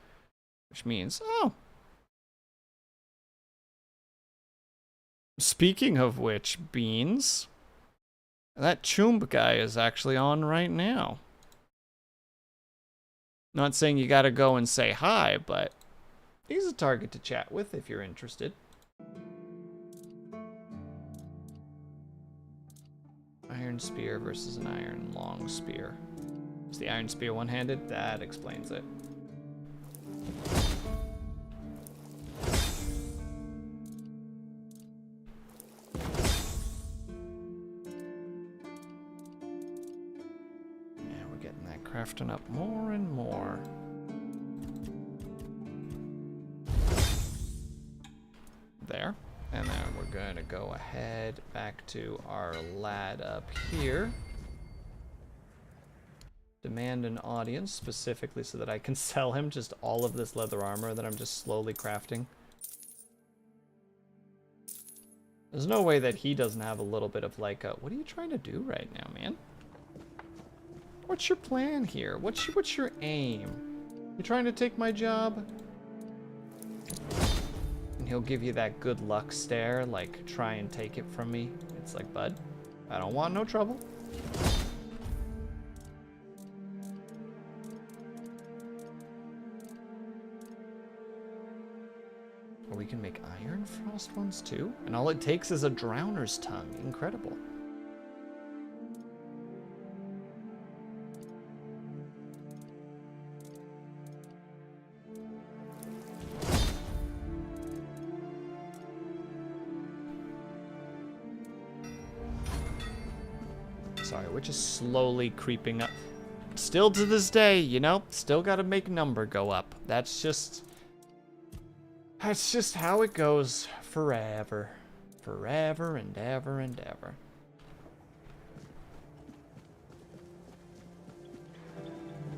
which means, oh. Speaking of which, Beans, that Choomb guy is actually on right now. Not saying you gotta go and say hi, but he's a target to chat with if you're interested. Iron spear versus an iron long spear. Is the iron spear one-handed? That explains it. Crafting up more and more. There. And then we're going to go ahead back to our lad up here. Demand an audience specifically so that I can sell him just all of this leather armor that I'm just slowly crafting. There's no way that he doesn't have a little bit of like a, what are you trying to do right now, man? What's your plan here? What's your aim? You trying to take my job? And he'll give you that good luck stare, like, try and take it from me. It's like, bud, I don't want no trouble. Are we can make iron frost ones too? And all it takes is a drowner's tongue. Incredible. Sorry, we're just slowly creeping up. Still to this day, you know, still gotta make number go up. That's just how it goes forever. Forever and ever and ever.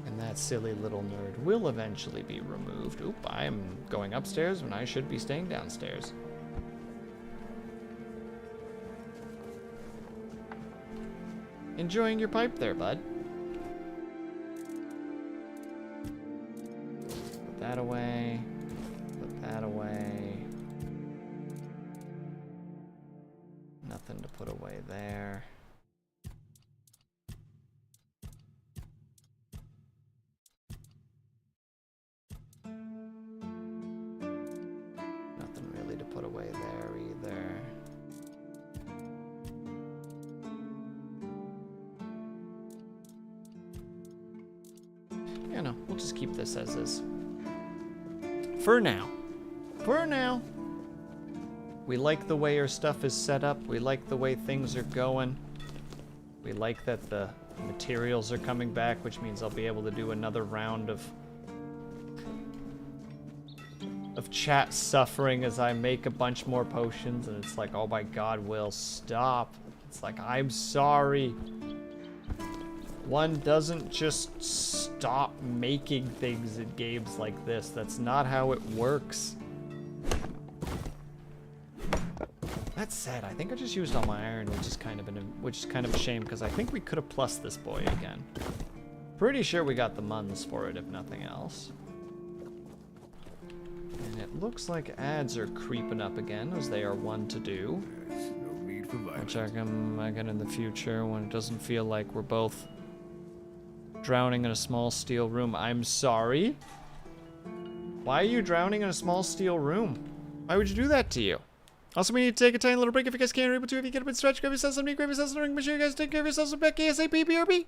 And that silly little nerd will eventually be removed. Oop, I am going upstairs when I should be staying downstairs. Enjoying your pipe there, bud. Put that away. Put that away. Nothing to put away there. Nothing really to put away there either. You know, we'll just keep this as is. For now. For now. We like the way our stuff is set up. We like the way things are going. We like that the materials are coming back, which means I'll be able to do another round of chat suffering as I make a bunch more potions. And it's like, oh my god, Will, stop. It's like, I'm sorry. One doesn't just stop making things in games like this. That's not how it works. That said, I think I just used all my iron, which is kind of a shame because I think we could have plussed this boy again. Pretty sure we got the muns for it, if nothing else. And it looks like ads are creeping up again, as they are one to do. There's no need for I'll violence. check them again in the future when it doesn't feel like we're both drowning in a small steel room. I'm sorry. Why are you drowning in a small steel room? Why would you do that to you? Also, we need to take a tiny little break if you guys can. Or able to, if you get a bit stretched, grab yourself something, grab yourself something. Make sure you guys take care of yourselves back ASAP, BRB.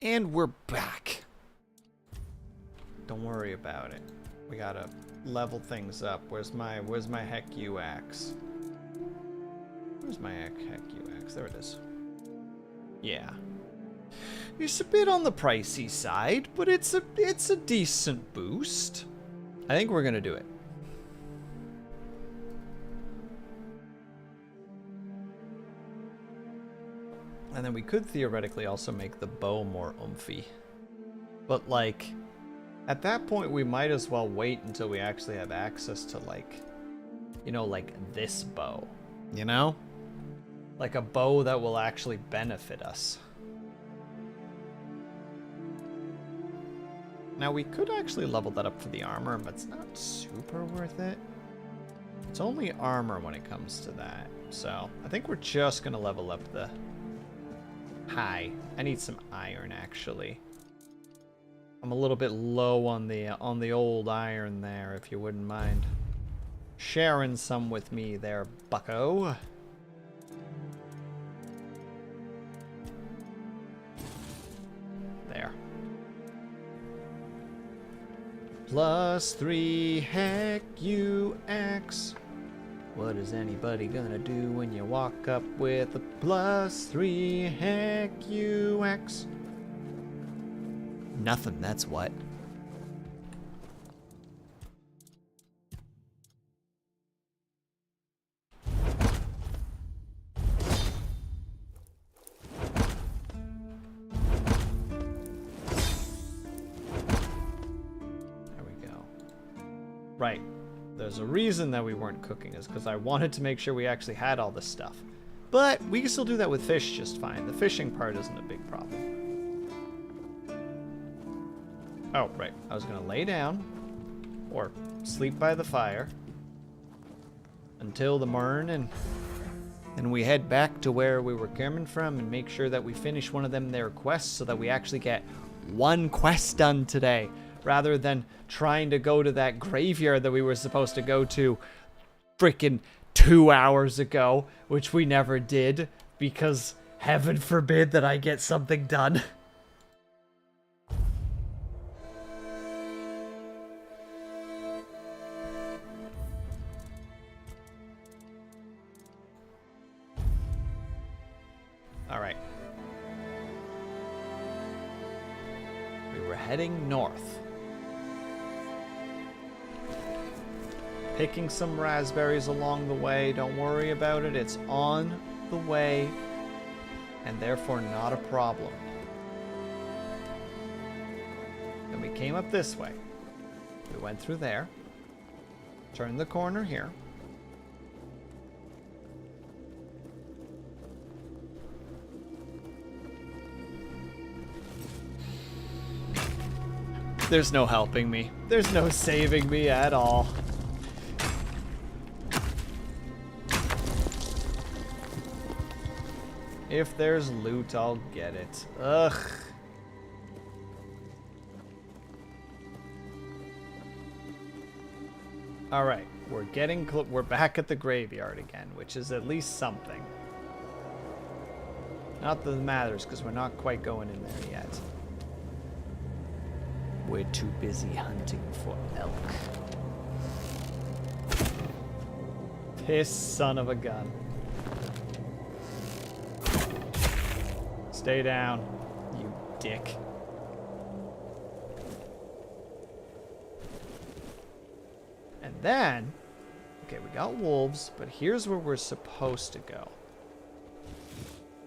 And we're back. Don't worry about it. We gotta level things up. Where's my heck you axe? Where's my heck you axe? There it is. Yeah. It's a bit on the pricey side, but it's a decent boost. I think we're gonna do it. And then we could theoretically also make the bow more oomphy. But like, at that point we might as well wait until we actually have access to like, you know, like this bow, you know? Like a bow that will actually benefit us. Now we could actually level that up for the armor, but it's not super worth it. It's only armor when it comes to that. So I think we're just gonna level up the high. I need some iron actually. I'm a little bit low on the old iron there, if you wouldn't mind sharing some with me there, bucko. There. +3 heck you axe. What is anybody gonna do when you walk up with a +3 heck you axe? Nothing, that's what. There we go. Right. There's a reason that we weren't cooking, is because I wanted to make sure we actually had all this stuff. But we can still do that with fish just fine. The fishing part isn't a big problem. Oh, right. I was going to lay down or sleep by the fire until the morning, and we head back to where we were coming from and make sure that we finish one of them their quests so that we actually get one quest done today, rather than trying to go to that graveyard that we were supposed to go to freaking 2 hours ago, which we never did, because heaven forbid that I get something done. All right. We were heading north. Picking some raspberries along the way. Don't worry about it. It's on the way, and therefore not a problem. Then we came up this way. We went through there. Turned the corner here. There's no helping me. There's no saving me at all. If there's loot, I'll get it. Ugh. Alright, we're back at the graveyard again, which is at least something. Not that it matters, because we're not quite going in there yet. We're too busy hunting for elk. Piss son of a gun. Stay down, you dick. And then, okay, we got wolves, but here's where we're supposed to go.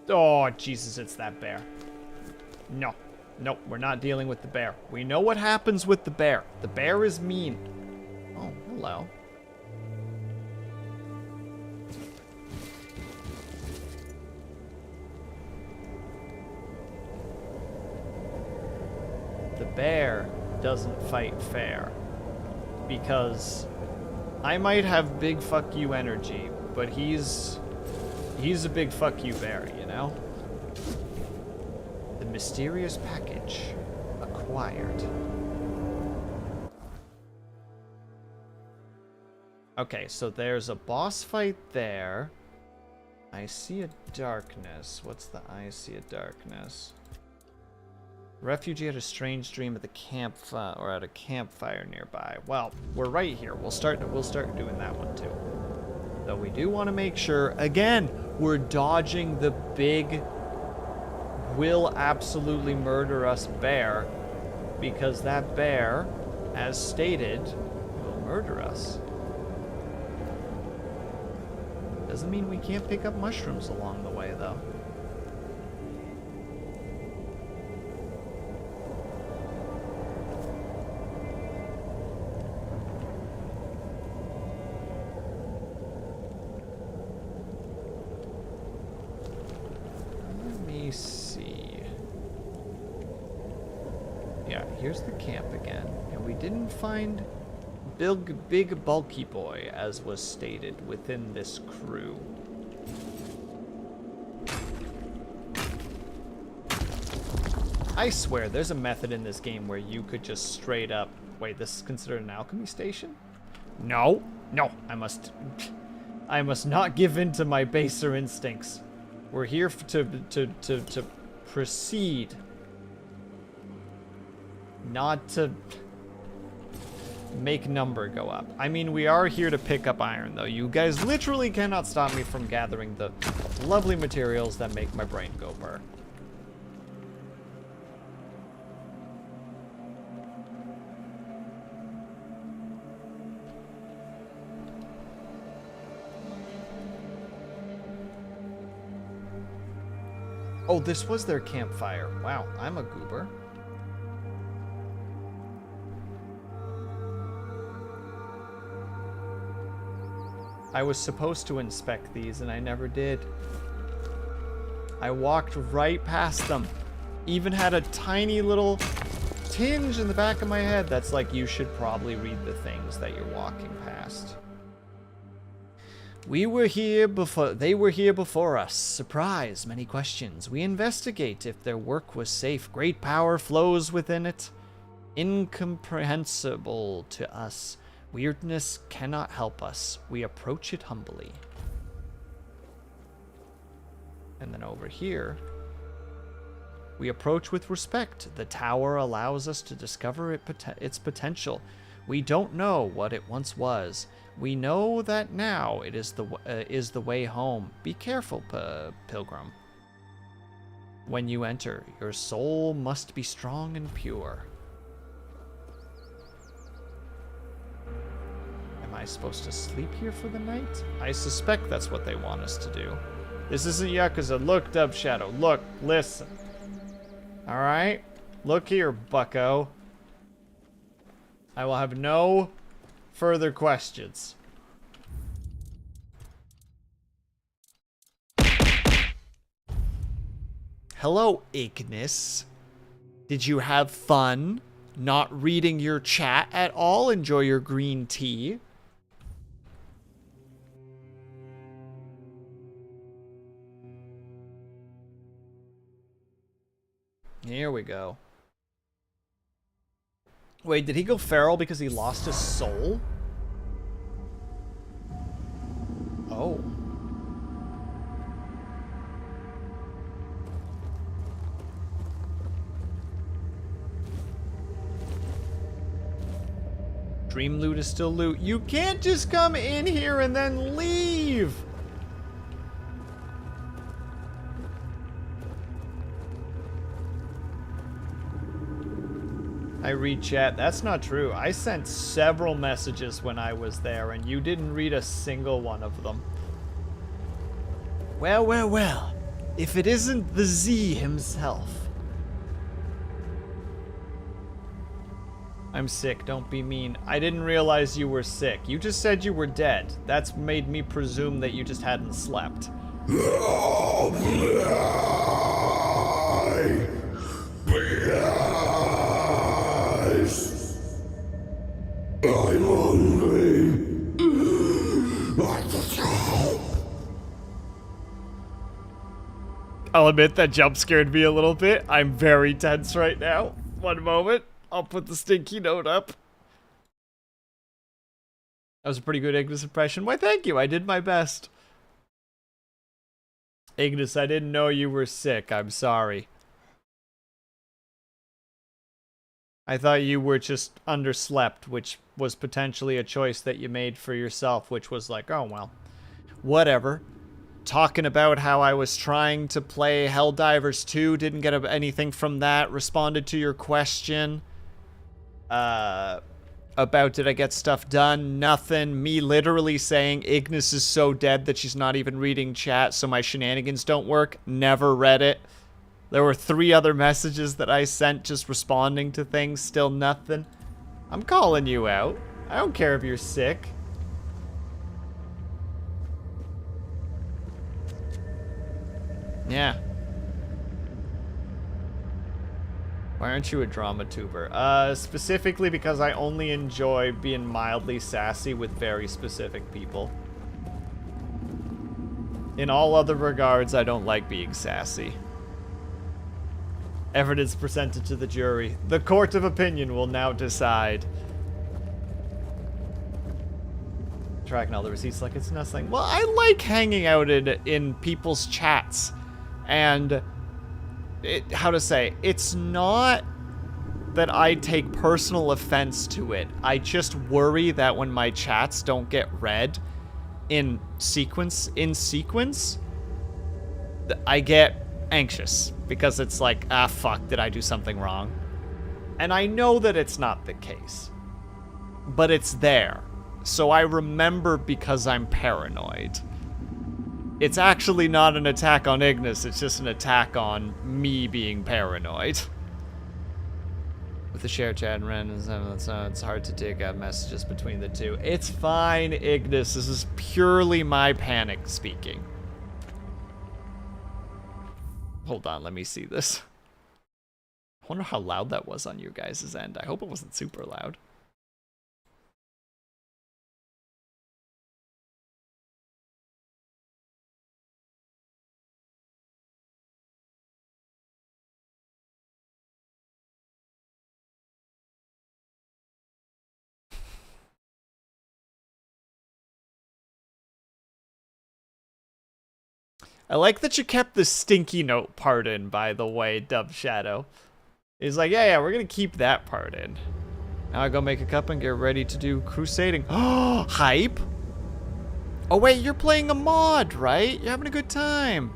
Oh, Jesus, it's that bear. No. Nope, we're not dealing with the bear. We know what happens with the bear. The bear is mean. Oh, hello. The bear doesn't fight fair. Because I might have big fuck you energy, but he's a big fuck you bear, you know? The mysterious package acquired. Okay, so there's a boss fight there. I see a darkness. What's the I see a darkness? Refugee had a strange dream at the at a campfire nearby. Well, we're right here. We'll start doing that one too. Though we do want to make sure, again, we're dodging the big will absolutely murder us bear, because that bear, as stated, will murder us. Doesn't mean we can't pick up mushrooms along the way, though. Let me see. Yeah, here's the camp again. And we didn't find big bulky boy, as was stated within this crew. I swear, there's a method in this game where you could just straight up... Wait, this is considered an alchemy station? No. No, I must not give in to my baser instincts. We're here to proceed. Not to make number go up. I mean, we are here to pick up iron, though. You guys literally cannot stop me from gathering the lovely materials that make my brain go burr. Oh, this was their campfire. Wow, I'm a goober. I was supposed to inspect these and I never did. I walked right past them. Even had a tiny little tinge in the back of my head that's like, you should probably read the things that you're walking past. We were here before, they were here before us. Surprise, many questions. We investigate if their work was safe. Great power flows within it. Incomprehensible to us. Weirdness cannot help us. We approach it humbly. And then over here, we approach with respect. The tower allows us to discover its potential. We don't know what it once was. We know that now it is the way home. Be careful, pilgrim. When you enter, your soul must be strong and pure. Am I supposed to sleep here for the night? I suspect that's what they want us to do. This isn't Yakuza. Look, Dove Shadow. Look, listen. Alright? Look here, bucko. I will have no further questions. Hello, Ignis. Did you have fun not reading your chat at all? Enjoy your green tea. Here we go. Wait, did he go feral because he lost his soul? Oh. Dream loot is still loot. You can't just come in here and then leave! I read chat. That's not true. I sent several messages when I was there, and you didn't read a single one of them. Well, well, well. If it isn't the Z himself. I'm sick. Don't be mean. I didn't realize you were sick. You just said you were dead. That's made me presume that you just hadn't slept. I'm hungry. I'll admit that jump scared me a little bit. I'm very tense right now. One moment. I'll put the stinky note up. That was a pretty good Ignis impression. Why, thank you. I did my best. Ignis, I didn't know you were sick. I'm sorry. I thought you were just underslept, which was potentially a choice that you made for yourself, which was like, oh, well, whatever. Talking about how I was trying to play Helldivers 2, didn't get anything from that. Responded to your question. About did I get stuff done? Nothing. Me literally saying Ignis is so dead that she's not even reading chat, so my shenanigans don't work. Never read it. There were 3 other messages that I sent just responding to things. Still nothing. I'm calling you out. I don't care if you're sick. Yeah. Why aren't you a drama tuber? Specifically because I only enjoy being mildly sassy with very specific people. In all other regards, I don't like being sassy. Evidence presented to the jury. The court of opinion will now decide. Tracking all the receipts like it's nothing. Well, I like hanging out in people's chats. And how to say, it's not that I take personal offense to it. I just worry that when my chats don't get read in sequence, I get anxious because it's like, ah, fuck, did I do something wrong? And I know that it's not the case, but it's there. So I remember because I'm paranoid. It's actually not an attack on Ignis, it's just an attack on me being paranoid. With the share chat and Ren, it's hard to dig out messages between the two. It's fine, Ignis. This is purely my panic speaking. Hold on, let me see this. I wonder how loud that was on you guys' end. I hope it wasn't super loud. I like that you kept the stinky note part in, by the way, Dub Shadow. He's like, yeah, we're gonna keep that part in. Now I go make a cup and get ready to do crusading. Oh, hype! Oh wait, you're playing a mod, right? You're having a good time.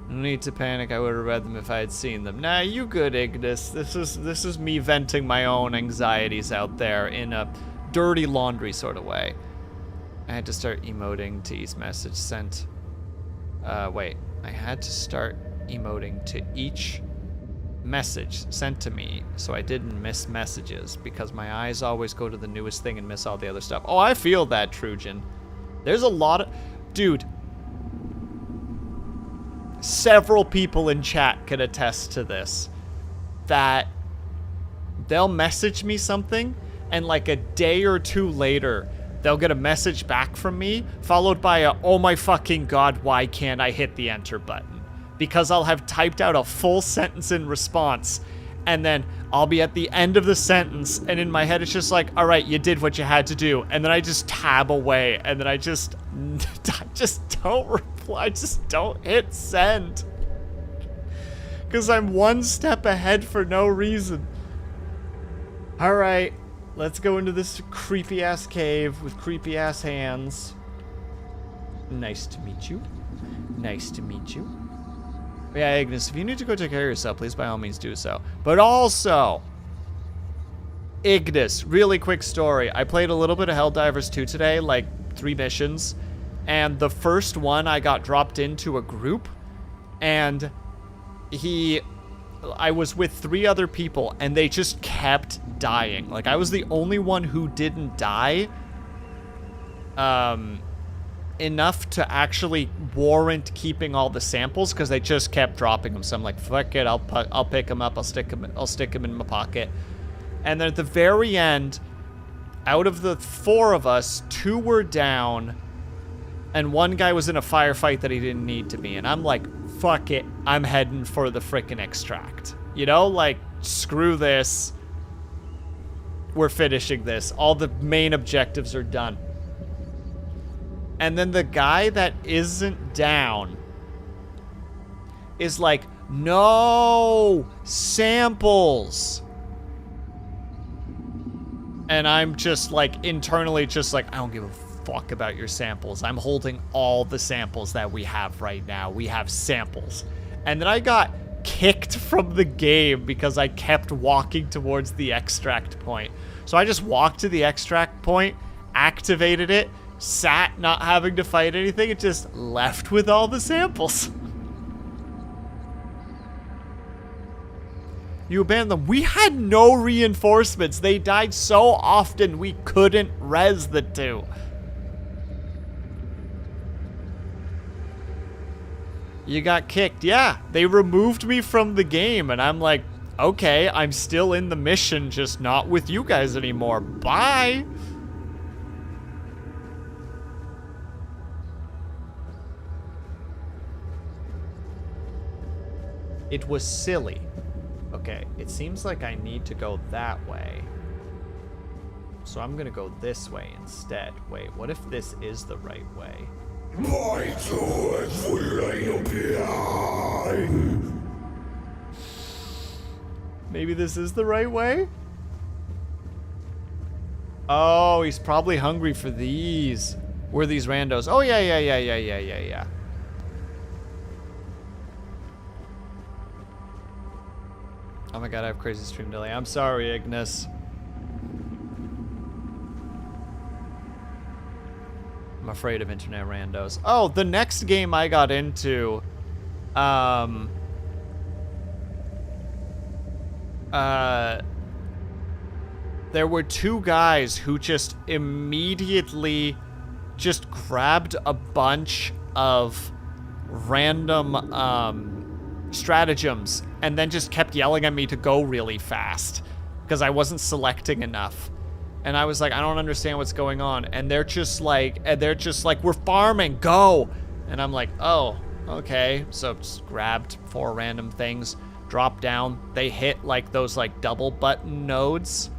No need to panic, I would have read them if I had seen them. Nah, you good, Ignis. This is me venting my own anxieties out there in a dirty laundry sort of way. I had to start emoting to each message sent. Wait, I had to start emoting to each message sent to me so I didn't miss messages because my eyes always go to the newest thing and miss all the other stuff. Oh, I feel that, Trujan. There's a lot of... Dude. Several people in chat can attest to this. That they'll message me something and like a day or two later... They'll get a message back from me, followed by a, oh my fucking god, why can't I hit the enter button? Because I'll have typed out a full sentence in response, and then I'll be at the end of the sentence, and in my head it's just like, alright, you did what you had to do, and then I just tab away, and then I just don't reply, I just don't hit send. Because I'm one step ahead for no reason. Alright. Let's go into this creepy-ass cave with creepy-ass hands. Nice to meet you. Nice to meet you. Yeah, Ignis, if you need to go take care of yourself, please by all means do so. But also, Ignis, really quick story. I played a little bit of Helldivers 2 today, like 3 missions. And the first one, I got dropped into a group. And I was with 3 other people, and they just kept dying. Like, I was the only one who didn't die enough to actually warrant keeping all the samples, because they just kept dropping them. So I'm like, fuck it, I'll pick them up, I'll stick them in my pocket. And then at the very end, out of the 4 of us, 2 were down, and 1 guy was in a firefight that he didn't need to be. And I'm like, fuck it, I'm heading for the frickin' extract. You know, like, screw this. We're finishing this. All the main objectives are done. And then the guy that isn't down is like, no, samples. And I'm just like internally just like, I don't give a fuck about your samples. I'm holding all the samples that we have right now. We have samples. And then I got kicked from the game because I kept walking towards the extract point. So I just walked to the extract point, activated it, sat not having to fight anything, and just left with all the samples. You abandoned them. We had no reinforcements. They died so often we couldn't res the two. You got kicked. Yeah, they removed me from the game, and I'm like, okay, I'm still in the mission, just not with you guys anymore. Bye. It was silly. Okay, it seems like I need to go that way. So I'm gonna go this way instead. Wait, what if this is the right way? Maybe this is the right way? Oh, he's probably hungry for these. Were these randos? Oh, yeah. Oh my god, I have crazy stream delay. I'm sorry, Ignis. I'm afraid of internet randos. Oh, the next game I got into, there were two guys who just immediately just grabbed a bunch of random, stratagems and then just kept yelling at me to go really fast because I wasn't selecting enough. And I was like, I don't understand what's going on. And they're just like, we're farming, go. And I'm like, oh, okay. So just grabbed 4 random things, dropped down. They hit like those like double button nodes.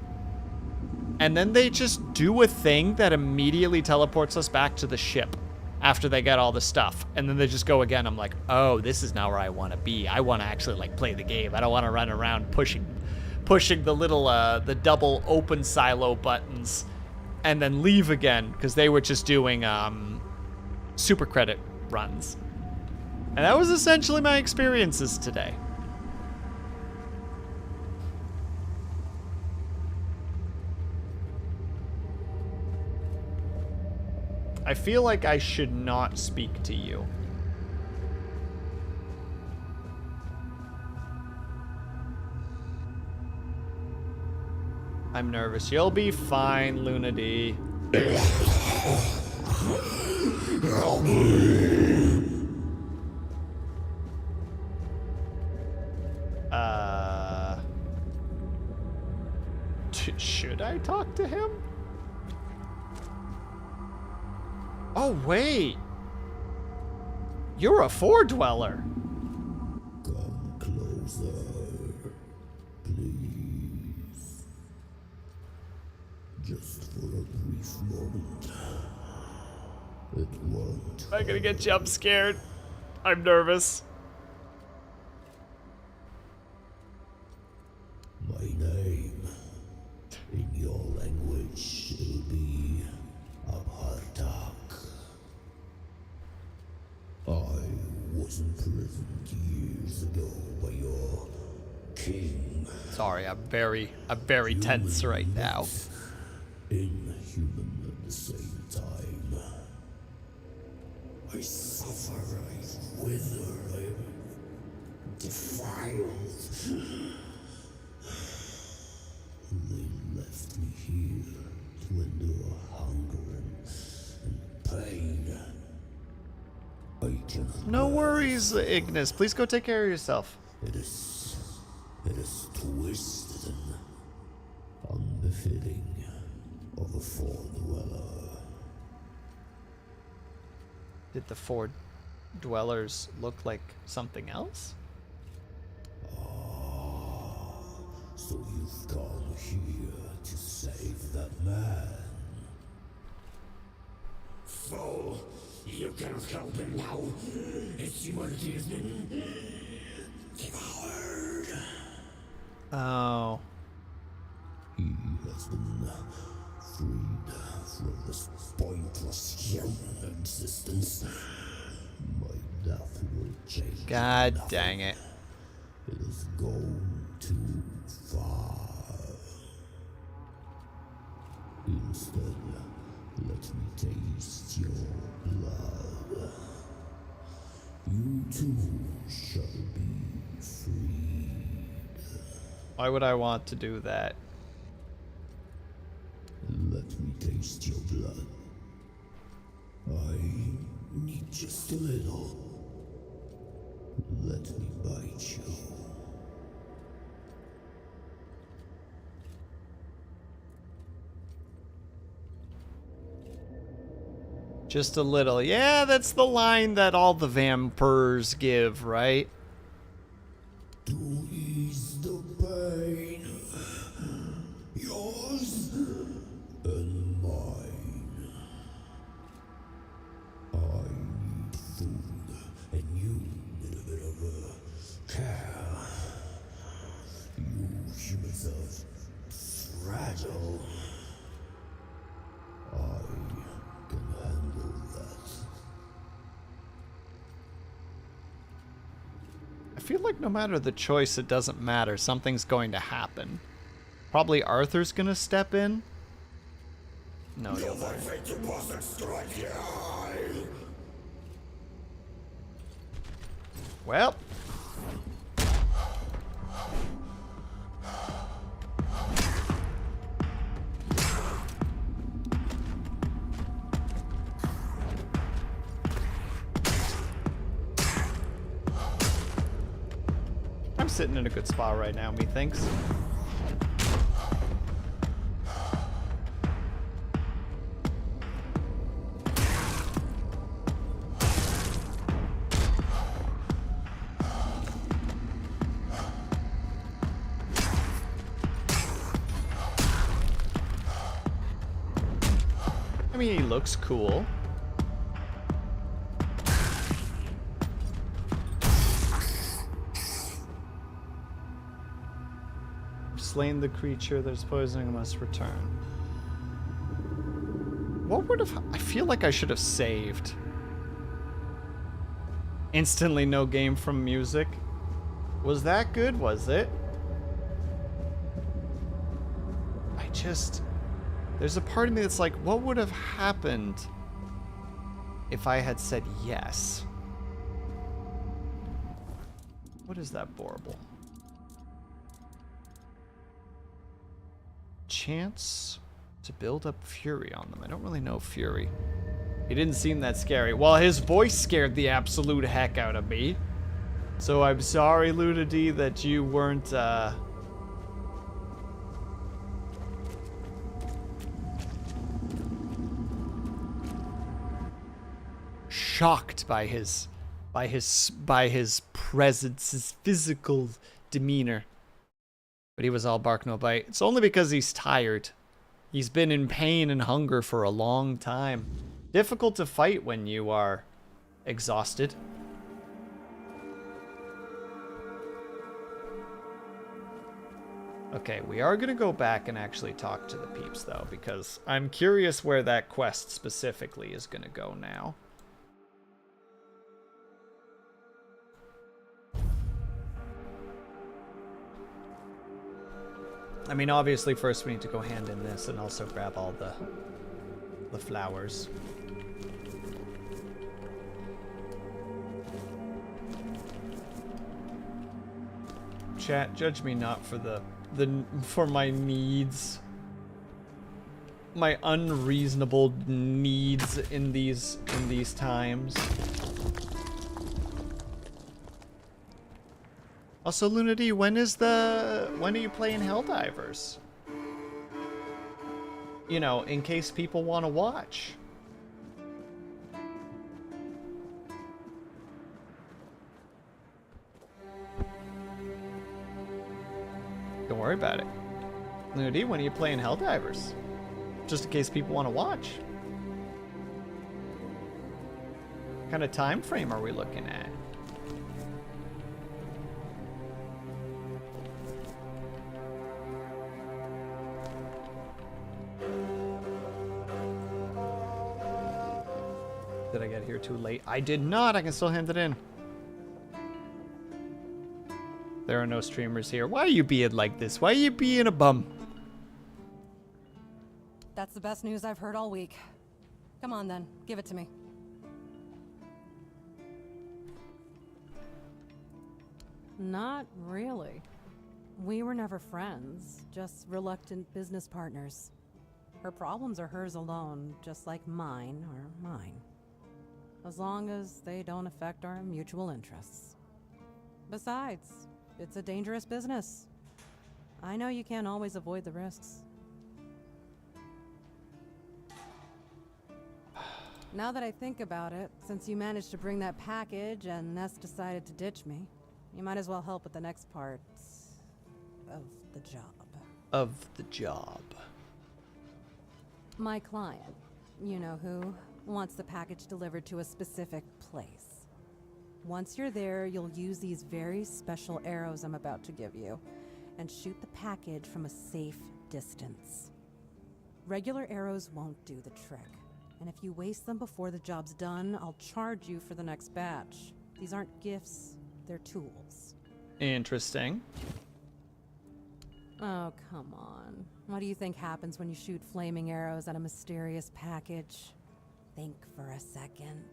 And then they just do a thing that immediately teleports us back to the ship after they get all the stuff. And then they just go again. I'm like, oh, this is not where I want to be. I want to actually like play the game. I don't want to run around pushing the little, the double open silo buttons and then leave again because they were just doing super credit runs. And that was essentially my experiences today. I feel like I should not speak to you. I'm nervous. You'll be fine, Luna D. Help me. Should I talk to him? Oh, wait. You're a 4-dweller. Come closer, please. Just for a brief moment. It won't. I'm gonna get jump scared. I'm nervous. My name, in your language, it'll be Abhartak. I was imprisoned years ago by your king. Sorry, I'm very tense right now. Inhuman at the same time. I suffer, I wither, I'm defiled. They left me here to endure hunger and pain. I cannot. No worries, Ignis. Please go take care of yourself. It is twisted and unbefitting of a 4-dweller. Did the 4 dwellers look like something else? So you've come here to save that man. Fool, you cannot help him now. His humanity has been devoured. Oh. He has been freed from this pointless human existence. My death will change. God nothing. dang it. It has gone too far. Instead, let me taste your blood. You too shall be freed. Why would I want to do that? Let me taste your blood. I need just a little. Let me bite you. Just a little. Yeah, that's the line that all the vampires give, right? To ease the pain. Yours and mine. I need food, and you need a bit of care. You humans are fragile. I can handle that. I feel like no matter the choice, it doesn't matter. Something's going to happen. Probably Arthur's gonna step in. No, you'll Well. I'm sitting in a good spot right now, methinks. I mean, he looks cool. Slain the creature that is poisoning must return. What would have... I feel like I should have saved. Instantly no game from music. Was that good? Was it? I just... There's a part of me that's like, what would have happened if I had said yes? What is that bauble? Chance to build up fury on them. I don't really know fury. He didn't seem that scary. Well, his voice scared the absolute heck out of me. So I'm sorry, Luna D, that you weren't, shocked by his presence, his physical demeanor. But he was all bark no bite. It's only because he's tired. He's been in pain and hunger for a long time. Difficult to fight when you are exhausted. Okay, we are going to go back and actually talk to the peeps, though, because I'm curious where that quest specifically is going to go now. I mean, obviously, first we need to go hand in this and also grab all the flowers. Chat, judge me not for for my needs. My unreasonable needs in these times. Also, Luna D, when are you playing Helldivers? You know, in case people want to watch. Don't worry about it. Luna D, when are you playing Helldivers? Just in case people want to watch. What kind of time frame are we looking at? get here too late? I did not. I can still hand it in. There are no streamers here. Why are you being like this? Why are you being a bum? That's the best news I've heard all week. Come on then, give it to me. Not really. We were never friends, just reluctant business partners. Her problems are hers alone, just like mine are mine. As long as they don't affect our mutual interests. Besides, it's a dangerous business. I know you can't always avoid the risks. Now that I think about it, since you managed to bring that package and Ness decided to ditch me, you might as well help with the next part of the job. Of the job. My client, you know who, wants the package delivered to a specific place. Once you're there, you'll use these very special arrows I'm about to give you and shoot the package from a safe distance. Regular arrows won't do the trick. And if you waste them before the job's done, I'll charge you for the next batch. These aren't gifts, they're tools. Interesting. Oh, come on. What do you think happens when you shoot flaming arrows at a mysterious package? Think for a second.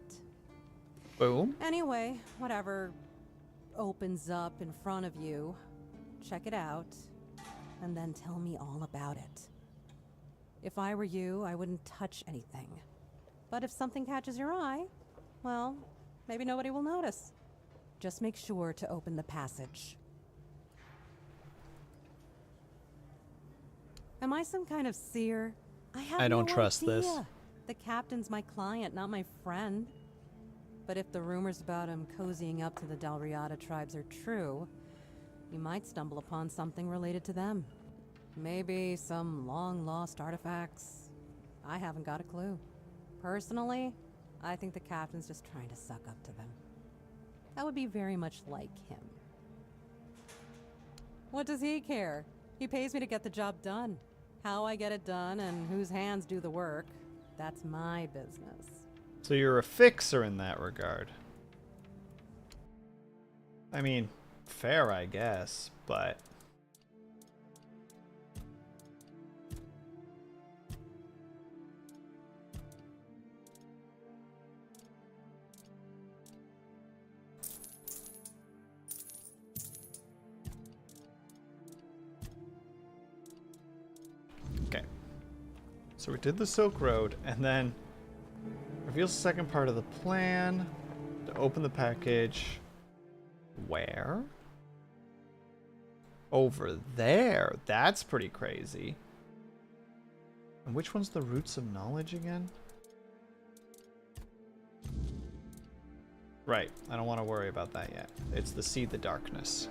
Boom. Anyway, whatever opens up in front of you, check it out, and then tell me all about it. If I were you, I wouldn't touch anything. But if something catches your eye, well, maybe nobody will notice. Just make sure to open the passage. Am I some kind of seer? I don't trust this. The captain's my client, not my friend. But if the rumors about him cozying up to the Dalriada tribes are true, you might stumble upon something related to them. Maybe some long-lost artifacts. I haven't got a clue. Personally, I think the captain's just trying to suck up to them. That would be very much like him. What does he care? He pays me to get the job done. How I get it done and whose hands do the work, that's my business. So you're a fixer in that regard. I mean, fair, I guess, but... Okay. So we did the Silk Road, and then reveals the second part of the plan to open the package. Where? Over there. That's pretty crazy. And which one's the roots of knowledge again? Right. I don't want to worry about that yet. It's the See the Darkness.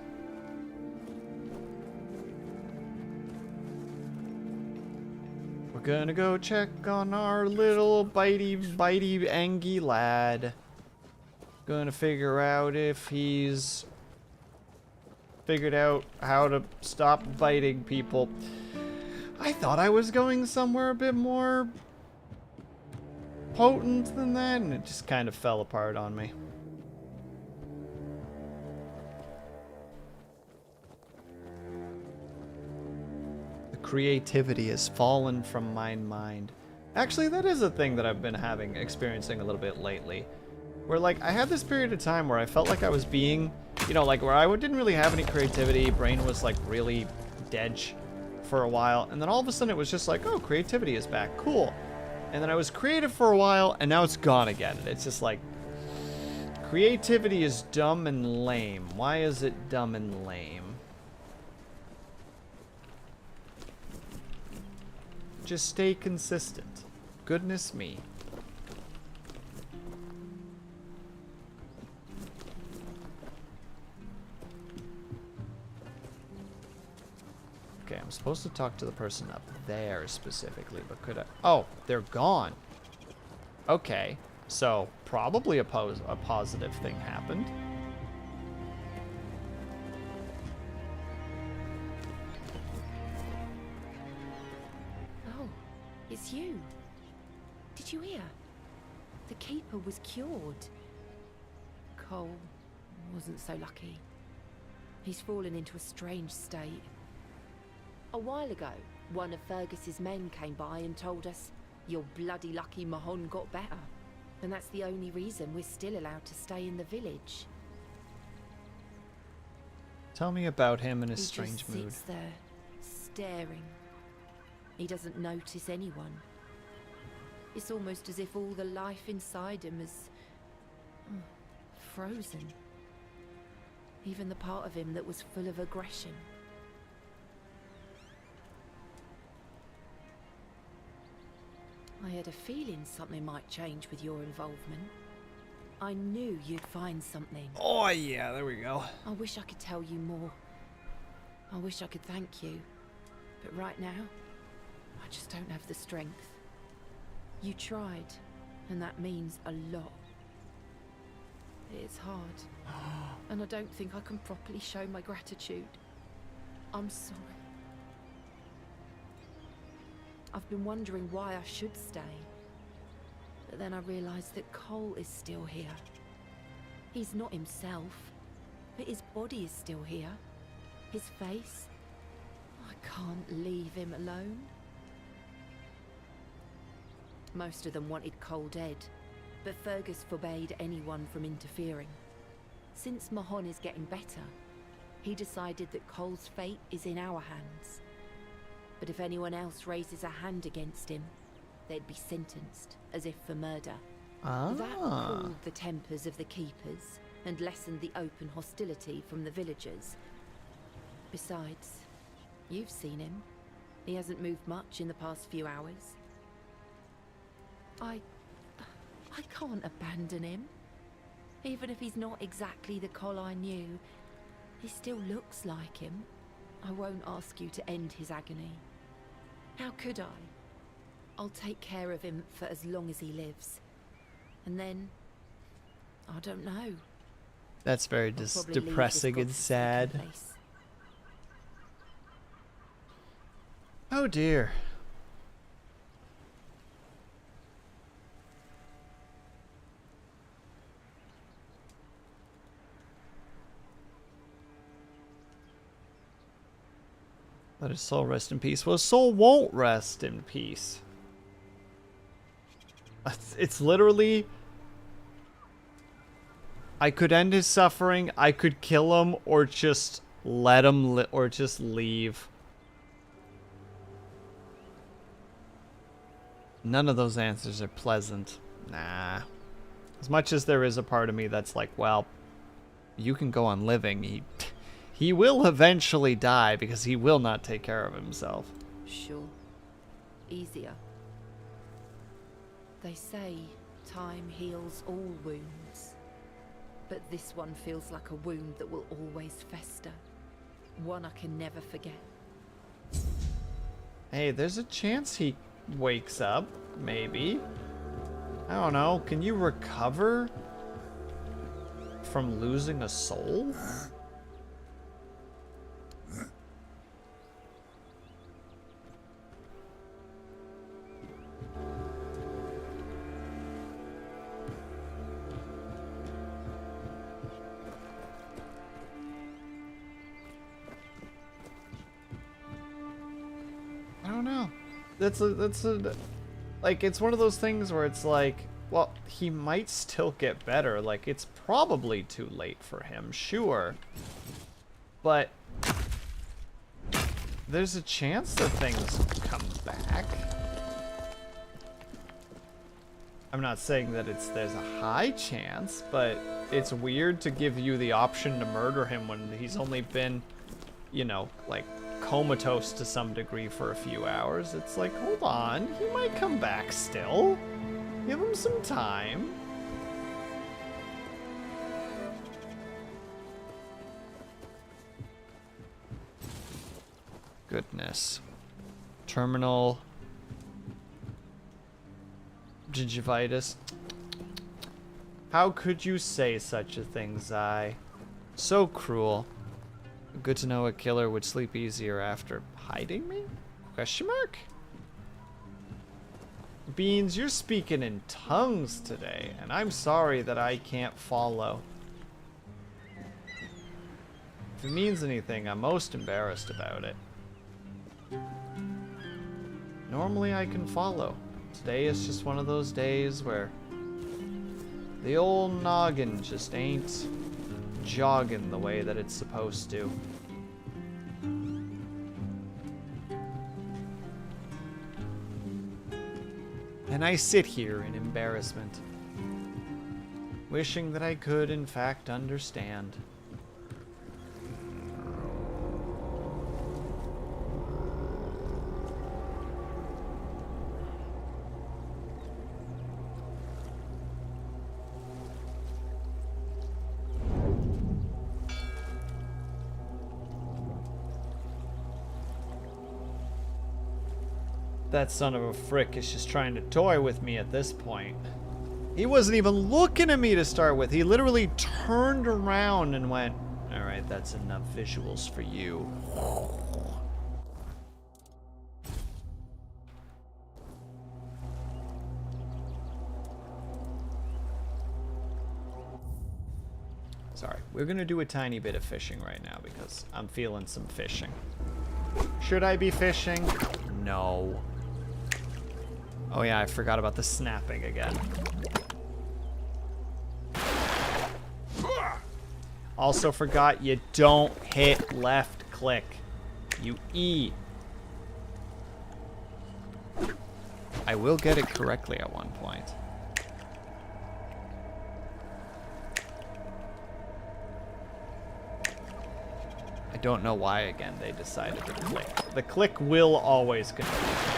We're gonna go check on our little bitey Angie lad. Gonna figure out if he's figured out how to stop biting people. I thought I was going somewhere a bit more potent than that, and it just kind of fell apart on me. Creativity has fallen from my mind. Actually, that is a thing that I've been experiencing a little bit lately. Where, like, I had this period of time where I felt like I was being, you know, like, where I didn't really have any creativity, brain was, like, really dead for a while, and then all of a sudden it was just like, oh, creativity is back, cool. And then I was creative for a while, and now it's gone again. And it's just like, creativity is dumb and lame. Why is it dumb and lame? Just stay consistent. Goodness me. Okay, I'm supposed to talk to the person up there specifically, but could I? Oh, they're gone. Okay, so probably a positive thing happened. It's you. Did you hear? The Keeper was cured. Cole wasn't so lucky. He's fallen into a strange state. A while ago, one of Fergus's men came by and told us, "You're bloody lucky Mahon got better." And that's the only reason we're still allowed to stay in the village. Tell me about him and his He strange just mood. sits there, staring. He doesn't notice anyone. It's almost as if all the life inside him is frozen. Even the part of him that was full of aggression. I had a feeling something might change with your involvement. I knew you'd find something. Oh yeah, there we go. I wish I could tell you more. I wish I could thank you. But right now, I just don't have the strength. You tried, and that means a lot. It's hard, and I don't think I can properly show my gratitude. I'm sorry. I've been wondering why I should stay. But then I realised that Cole is still here. He's not himself, but his body is still here. His face. I can't leave him alone. Most of them wanted Cole dead, but Fergus forbade anyone from interfering. Since Mahon is getting better, he decided that Cole's fate is in our hands. But if anyone else raises a hand against him, they'd be sentenced, as if for murder. That cooled the tempers of the Keepers and lessened the open hostility from the villagers. Besides, you've seen him. He hasn't moved much in the past few hours. I can't abandon him. Even if he's not exactly the Cole I knew, he still looks like him. I won't ask you to end his agony. How could I? I'll take care of him for as long as he lives. And then, I don't know. That's very depressing and sad. Oh dear. Let his soul rest in peace. Well, his soul won't rest in peace. It's literally... I could end his suffering, I could kill him, or just let him or just leave. None of those answers are pleasant. Nah. As much as there is a part of me that's like, well, you can go on living. He will eventually die because he will not take care of himself. Sure. Easier. They say time heals all wounds. But this one feels like a wound that will always fester. One I can never forget. Hey, there's a chance he wakes up. Maybe. I don't know. Can you recover from losing a soul? I don't know. That's a like, it's one of those things where it's like, well, he might still get better. Like, it's probably too late for him, sure. But there's a chance that things come back. I'm not saying that there's a high chance, but it's weird to give you the option to murder him when he's only been, you know, like, comatose to some degree for a few hours. It's like, hold on, he might come back still. Give him some time. Goodness. Terminal gingivitis. How could you say such a thing, Zai? So cruel. Good to know a killer would sleep easier after hiding me? Question mark? Beans, you're speaking in tongues today, and I'm sorry that I can't follow. If it means anything, I'm most embarrassed about it. Normally I can follow. Today is just one of those days where the old noggin just ain't jogging the way that it's supposed to. And I sit here in embarrassment, wishing that I could in fact understand. That son of a frick is just trying to toy with me at this point. He wasn't even looking at me to start with. He literally turned around and went, "All right, that's enough visuals for you." Sorry, we're gonna do a tiny bit of fishing right now because I'm feeling some fishing. Should I be fishing? No. Oh yeah, I forgot about the snapping again. Also forgot you don't hit left click. You E. I will get it correctly at one point. I don't know why again they decided to click. The click will always confuse me.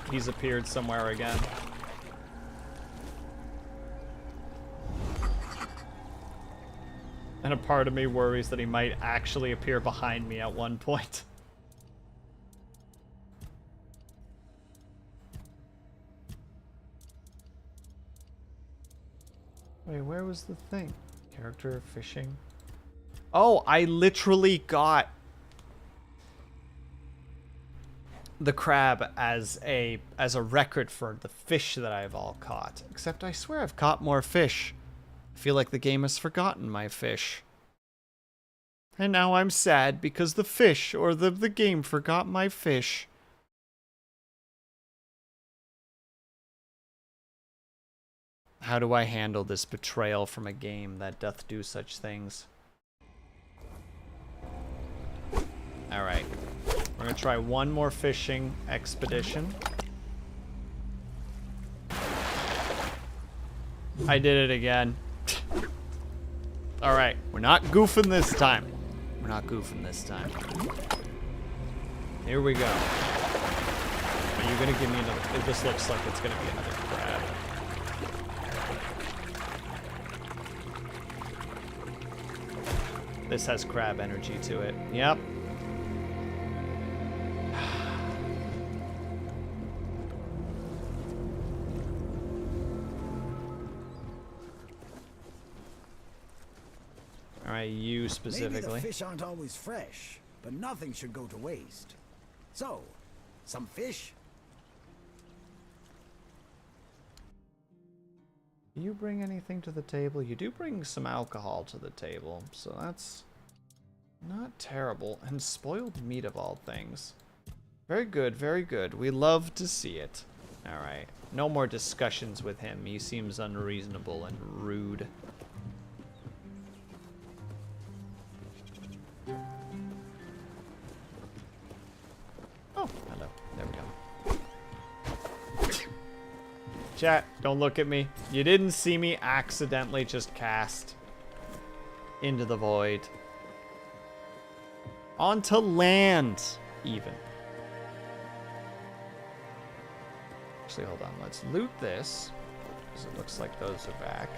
He's appeared somewhere again. And a part of me worries that he might actually appear behind me at one point. Wait, where was the thing? Character fishing. Oh, I literally got the crab as a record for the fish that I've all caught. Except I swear I've caught more fish. I feel like the game has forgotten my fish. And now I'm sad because the fish, or the game forgot my fish. How do I handle this betrayal from a game that doth do such things? Alright. We're gonna try one more fishing expedition. I did it again. Alright, we're not goofing this time. We're not goofing this time. Here we go. Are you gonna give me another? This looks like it's gonna be another crab. This has crab energy to it. Yep. Alright, you specifically. Maybe the fish aren't always fresh, but nothing should go to waste. So, some fish? Do you bring anything to the table? You do bring some alcohol to the table, so that's not terrible. And spoiled meat of all things. Very good, very good. We love to see it. Alright, no more discussions with him. He seems unreasonable and rude. Oh, hello. There we go. Chat, don't look at me. You didn't see me accidentally just cast into the void. Onto land, even. Actually, hold on. Let's loot this, because it looks like those are back.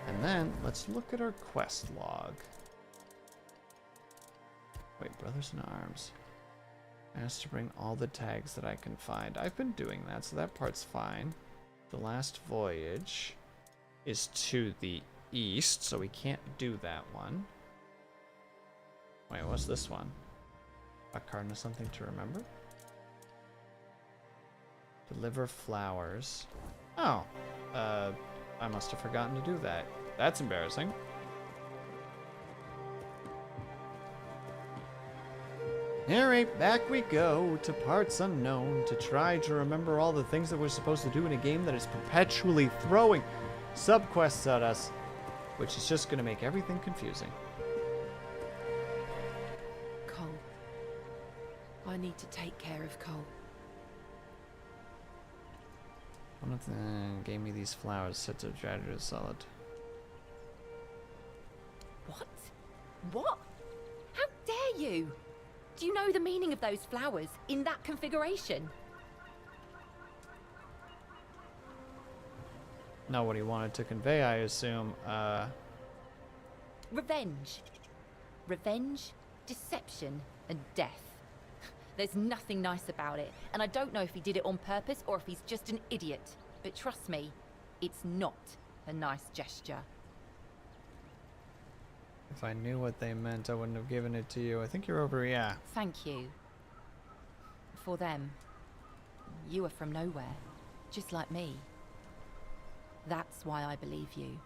And then, let's look at our quest log. Wait, Brothers in Arms. Asked to bring all the tags that I can find. I've been doing that, so that part's fine. The last voyage is to the east, so we can't do that one. Wait, what's this one? A card of something to remember? Deliver flowers. Oh, I must have forgotten to do that. That's embarrassing. Alright, back we go to parts unknown to try to remember all the things that we're supposed to do in a game that is perpetually throwing subquests at us, which is just going to make everything confusing. Cole. I need to take care of Cole. One of them gave me these flowers, sets of tragedy solid. What? What? How dare you? Do you know the meaning of those flowers in that configuration? Not what he wanted to convey, I assume. Revenge. Revenge, deception, and death. There's nothing nice about it, and I don't know if he did it on purpose or if he's just an idiot. But trust me, it's not a nice gesture. If I knew what they meant, I wouldn't have given it to you. I think you're over, yeah. Thank you. For them, you are from nowhere, just like me. That's why I believe you.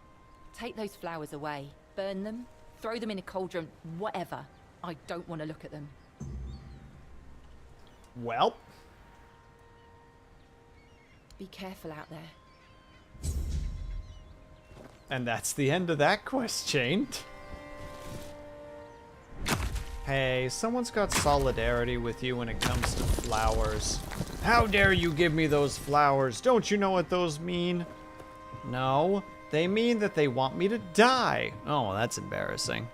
Take those flowers away, burn them, throw them in a cauldron, whatever. I don't want to look at them. Well. Be careful out there. And that's the end of that quest chain. Hey, someone's got solidarity with you when it comes to flowers. How dare you give me those flowers? Don't you know what those mean? No, they mean that they want me to die. Oh, that's embarrassing.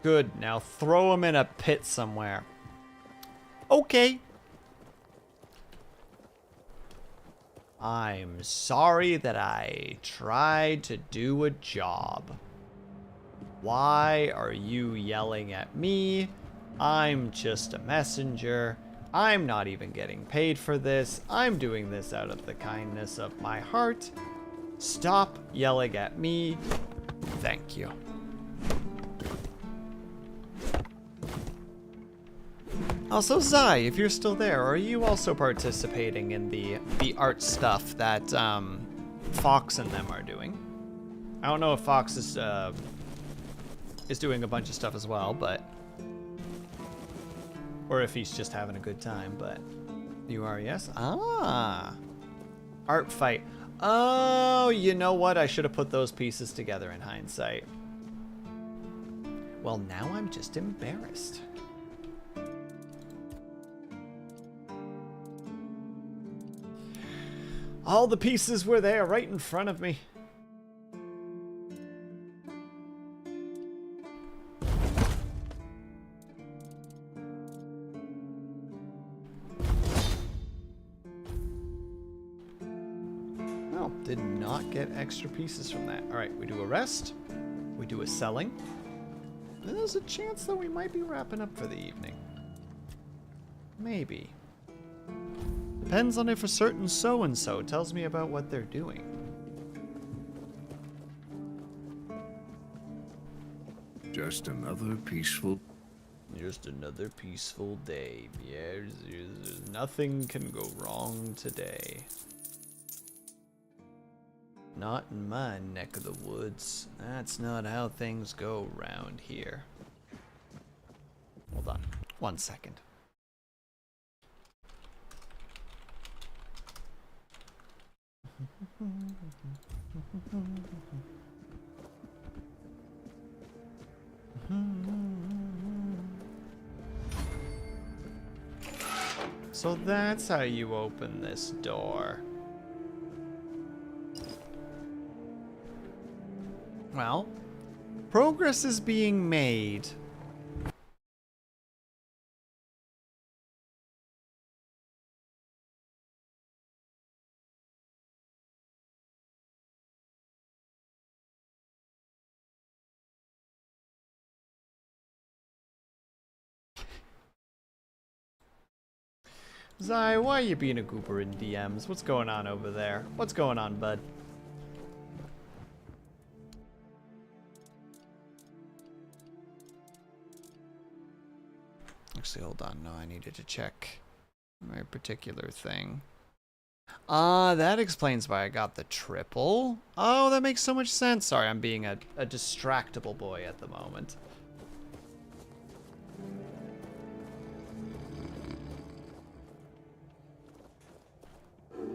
Good, now throw them in a pit somewhere. Okay. I'm sorry that I tried to do a job. Why are you yelling at me? I'm just a messenger. I'm not even getting paid for this. I'm doing this out of the kindness of my heart. Stop yelling at me. Thank you. Also, Zai, if you're still there, are you also participating in the art stuff that Fox and them are doing? I don't know if Fox is doing a bunch of stuff as well, but or if he's just having a good time, but you are, yes? Ah. Art fight. Oh, you know what? I should have put those pieces together in hindsight. Well, now I'm just embarrassed. All the pieces were there right in front of me. Oh, did not get extra pieces from that. All right, we do a rest. We do a selling. And there's a chance that we might be wrapping up for the evening. Maybe. Depends on if a certain so-and-so tells me about what they're doing. Just another peaceful... Just another peaceful day. Yeah, nothing can go wrong today. Not in my neck of the woods. That's not how things go round here. Hold on. 1 second. So that's how you open this door. Well, progress is being made. Zai, why are you being a goober in DMs? What's going on over there? What's going on, bud? actually, hold on. No, I needed to check my particular thing. That explains why I got the triple. Oh, that makes so much sense. Sorry, I'm being a distractible boy at the moment.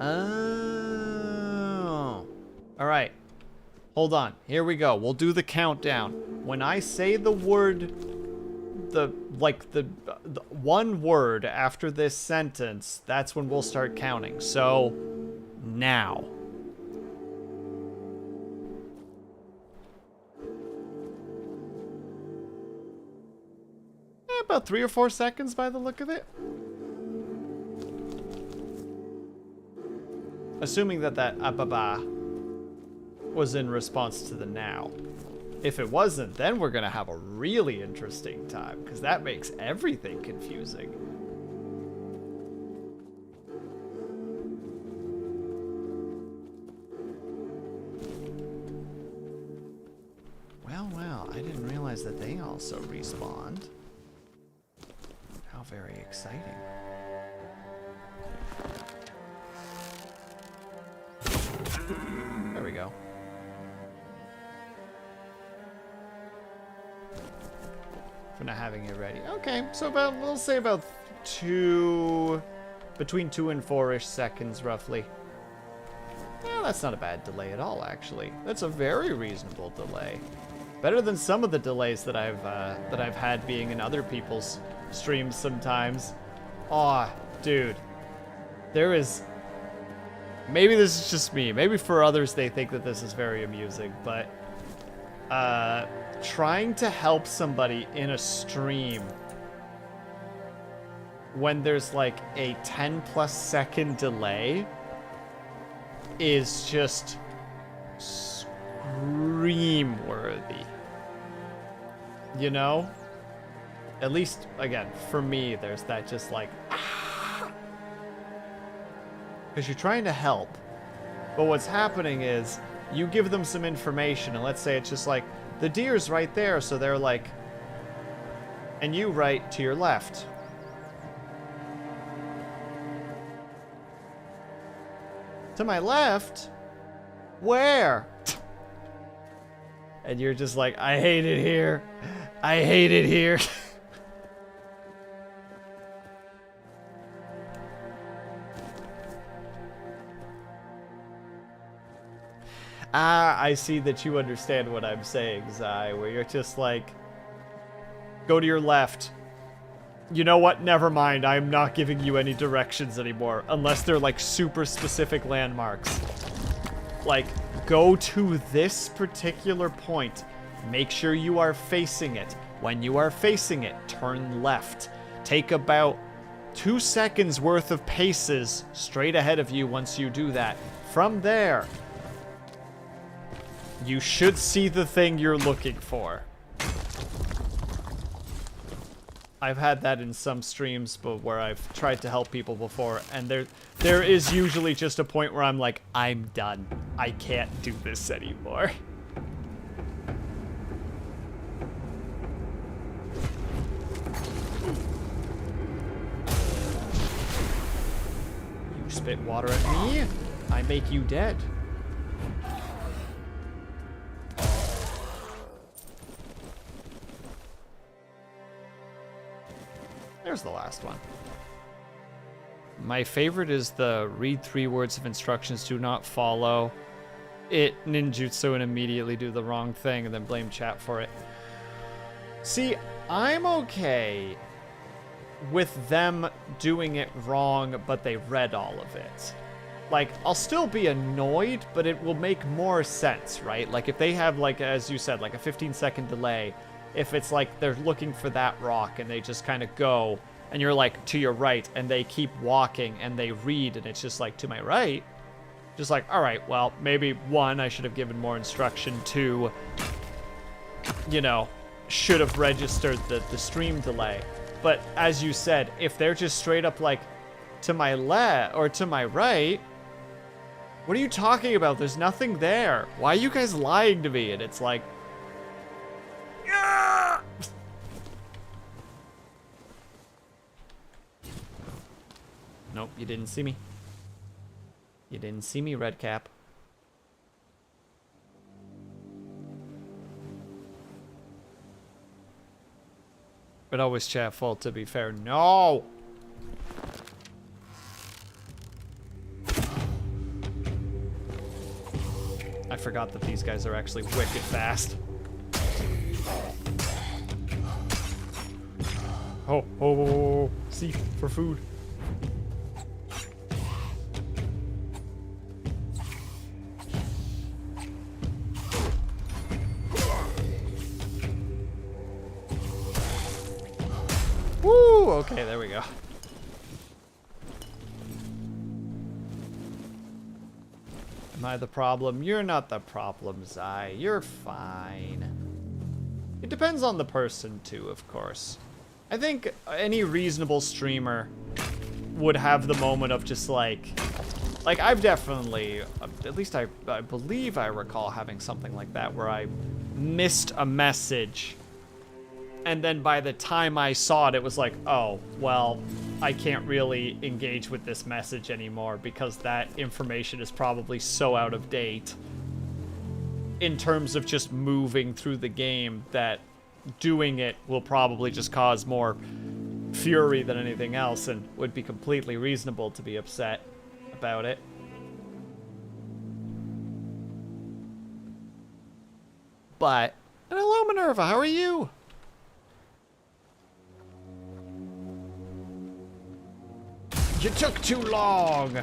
Oh. Alright. Hold on. Here we go. We'll do the countdown. When I say the word, the one word after this sentence, that's when we'll start counting. So, now. About 3 or 4 seconds by the look of it. Assuming that ababa was in response to the now. If it wasn't, then we're gonna have a really interesting time, because that makes everything confusing. Well, I didn't realize that they also respawned. How very exciting. There we go. For not having it ready. Okay, so we'll say about between 2 and 4-ish seconds, roughly. Yeah, that's not a bad delay at all, actually. That's a very reasonable delay. Better than some of the delays that I've had being in other people's streams sometimes. Aw, dude. There is... Maybe this is just me. Maybe for others they think that this is very amusing, but trying to help somebody in a stream when there's like a 10+ second delay is just scream worthy. You know? At least, again, for me, there's that just like, because you're trying to help, but what's happening is you give them some information, and let's say it's just like, the deer's right there, so they're like, and you right to your left. To my left? Where? And you're just like, I hate it here. I hate it here. I see that you understand what I'm saying, Zai, where you're just like, go to your left. You know what? Never mind. I'm not giving you any directions anymore, unless they're like super specific landmarks. Like, go to this particular point. Make sure you are facing it. When you are facing it, turn left. Take about 2 seconds worth of paces straight ahead of you once you do that. From there, you should see the thing you're looking for. I've had that in some streams, but where I've tried to help people before, and there is usually just a point where I'm like, I'm done. I can't do this anymore. You spit water at me, I make you dead. There's the last one. My favorite is the read 3 words of instructions, do not follow it ninjutsu and immediately do the wrong thing and then blame chat for it. See, I'm okay with them doing it wrong, but they read all of it. Like, I'll still be annoyed, but it will make more sense, right? Like, if they have, like, as you said, like a 15-second delay, if it's like they're looking for that rock and they just kind of go and you're like to your right and they keep walking and they read and it's just like to my right, just like, all right, well, maybe 1, I should have given more instruction, 2, you know, should have registered the stream delay. But as you said, if they're just straight up like to my left or to my right, what are you talking about? There's nothing there. Why are you guys lying to me? And it's like, Nope, you didn't see me. You didn't see me, Redcap. But always chat full, to be fair. No! I forgot that these guys are actually wicked fast. Oh, see, for food. Woo, okay, there we go. Am I the problem? You're not the problem, Zai. You're fine. It depends on the person, too, of course. I think any reasonable streamer would have the moment of just like I've definitely, at least I believe I recall having something like that where I missed a message and then by the time I saw it, it was like, oh, well, I can't really engage with this message anymore because that information is probably so out of date in terms of just moving through the game that doing it will probably just cause more fury than anything else and would be completely reasonable to be upset about it. But, hello Minerva, how are you? You took too long!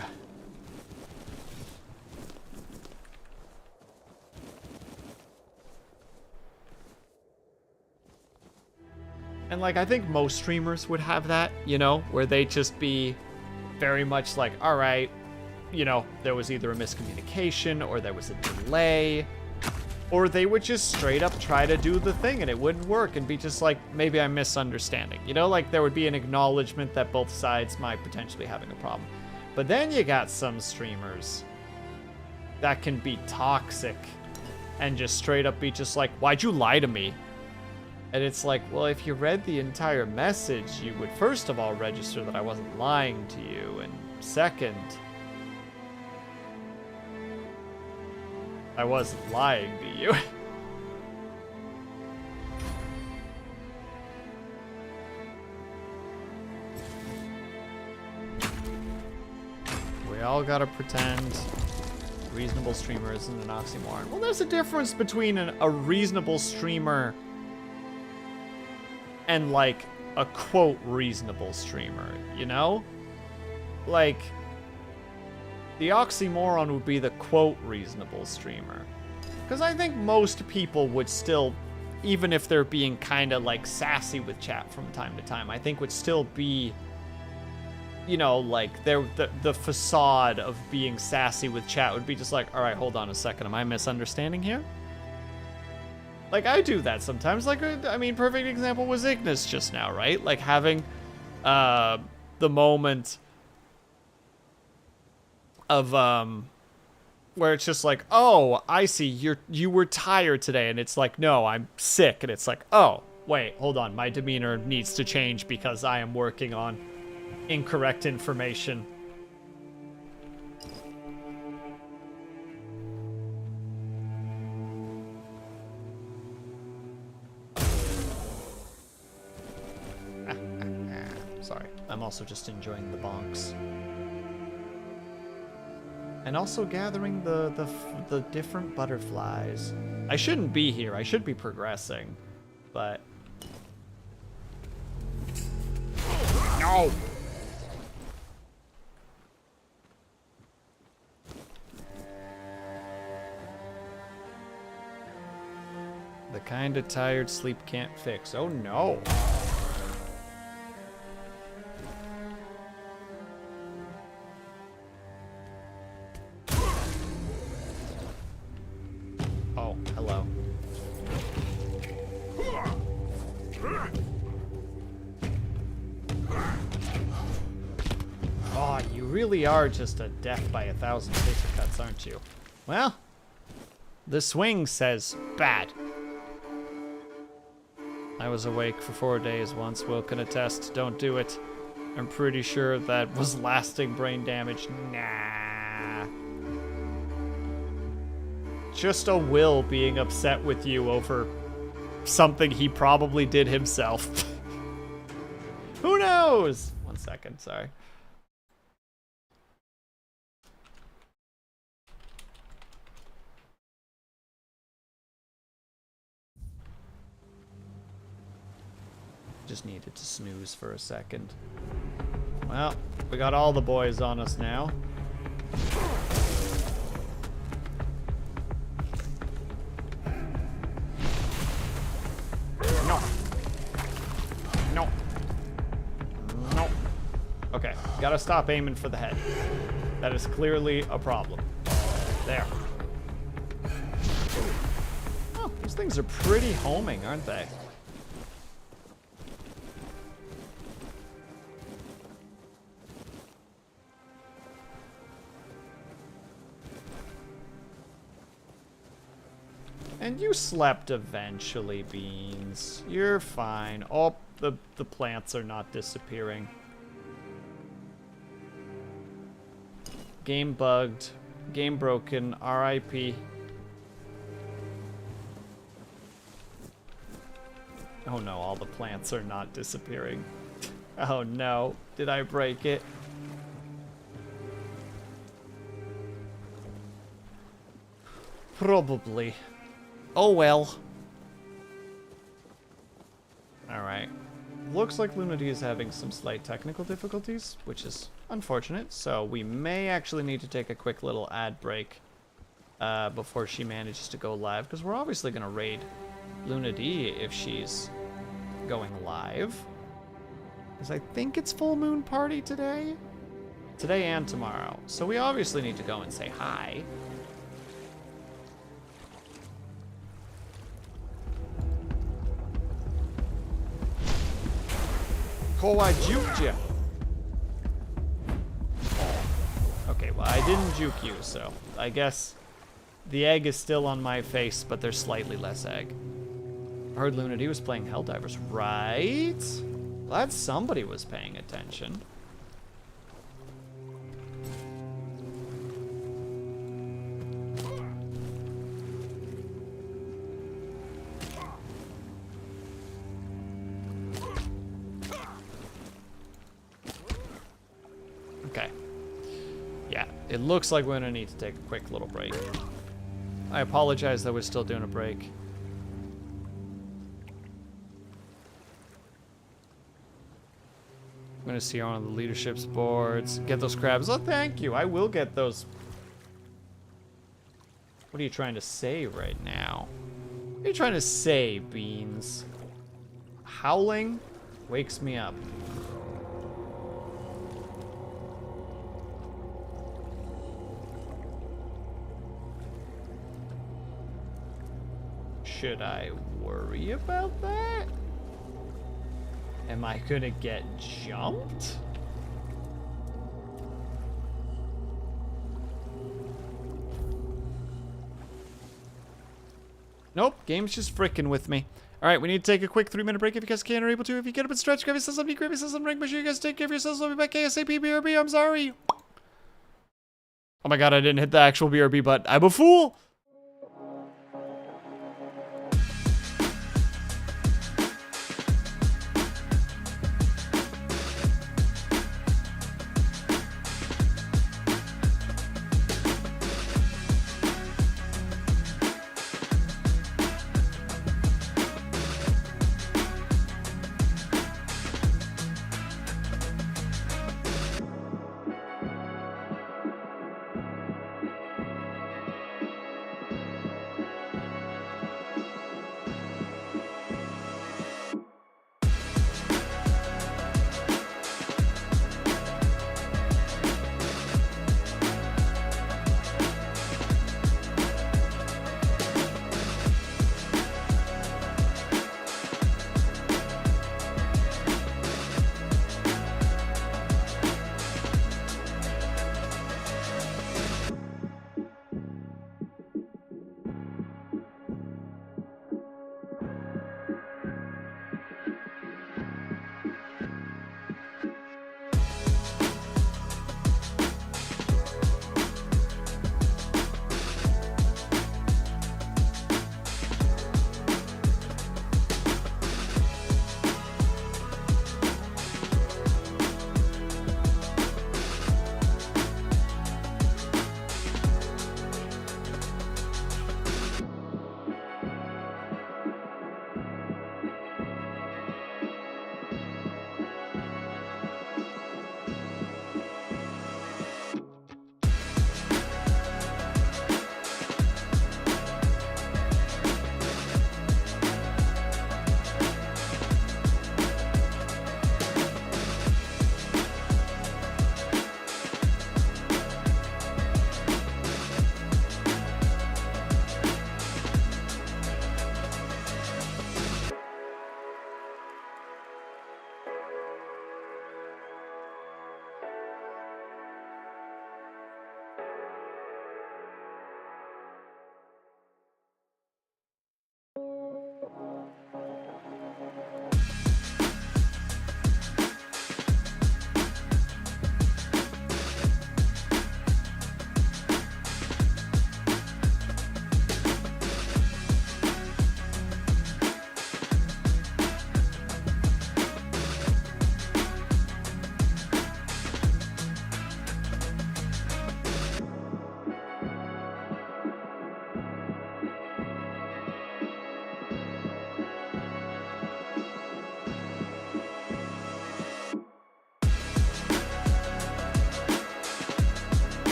And like, I think most streamers would have that, you know, where they just be very much like, all right, you know, there was either a miscommunication or there was a delay, or they would just straight up try to do the thing and it wouldn't work and be just like, maybe I'm misunderstanding. You know, like there would be an acknowledgement that both sides might potentially having a problem. But then you got some streamers that can be toxic and just straight up be just like, why'd you lie to me? And it's like, well, if you read the entire message, you would first of all register that I wasn't lying to you, and second, I wasn't lying to you. We all gotta pretend reasonable streamer isn't an oxymoron. Well, there's a difference between a reasonable streamer and like a quote reasonable streamer, you know? Like, the oxymoron would be the quote reasonable streamer. Because I think most people would still, even if they're being kind of like sassy with chat from time to time, I think would still be, you know, like the facade of being sassy with chat would be just like, all right, hold on a second, am I misunderstanding here? Like, I do that sometimes. Like, I mean, perfect example was Ignis just now, right? Like, having the moment of, where it's just like, oh, I see, you were tired today, and it's like, no, I'm sick, and it's like, oh, wait, hold on, my demeanor needs to change because I am working on incorrect information. Sorry, I'm also just enjoying the bonks. And also gathering the different butterflies. I shouldn't be here, I should be progressing, but... No! The kind of tired sleep can't fix. Oh no! Oh, hello. Oh, you really are just a death by 1,000 paper cuts, aren't you? Well, the swing says bad. I was awake for 4 days once, Will can attest. Don't do it. I'm pretty sure that was lasting brain damage. Nah. Just a Will being upset with you over something he probably did himself. Who knows? 1 second, sorry. Just needed to snooze for a second. Well, we got all the boys on us now. No. No. No. Okay, gotta stop aiming for the head. That is clearly a problem. There. Oh, these things are pretty homing, aren't they? And you slept eventually, Beans. You're fine. Oh, the plants are not disappearing. Game bugged. Game broken. RIP. Oh no, all the plants are not disappearing. Oh no, did I break it? Probably. Oh well. Alright. Looks like Lunity is having some slight technical difficulties, which is unfortunate, so we may actually need to take a quick little ad break before she manages to go live, because we're obviously going to raid Lunity if she's going live. Because I think it's full moon party today? Today and tomorrow. So we obviously need to go and say hi. Oh, I juked you. Okay, well, I didn't juke you, so I guess the egg is still on my face, but there's slightly less egg. I heard Lunity was playing Helldivers, right? Glad somebody was paying attention. Okay. Yeah, it looks like we're gonna need to take a quick little break. I apologize that we're still doing a break. I'm gonna see her on the leadership's boards. Get those crabs. Oh, thank you. I will get those. What are you trying to say right now? What are you trying to say, Beans? Howling wakes me up. Should I worry about that? Am I gonna get jumped? Nope, game's just frickin' with me. Alright, we need to take a quick 3-minute break if you guys can or able to. If you get up and stretch, grab yourself something, grab yourself some drink. Make sure you guys take care of yourselves. I'll be back ASAP, BRB, I'm sorry. Oh my god, I didn't hit the actual BRB button. I'm a fool!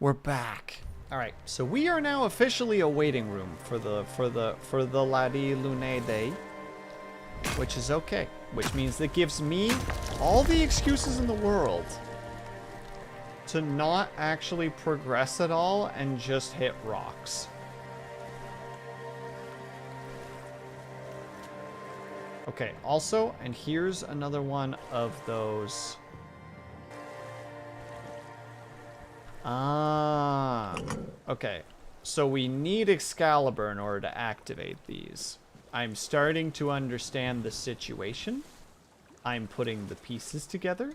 We're back. All right, so we are now officially a waiting room for the Ladi Lune Day, which is okay. Which means that gives me all the excuses in the world to not actually progress at all and just hit rocks. Okay, also, and here's another one of those. Okay. So we need Excalibur in order to activate these. I'm starting to understand the situation. I'm putting the pieces together.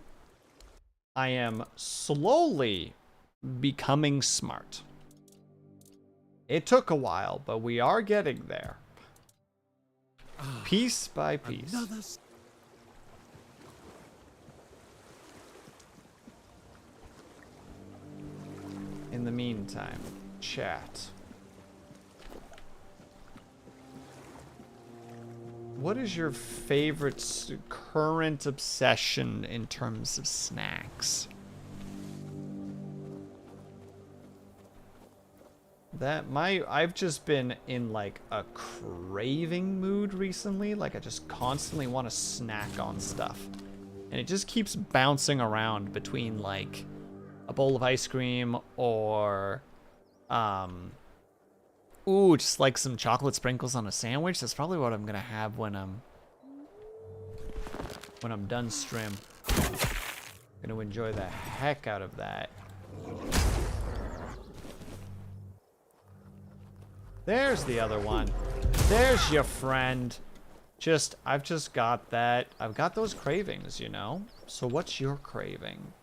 I am slowly becoming smart. It took a while, but we are getting there. Piece by piece. In the meantime, chat. What is your favorite current obsession in terms of snacks? I've just been in like a craving mood recently. Like I just constantly want to snack on stuff. And it just keeps bouncing around between like a bowl of ice cream or just like some chocolate sprinkles on a sandwich. That's probably what I'm gonna have when I'm done stream. Gonna enjoy the heck out of that. There's the other one. There's your friend. I've just got that. I've got those cravings, you know? So what's your craving?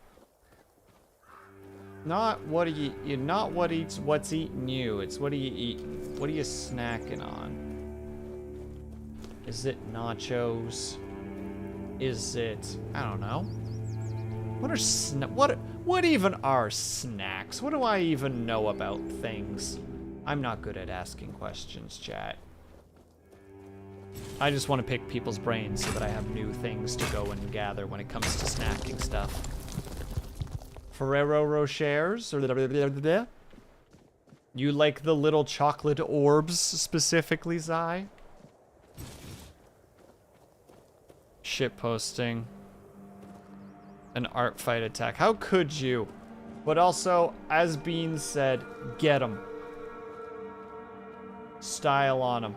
Not what are you not what's eating you. It's what are you eating? What are you snacking on? Is it nachos? Is it, I don't know. What even are snacks? What do I even know about things? I'm not good at asking questions, chat. I just want to pick people's brains so that I have new things to go and gather when it comes to snacking stuff. Ferrero Rochers? Or you like the little chocolate orbs specifically, Zai? Shitposting. An art fight attack. How could you? But also, as Bean said, get him. Style on him.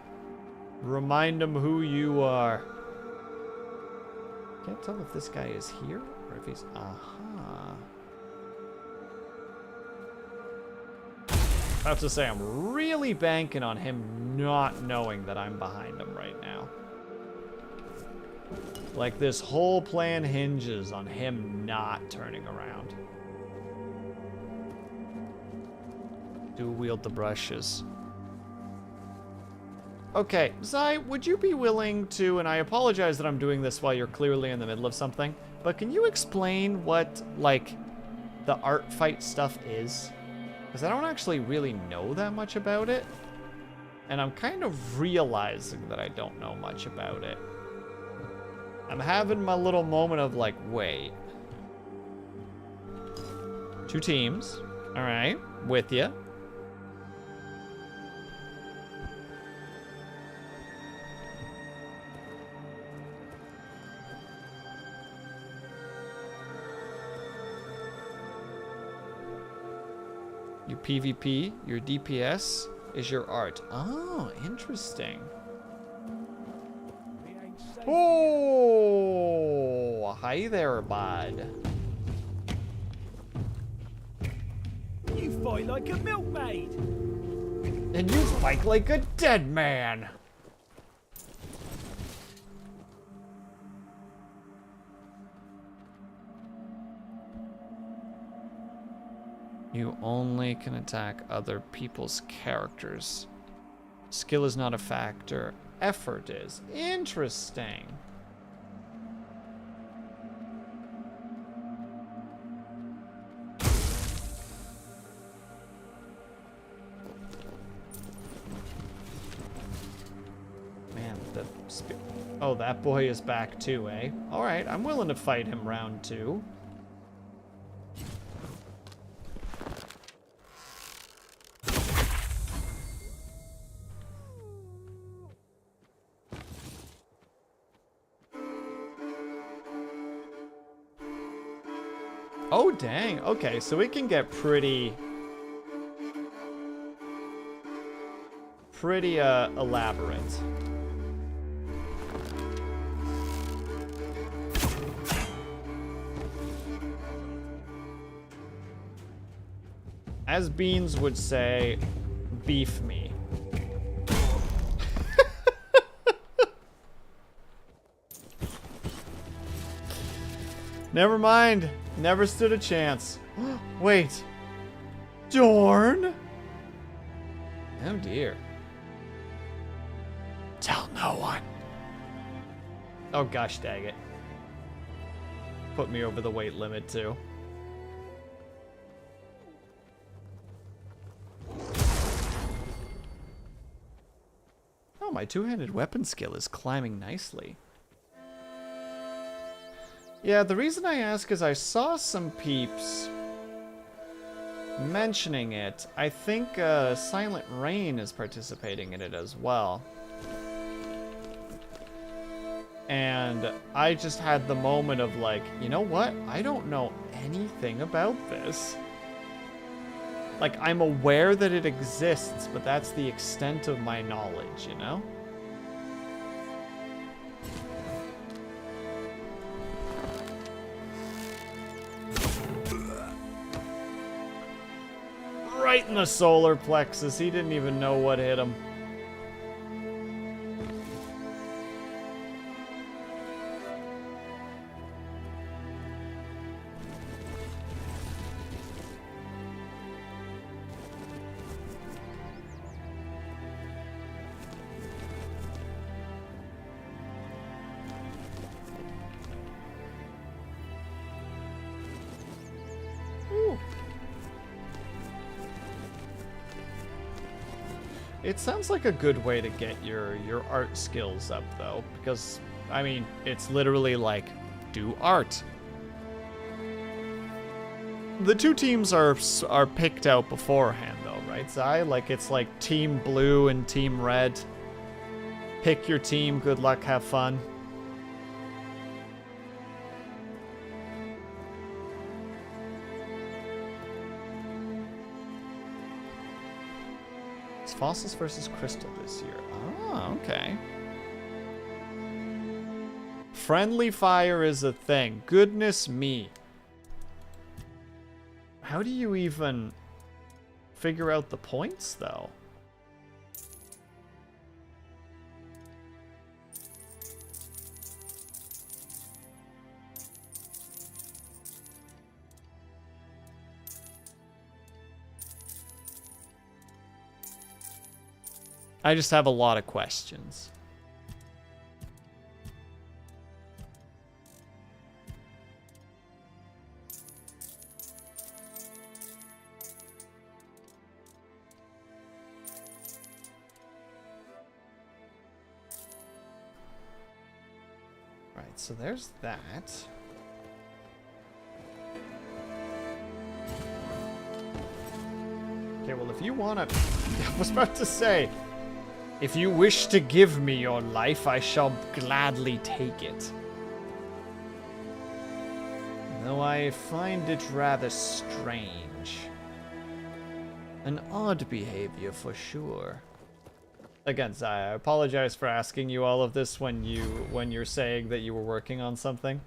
Remind him who you are. Can't tell if this guy is here or if he's... Aha. I have to say, I'm really banking on him not knowing that I'm behind him right now. Like, this whole plan hinges on him not turning around. Do wield the brushes. Okay, Zai, would you be willing to, and I apologize that I'm doing this while you're clearly in the middle of something, but can you explain what, like, the art fight stuff is? Because I don't actually really know that much about it, and I'm kind of realizing that I don't know much about it. I'm having my little moment of like, wait. 2 teams. All right, with you. Your PvP, your DPS is your art. Oh, interesting. Oh, hi there, bud. You fight like a milkmaid. And you fight like a dead man. You only can attack other people's characters. Skill is not a factor. Effort is. Interesting. Man, oh, that boy is back too, eh? Alright, I'm willing to fight him round 2. Oh, dang. Okay, so it can get pretty elaborate. As Beans would say, beef me. Never mind. Never stood a chance. Wait. Dorn? Oh dear. Tell no one. Oh gosh dang it. Put me over the weight limit too. Oh, my two-handed weapon skill is climbing nicely. Yeah, the reason I ask is I saw some peeps mentioning it. I think Silent Rain is participating in it as well. And I just had the moment of like, you know what? I don't know anything about this. Like, I'm aware that it exists, but that's the extent of my knowledge, you know? Right in the solar plexus. He didn't even know what hit him. It sounds like a good way to get your art skills up, though, because, I mean, it's literally like, do art. The two teams are picked out beforehand, though, right, Zai? Like, it's like Team Blue and Team Red. Pick your team, good luck, have fun. Fossils versus Crystal this year. Oh, okay. Friendly fire is a thing. Goodness me. How do you even figure out the points, though? I just have a lot of questions. Right, so there's that. Okay, well, if you want to... I was about to say... If you wish to give me your life, I shall gladly take it. Though I find it rather strange. An odd behavior for sure. Again, Zai, I apologize for asking you all of this when you're saying that you were working on something.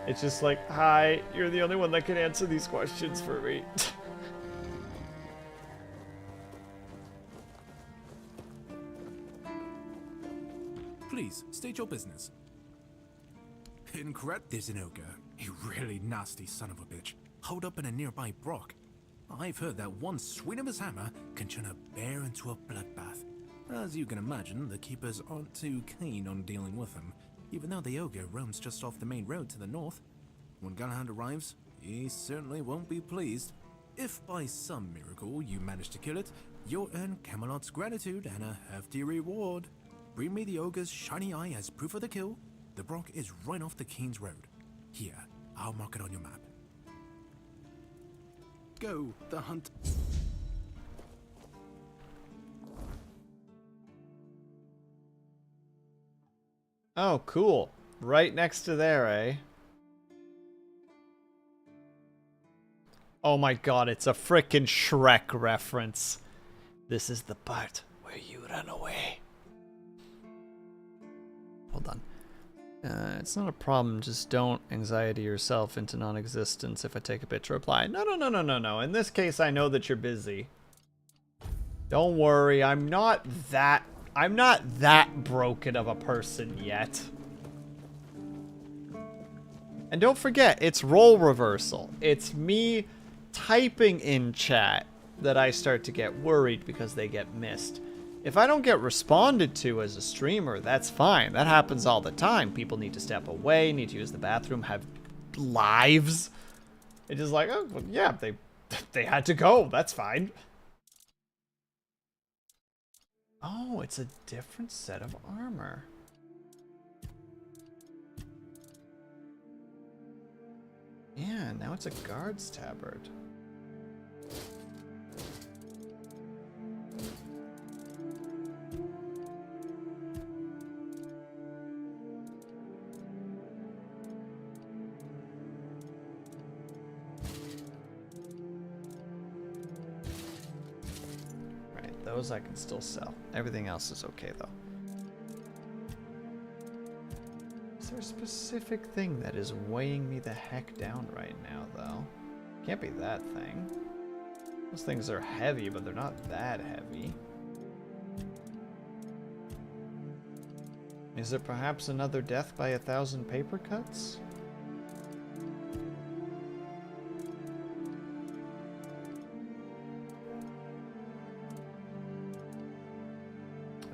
It's just like, hi, you're the only one that can answer these questions for me. Please, state your business. In Kret, there's an ogre. A really nasty son of a bitch. Holed up in a nearby brock. I've heard that one swing of his hammer can turn a bear into a bloodbath. As you can imagine, the keepers aren't too keen on dealing with him, even though the ogre roams just off the main road to the north. When Galahad arrives, he certainly won't be pleased. If by some miracle you manage to kill it, you'll earn Camelot's gratitude and a hefty reward. Bring me the ogre's shiny eye as proof of the kill. The brock is right off the Keen's Road. Here, I'll mark it on your map. Go, the hunt. Oh, cool. right next to there, eh? Oh my god, it's a frickin' Shrek reference. This is the part where you run away. Hold on. It's not a problem, just don't anxiety yourself into non-existence if I take a bit to reply. No. In this case, I know that you're busy. Don't worry, I'm not that broken of a person yet. And don't forget, it's role reversal. It's me typing in chat that I start to get worried because they get missed. If I don't get responded to as a streamer, that's fine. That happens all the time. People need to step away, need to use the bathroom, have lives. It's just like, oh, well, yeah, they had to go. That's fine. Oh, it's a different set of armor. Yeah, now it's a guard's tabard. Right, those I can still sell. Everything else is okay though. Is there a specific thing that is weighing me the heck down right now, though? Can't be that thing. Those things are heavy, but they're not that heavy. Is it perhaps another death by 1,000 paper cuts?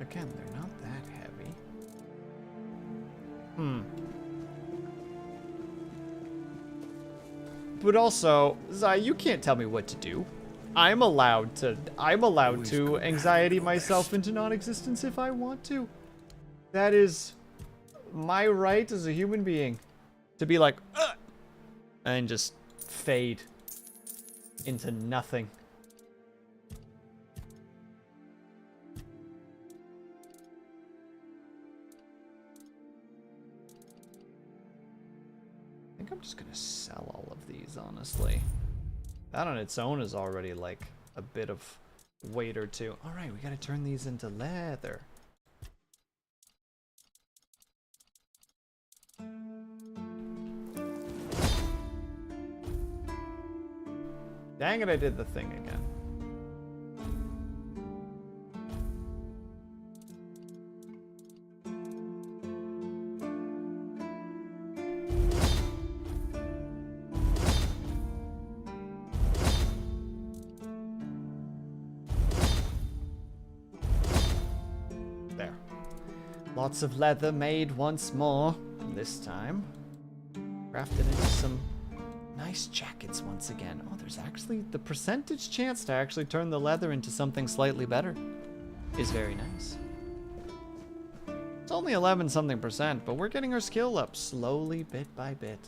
Again, they're not that heavy. But also, Zai, you can't tell me what to do. I'm allowed to anxiety myself into non-existence if I want to. That is my right as a human being to be like, ugh, and just fade into nothing. I think I'm just gonna sell all of these, honestly. That on its own is already like a bit of weight or two. All right, we gotta turn these into leather. Dang it, I did the thing again. There. Lots of leather made once more, this time. Crafted into some nice jackets once again. Oh, there's actually the percentage chance to actually turn the leather into something slightly better is very nice. It's only 11 something %, but we're getting our skill up slowly, bit by bit.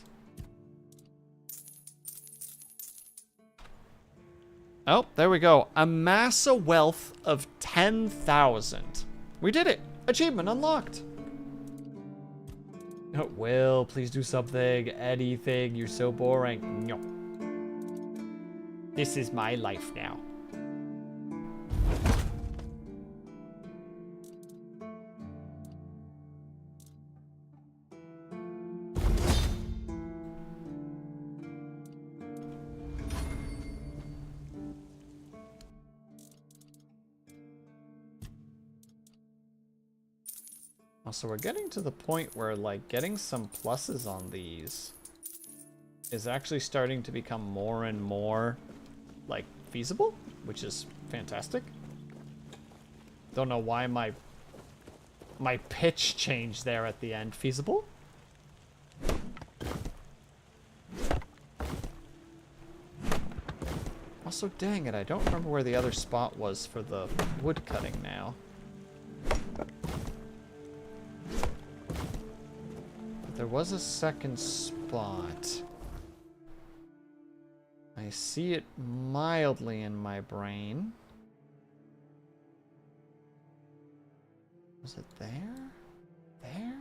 Oh, there we go. Amass a wealth of 10,000. We did it. Achievement unlocked. Oh, Will, please do something. Anything. You're so boring. No. This is my life now. So we're getting to the point where, like, getting some pluses on these is actually starting to become more and more, like, feasible, which is fantastic. Don't know why my pitch changed there at the end. Feasible? Also, dang it, I don't remember where the other spot was for the wood cutting now. There was a second spot. I see it mildly in my brain. Was it there? There?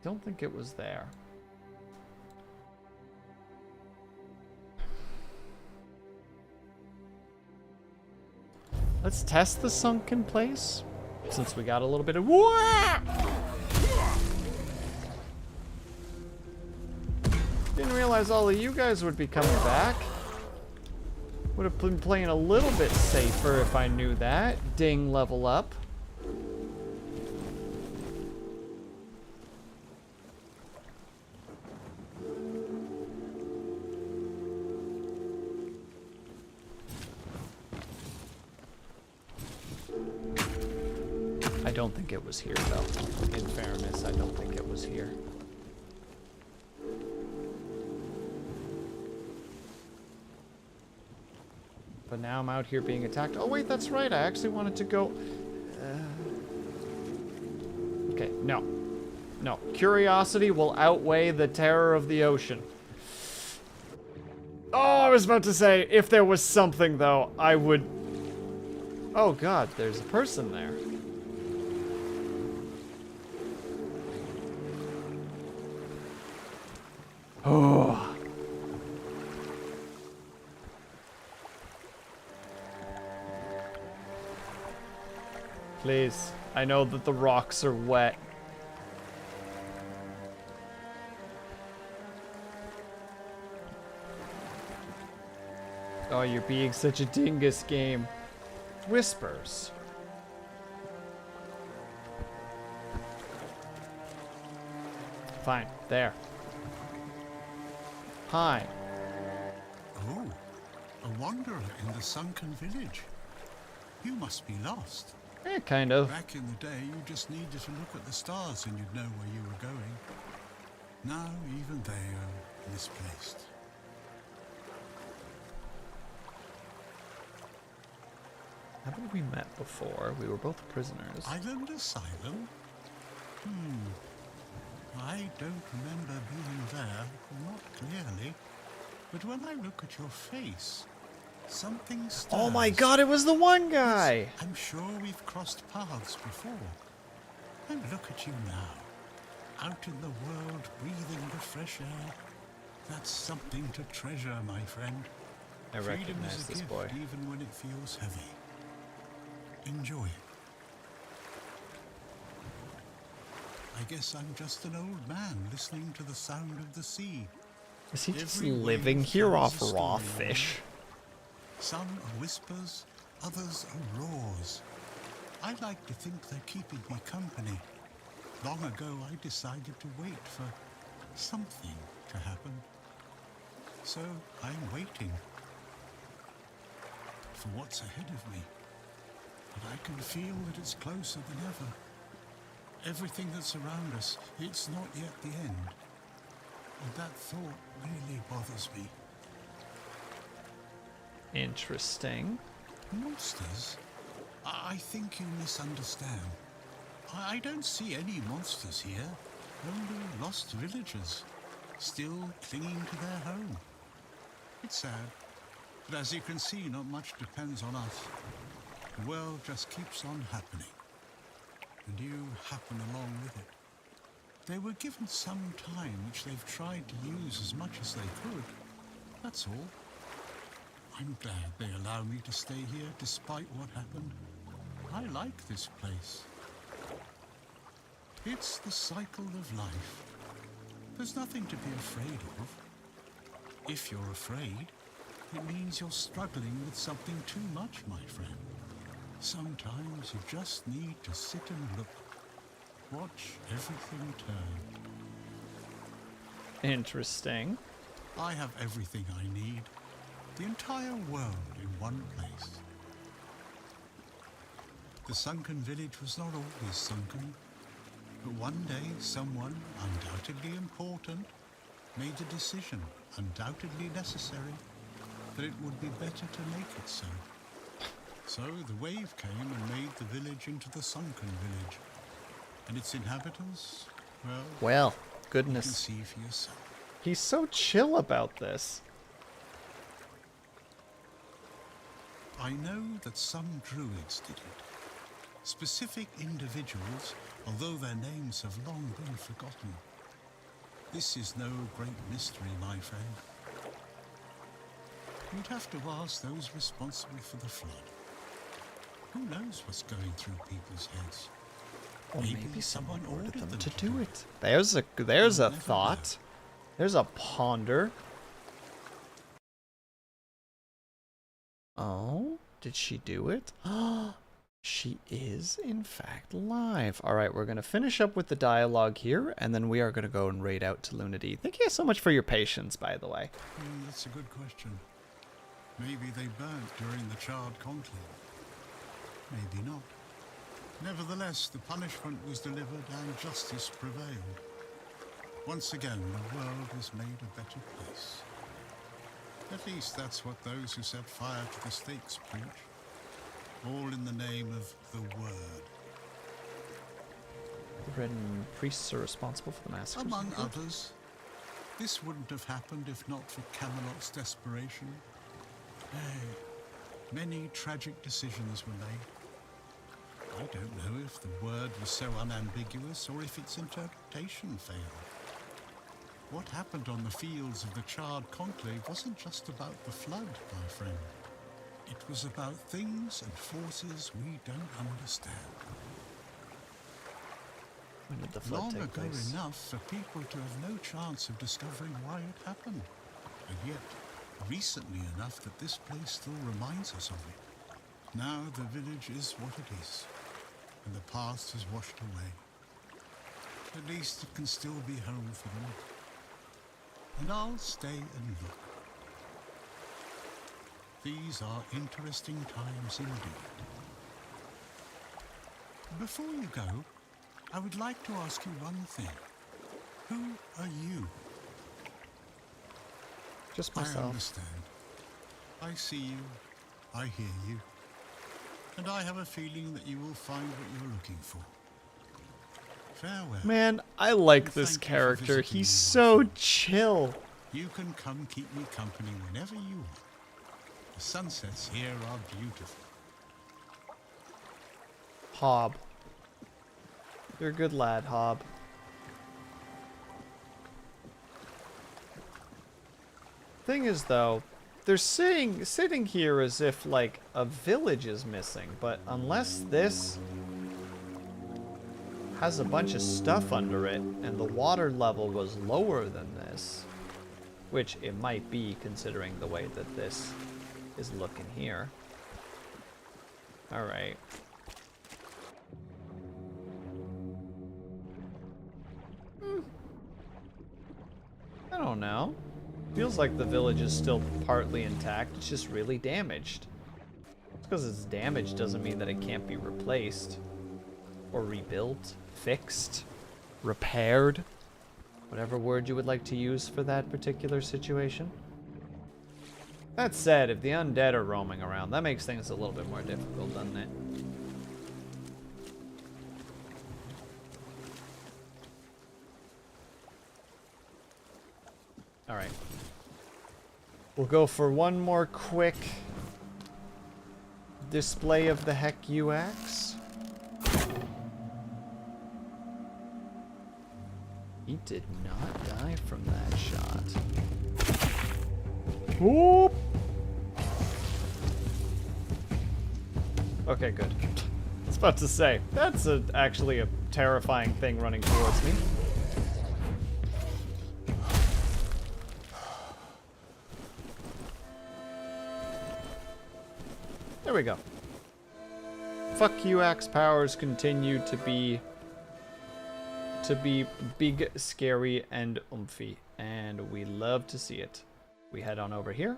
Don't think it was there. Let's test the sunken place, since we got a little bit of... Didn't realize all of you guys would be coming back. Would have been playing a little bit safer if I knew that. Ding, level up. I don't think it was here, though. In fairness, I don't think it was here. But now I'm out here being attacked. Oh, wait, that's right. I actually wanted to go... Okay, no. No. Curiosity will outweigh the terror of the ocean. Oh, I was about to say, if there was something, though, I would... Oh, God, there's a person there. Oh. Please. I know that the rocks are wet. Oh, you're being such a dingus, game. Whispers. Fine. There. Hi. Oh, a wanderer in the sunken village. You must be lost. Eh, kind of. Back in the day, you just needed to look at the stars and you'd know where you were going. Now, even they are misplaced. Haven't we met before? We were both prisoners. Island Asylum? I don't remember being there, not clearly. But when I look at your face, something stirs. Oh my God, it was the one guy! I'm sure we've crossed paths before. And look at you now, out in the world, breathing the fresh air. That's something to treasure, my friend. I Freedom recognize is a this gift, boy. even when it feels heavy. Enjoy it. I guess I'm just an old man listening to the sound of the sea. Is he just Every living wave here tells off a raw story. fish? Some are whispers, others are roars. I like to think they're keeping me company. Long ago, I decided to wait for something to happen. So I'm waiting for what's ahead of me. But I can feel that it's closer than ever. Everything that's around us, it's not yet the end. And that thought really bothers me. Interesting. Monsters? I think you misunderstand. I don't see any monsters here. Only lost villagers, still clinging to their home. It's sad, but as you can see, not much depends on us. The world just keeps on happening, and you happen along with it. They were given some time, which they've tried to use as much as they could. That's all. I'm glad they allow me to stay here despite what happened. I like this place. It's the cycle of life. There's nothing to be afraid of. If you're afraid, it means you're struggling with something too much, my friend. Sometimes you just need to sit and look. Watch everything turn. Interesting. I have everything I need. The entire world in one place. The sunken village was not always sunken. But one day, someone, undoubtedly important, made a decision, undoubtedly necessary, that it would be better to make it so. So the wave came and made the village into the sunken village. And its inhabitants, Well, you can goodness. see for yourself. He's so chill about this. I know that some druids did it. Specific individuals, although their names have long been forgotten. This is no great mystery, my friend. You'd have to ask those responsible for the flood. Who knows what's going through people's heads? Or maybe someone ordered them to to do it. There's a thought. There's a ponder. Oh, did she do it? She is, in fact, live. All right, we're going to finish up with the dialogue here, and then we are going to go and raid out to Lunity. Thank you so much for your patience, by the way. That's a good question. Maybe they burnt during the Charred Conclave. Maybe not. Nevertheless, the punishment was delivered and justice prevailed. Once again, the world was made a better place. At least that's what those who set fire to the stakes preach. All in the name of the Word. The Red priests are responsible for the massacres. Among others. This wouldn't have happened if not for Camelot's desperation. Many tragic decisions were made. I don't know if the Word was so unambiguous or if its interpretation failed. What happened on the fields of the Charred Conclave wasn't just about the flood, my friend. It was about things and forces we don't understand. When did the flood Long take ago place? enough for people to have no chance of discovering why it happened. And yet, recently enough that this place still reminds us of it. Now the village is what it is, and the past is washed away. At least it can still be home for them. And I'll stay and look. These are interesting times indeed. Before you go, I would like to ask you one thing. Who are you? Just myself. I understand. I see you. I hear you. And I have a feeling that you will find what you're looking for. Farewell. Man, I like this Thank you for character. visiting He's me, so my friend. chill. You can come keep me company whenever you want. The sunsets here are beautiful. Hob. You're a good lad, Hob. Thing is, though, they're sitting here as if, like, a village is missing, but unless this has a bunch of stuff under it, and the water level was lower than this, which it might be considering the way that this is looking here. Alright. I don't know. Feels like the village is still partly intact. It's just really damaged. Just because it's damaged doesn't mean that it can't be replaced. Or rebuilt, fixed, repaired. Whatever word you would like to use for that particular situation. That said, if the undead are roaming around, that makes things a little bit more difficult, doesn't it? Alright. We'll go for one more quick display of the heck UX. He did not die from that shot. Whoop! Okay, good. I was about to say, that's actually a terrifying thing running towards me. There we go. Fuck you, axe powers continue to be big, scary, and oomphy, and we love to see it. We head on over here.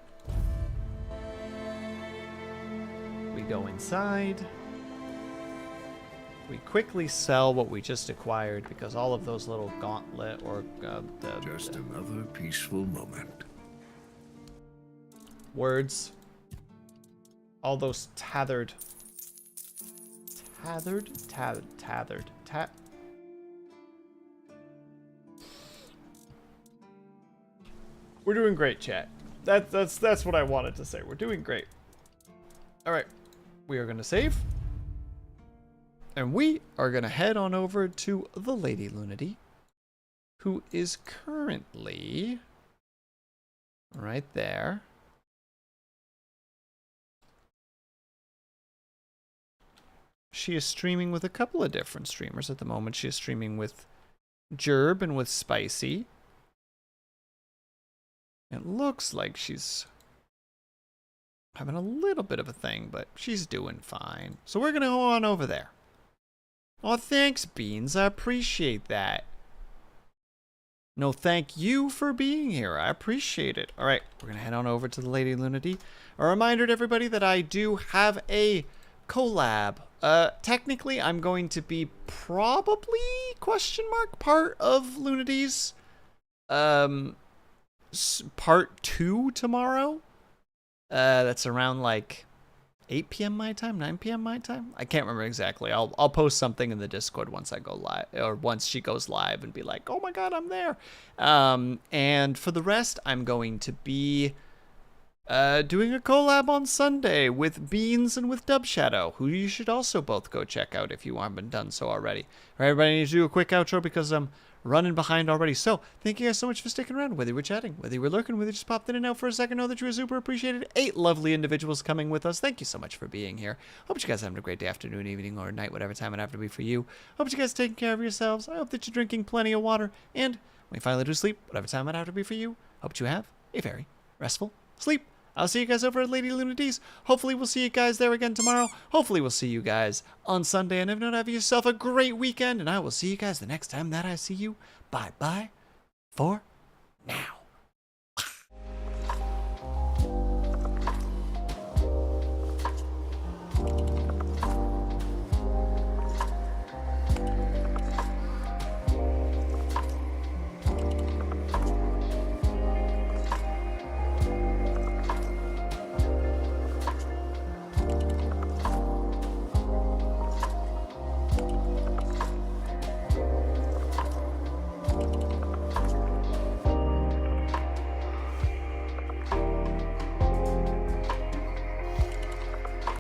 We go inside. We quickly sell what we just acquired because all of those little gauntlet or Just another peaceful moment. words. All those tethered. We're doing great, chat. That's what I wanted to say. We're doing great. All right, we are gonna save, and we are gonna head on over to the Lady Lunity who is currently right there. She is streaming with a couple of different streamers at the moment. She is streaming with Gerb and with Spicy. It looks like she's having a little bit of a thing, but she's doing fine. So we're going to go on over there. Oh, thanks, Beans. I appreciate that. No, thank you for being here. I appreciate it. All right, we're going to head on over to the Lady Lunity. A reminder to everybody that I do have a collab. Technically, I'm going to be probably, part of Lunity's part 2 tomorrow. That's around like 8 p.m. my time, 9 p.m. my time. I can't remember exactly. I'll post something in the Discord once I go live, or once she goes live, and be like, oh my god, I'm there. And for the rest, I'm going to be doing a collab on Sunday with Beans and with Dub Shadow, who you should also both go check out if you haven't done so already. All right, everybody, I need to do a quick outro because I'm running behind already. So, thank you guys so much for sticking around. Whether you were chatting, whether you were lurking, whether you just popped in and out for a second, know that you were super appreciated. 8 lovely individuals coming with us. Thank you so much for being here. Hope you guys are having a great day, afternoon, evening, or night, whatever time it have to be for you. Hope you guys are taking care of yourselves. I hope that you're drinking plenty of water. And when you finally do sleep, whatever time it have to be for you, hope you have a very restful sleep. I'll see you guys over at Lady Lunity's. Hopefully we'll see you guys there again tomorrow. Hopefully we'll see you guys on Sunday. And if not, have yourself a great weekend. And I will see you guys the next time that I see you. Bye-bye for now.